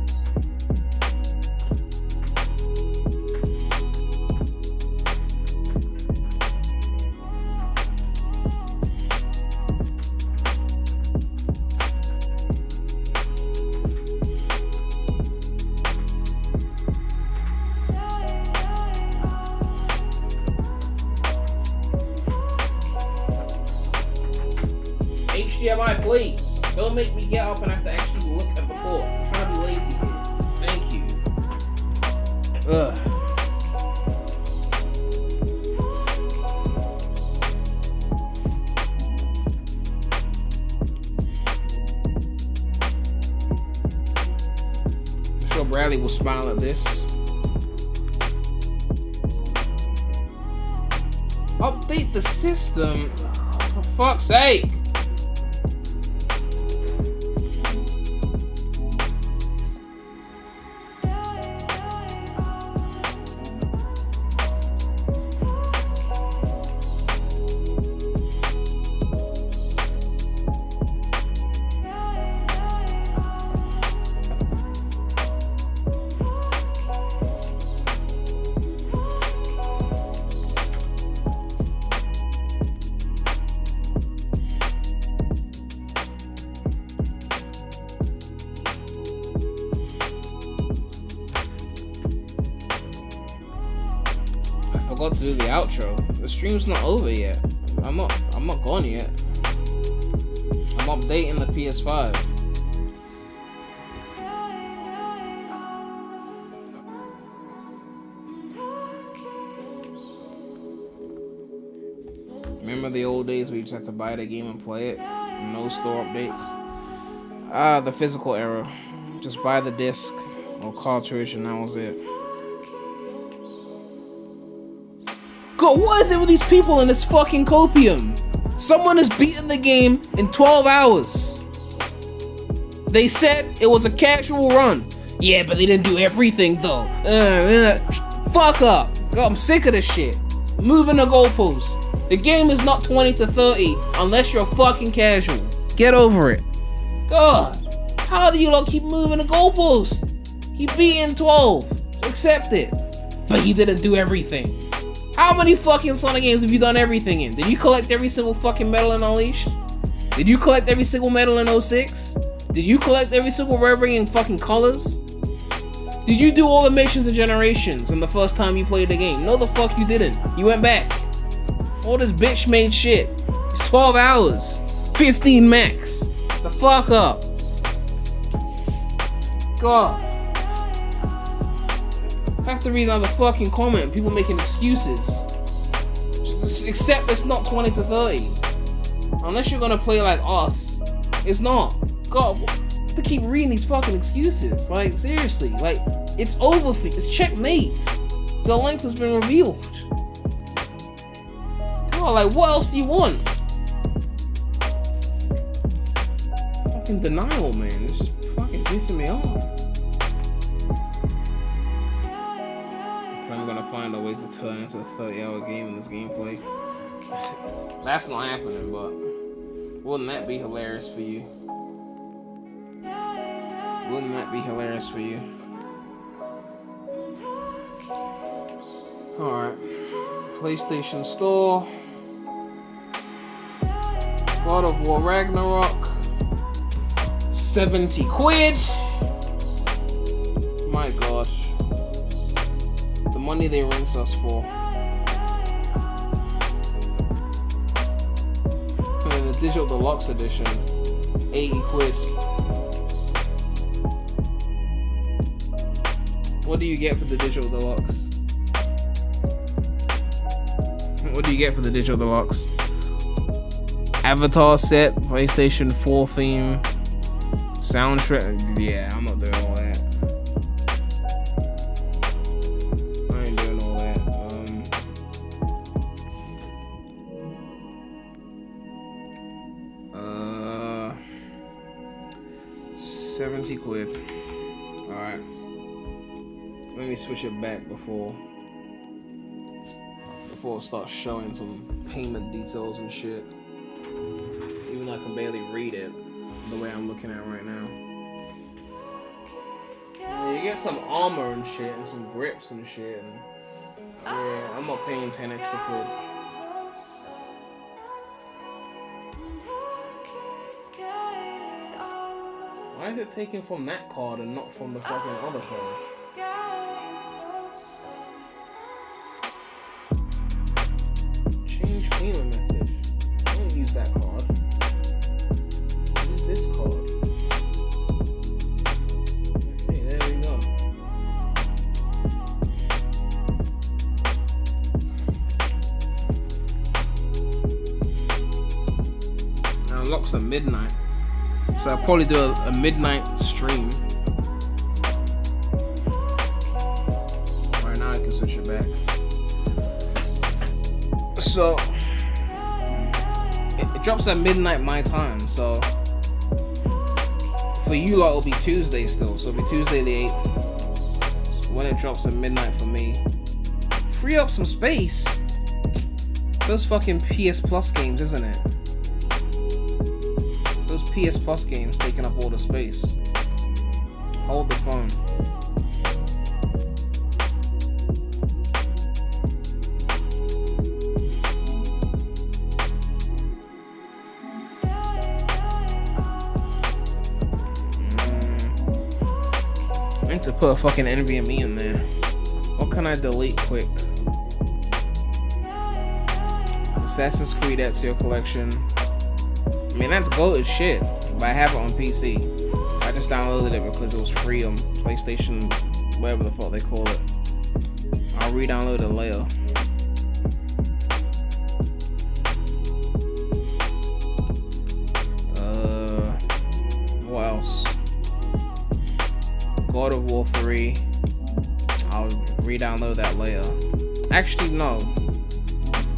HDMI, please. Don't make me get up and have to actually look at the port. I'm trying to be lazy here. Thank you. Ugh. I'm sure Bradley will smile at this. Update the system? Oh, for fuck's sake. To do the outro. The stream's not over yet. I'm not gone yet. I'm updating the PS5. Remember the old days where you just had to buy the game and play it? No store updates. The physical era. Just buy the disc or cartridge and that was it. God, what is it with these people in this fucking copium? Someone has beaten the game in 12 hours. They said it was a casual run. Yeah, but they didn't do everything though. Fuck up. God, I'm sick of this shit. Moving the goalpost. The game is not 20 to 30 unless you're fucking casual. Get over it. God, how do you lot keep moving the goalpost? He beat in 12. Accept it. But he didn't do everything. How many fucking Sonic games have you done everything in? Did you collect every single fucking medal in Unleashed? Did you collect every single medal in 06? Did you collect every single Rare Ring in fucking Colors? Did you do all the missions and Generations in the first time you played the game? No the fuck you didn't. You went back. All this bitch made shit. It's 12 hours. 15 max. The fuck up. God. I have to read another fucking comment. People making excuses. Just accept it's not 20 to 30. Unless you're gonna play like us. It's not. God, I have to keep reading these fucking excuses. Like, seriously. Like, it's over. It's checkmate. The length has been revealed. God, like, what else do you want? Fucking denial, man. It's just fucking pissing me off. I'm gonna find a way to turn into a 30-hour game in this gameplay. That's not happening, but wouldn't that be hilarious for you? Wouldn't that be hilarious for you? Alright. PlayStation Store. God of War Ragnarok. 70 quid. My god. The money they rinse us for. Digital Deluxe Edition, 80 quid. What do you get for the Digital Deluxe? What do you get for the Digital Deluxe? Avatar set, PlayStation 4 theme, soundtrack. Yeah, I'm not doing all that. I ain't doing all that. 70 quid. Alright. Let me switch it back before it starts showing some payment details and shit. Even though I can barely read it the way I'm looking at it right now. Yeah, you get some armor and shit and some grips and shit. And, yeah, I'm not paying 10 extra quid. Why is it taken from that card and not from the fucking other card? Change payment method. I don't use that card. Use this card. Okay, there we go. Now unlocks at midnight. So I'll probably do a midnight stream. Right now I can switch it back. So it drops at midnight my time, so for you lot it'll be Tuesday still, so it'll be Tuesday the 8th. So when it drops at midnight for me, free up some space. Those fucking PS Plus games, isn't it? Those PS Plus games taking up all the space. Hold the phone. I need to put a fucking NVMe in there. What can I delete quick? Assassin's Creed Ezio collection. I mean, that's goated shit, but I have it on PC. I just downloaded it because it was free on PlayStation, whatever the fuck they call it. I'll re-download it later. What else? God of War 3. I'll re-download that later. Actually, no.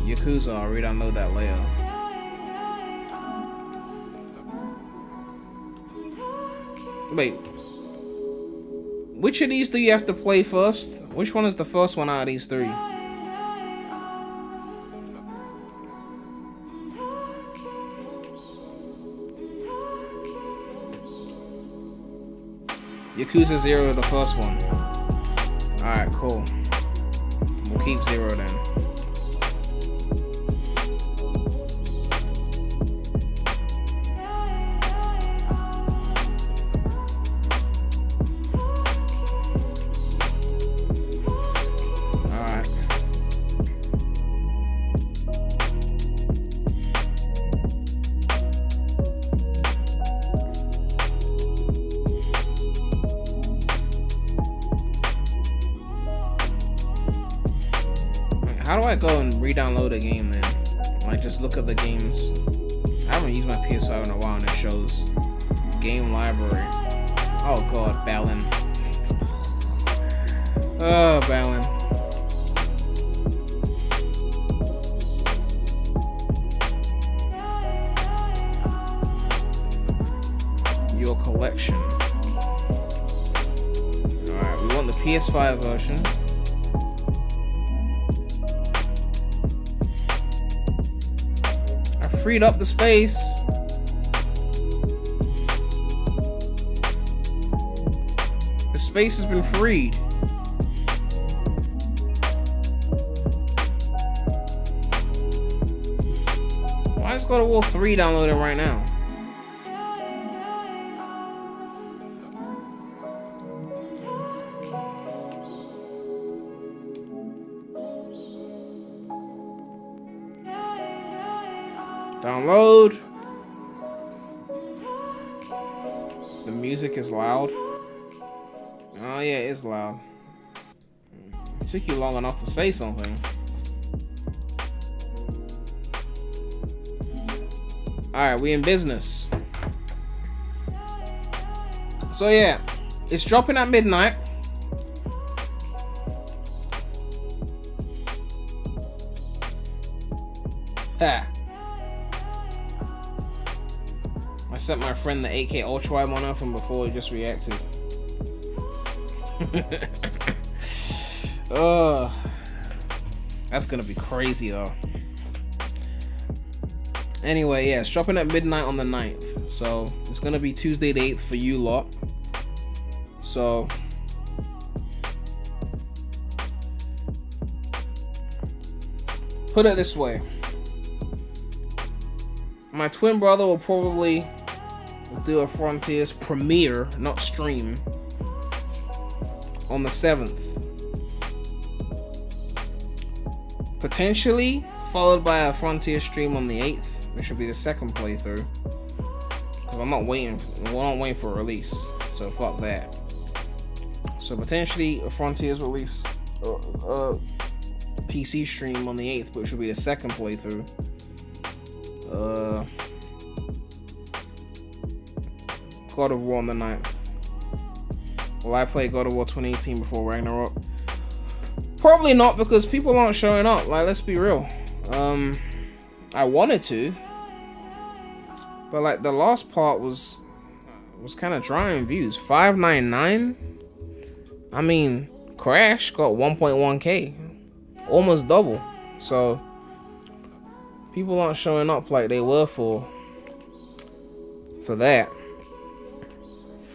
Yakuza, I'll re-download that later. Wait. Which of these do you have to play first? Which one is the first one out of these three? Yakuza 0, the first one. Alright, cool. We'll keep 0 then. Alright. How do I go and re-download a game then? Like, just look at the games. I haven't used my PS5 in a while and it shows. Game library. Oh god, Balin. Oh, Balin. Your collection. Alright, we want the PS5 version. Freed up the space. The space has been freed. Why is God of War 3 downloading right now? Download. The music is loud. Oh yeah, it is loud. It took you long enough to say something. Alright, we in business. So yeah, it's dropping at midnight. Ha. I sent my friend the 8K Ultra Wide monitor from before, he just reacted. That's gonna be crazy though. Anyway, yeah, it's dropping at midnight on the 9th. So it's gonna be Tuesday the 8th for you lot. So put it this way. My twin brother will probably do a Frontiers premiere, not stream, on the 7th. Potentially followed by a Frontier stream on the 8th, which will be the second playthrough. Because we're not waiting for a release, so fuck that. So potentially a Frontiers release, PC stream on the 8th, which will be the second playthrough. God of War on the 9th. Will I play God of War 2018 before Ragnarok? Probably not, because people aren't showing up. Like, let's be real. I wanted to, but like the last part was kind of dry in views. 599. I mean, Crash got 1.1k, almost double. So people aren't showing up like they were for that.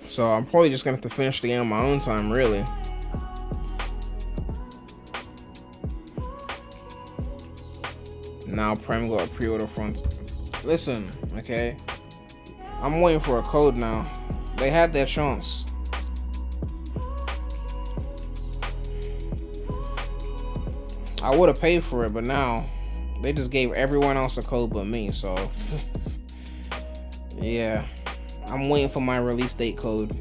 So I'm probably just gonna have to finish the game on my own time, really. Now Prem got a pre-order front. Listen, okay, I'm waiting for a code now. They had their chance. I would have paid for it, but now they just gave everyone else a code but me, so yeah, I'm waiting for my release date code.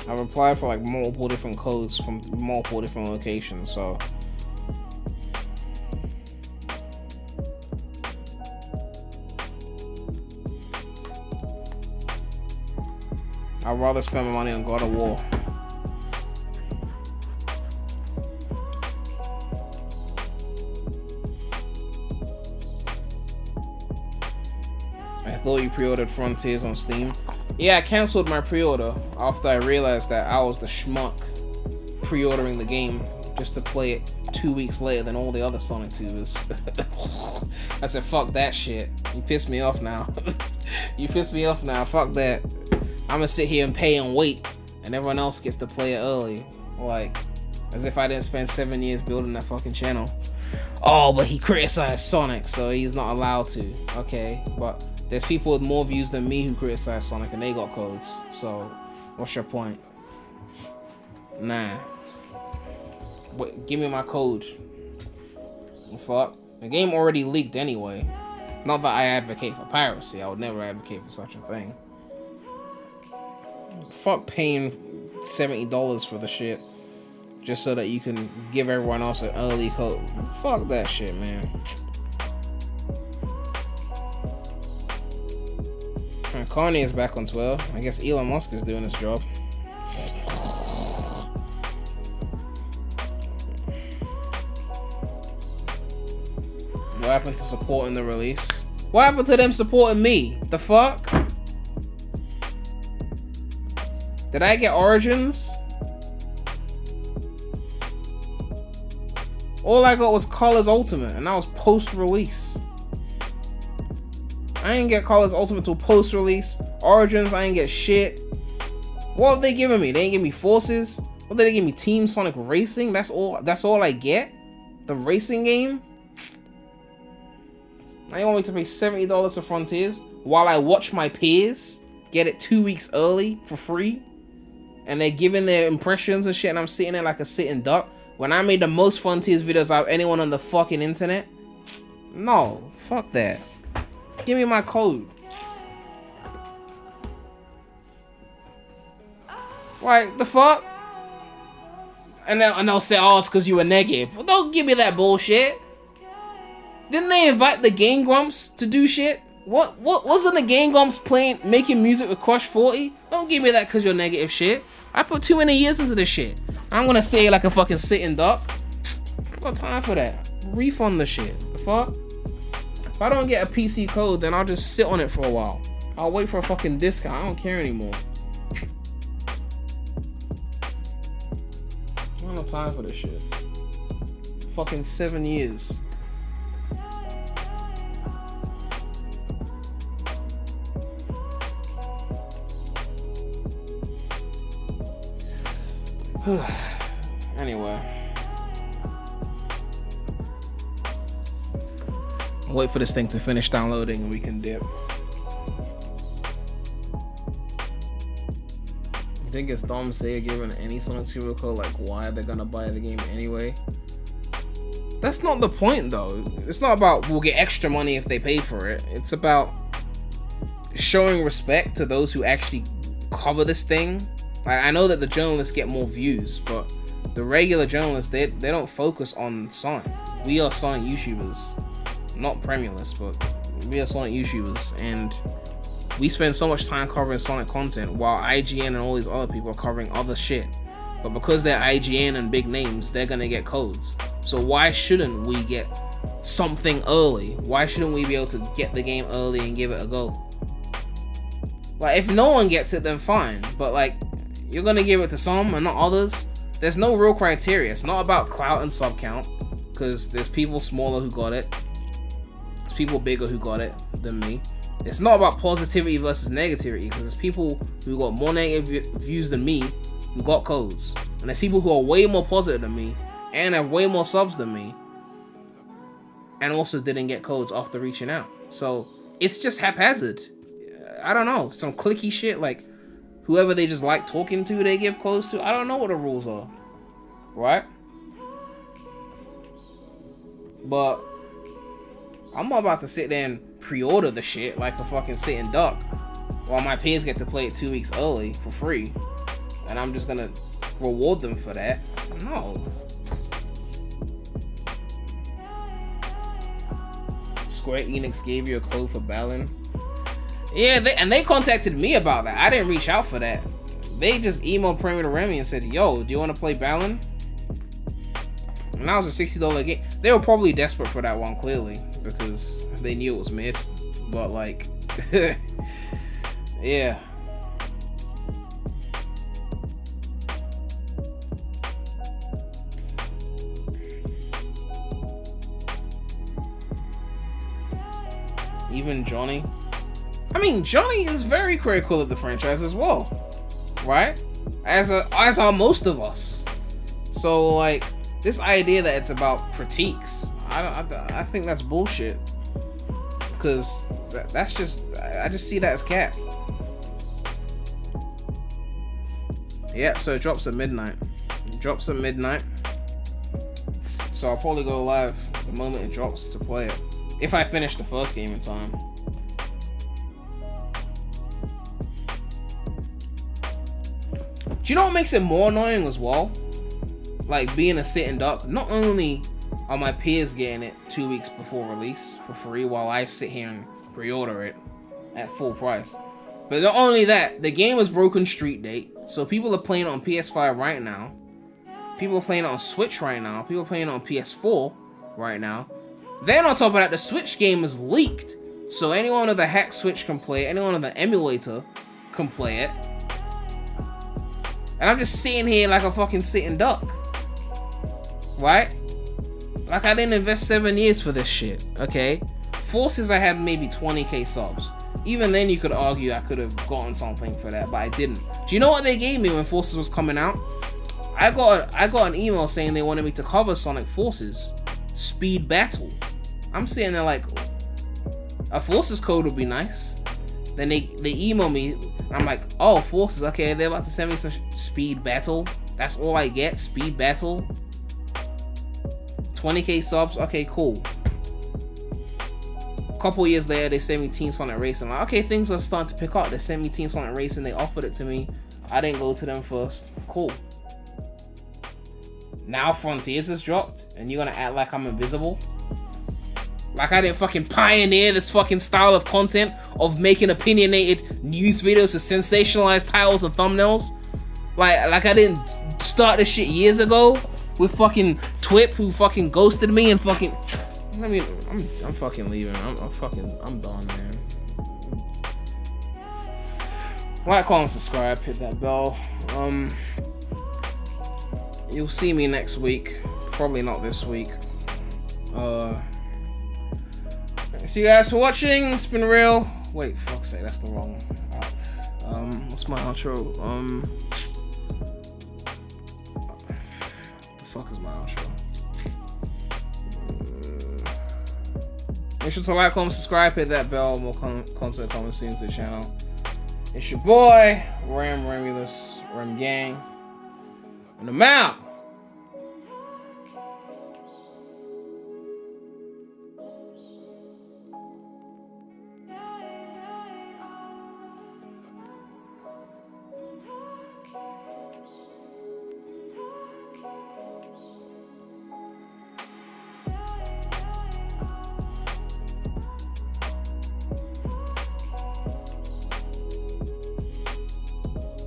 I've applied for like multiple different codes from multiple different locations, so I'd rather spend my money on God of War. I thought you pre-ordered Frontiers on Steam. Yeah, I cancelled my pre-order after I realized that I was the schmuck pre-ordering the game just to play it 2 weeks later than all the other Sonic tubers. I said, fuck that shit. You pissed me off now. You pissed me off now. Fuck that. I'm gonna sit here and pay and wait, and everyone else gets to play it early. Like, as if I didn't spend 7 years building that fucking channel. Oh, but he criticized Sonic, so he's not allowed to. Okay, but there's people with more views than me who criticize Sonic, and they got codes. So, what's your point? Nah. Wait, give me my code. Fuck. The game already leaked anyway. Not that I advocate for piracy. I would never advocate for such a thing. Fuck paying $70 for the shit just so that you can give everyone else an early code. Fuck that shit, man. And Kanye is back on Twitter. I guess Elon Musk is doing his job. What happened to supporting the release? What happened to them supporting me? The fuck? Did I get Origins? All I got was Colors Ultimate, and that was post-release. I didn't get Colors Ultimate till post-release. Origins, I didn't get shit. What have they given me? They didn't give me Forces. What did they give me? Team Sonic Racing? That's all I get? The racing game? Now you want me to pay $70 for Frontiers while I watch my peers get it 2 weeks early for free? And they're giving their impressions and shit, and I'm sitting there like a sitting duck when I made the most Frontiers videos out of anyone on the fucking internet? No, fuck that. Give me my code. Like, the fuck? And they'll say, oh, it's because you were negative. Well, don't give me that bullshit. Didn't they invite the Game Grumps to do shit? What wasn't the Game Grumps making music with Crush 40? Don't give me that because you're negative shit. I put too many years into this shit. I'm gonna say like a fucking sitting duck. I got time for that. Refund the shit. The fuck? If I don't get a PC code, then I'll just sit on it for a while. I'll wait for a fucking discount. I don't care anymore. I don't have time for this shit. Fucking 7 years. Anyway. I'll wait for this thing to finish downloading and we can dip. You think it's dumb say giving any Sonic Super code like why they're gonna buy the game anyway? That's not the point though. It's not about we'll get extra money if they pay for it. It's about showing respect to those who actually cover this thing. I know that the journalists get more views, but the regular journalists, they don't focus on Sonic. We are Sonic YouTubers. Not PREMulous, but we are Sonic YouTubers, and we spend so much time covering Sonic content while IGN and all these other people are covering other shit. But because they're IGN and big names, they're gonna get codes. So why shouldn't we get something early? Why shouldn't we be able to get the game early and give it a go? Like, if no one gets it, then fine. But like, you're gonna give it to some and not others. There's no real criteria. It's not about clout and sub count, because there's people smaller who got it. There's people bigger who got it than me. It's not about positivity versus negativity, because there's people who got more negative views than me who got codes. And there's people who are way more positive than me and have way more subs than me and also didn't get codes after reaching out. So it's just haphazard. I don't know. Some clicky shit, like whoever they just like talking to, they give codes to. I don't know what the rules are. Right? But I'm not about to sit there and pre-order the shit like a fucking sitting duck while my peers get to play it 2 weeks early for free. And I'm just gonna reward them for that. No. Square Enix gave you a code for Balin. Yeah, they contacted me about that. I didn't reach out for that. They just emailed Premier to Remy and said, yo, do you want to play Balin? And that was a $60 game. They were probably desperate for that one, clearly, because they knew it was mid. But like, yeah. Even Johnny. I mean, Johnny is very critical of the franchise as well, right? As are most of us. So like, this idea that it's about critiques, I think that's bullshit. Because that's just, I just see that as cap. Yep, so it drops at midnight. So I'll probably go live the moment it drops to play it. If I finish the first game in time. Do you know what makes it more annoying as well? Like being a sitting duck, not only are my peers getting it 2 weeks before release for free while I sit here and pre-order it at full price. But not only that, the game was broken street date, so people are playing it on PS5 right now. People are playing it on Switch right now. People are playing it on PS4 right now. Then on top of that, the Switch game is leaked. So anyone with a hacked Switch can play it. Anyone with an emulator can play it. And I'm just sitting here like a fucking sitting duck. Right? Like I didn't invest 7 years for this shit, okay? Forces, I had maybe 20k subs. Even then you could argue I could have gotten something for that, but I didn't. Do you know what they gave me when Forces was coming out? I got an email saying they wanted me to cover Sonic Forces Speed Battle. I'm sitting there like, a Forces code would be nice. Then they email me. I'm like, oh, Forces, okay, they're about to send me some Speed Battle. That's all I get, Speed Battle. 20k subs, okay, cool. A couple years later, they sent me Teen Sonic Racing. Like, okay, things are starting to pick up. They sent me Teen Sonic Racing. They offered it to me. I didn't go to them first. Cool. Now Frontiers has dropped, and you're gonna act like I'm invisible? Like I didn't fucking pioneer this fucking style of content of making opinionated news videos with sensationalized titles and thumbnails? Like I didn't start this shit years ago with fucking Twip, who fucking ghosted me and fucking... I mean, I'm fucking leaving. I'm done, man. Like, comment, subscribe, hit that bell. You'll see me next week. Probably not this week. Thanks you guys for watching. It's been real. Wait, fuck's sake, that's the wrong. What's my outro? The fuck is my outro? Make sure to like, comment, subscribe, hit that bell. More content coming soon to the channel. It's your boy, PREMulous, Rem Gang. And I'm out.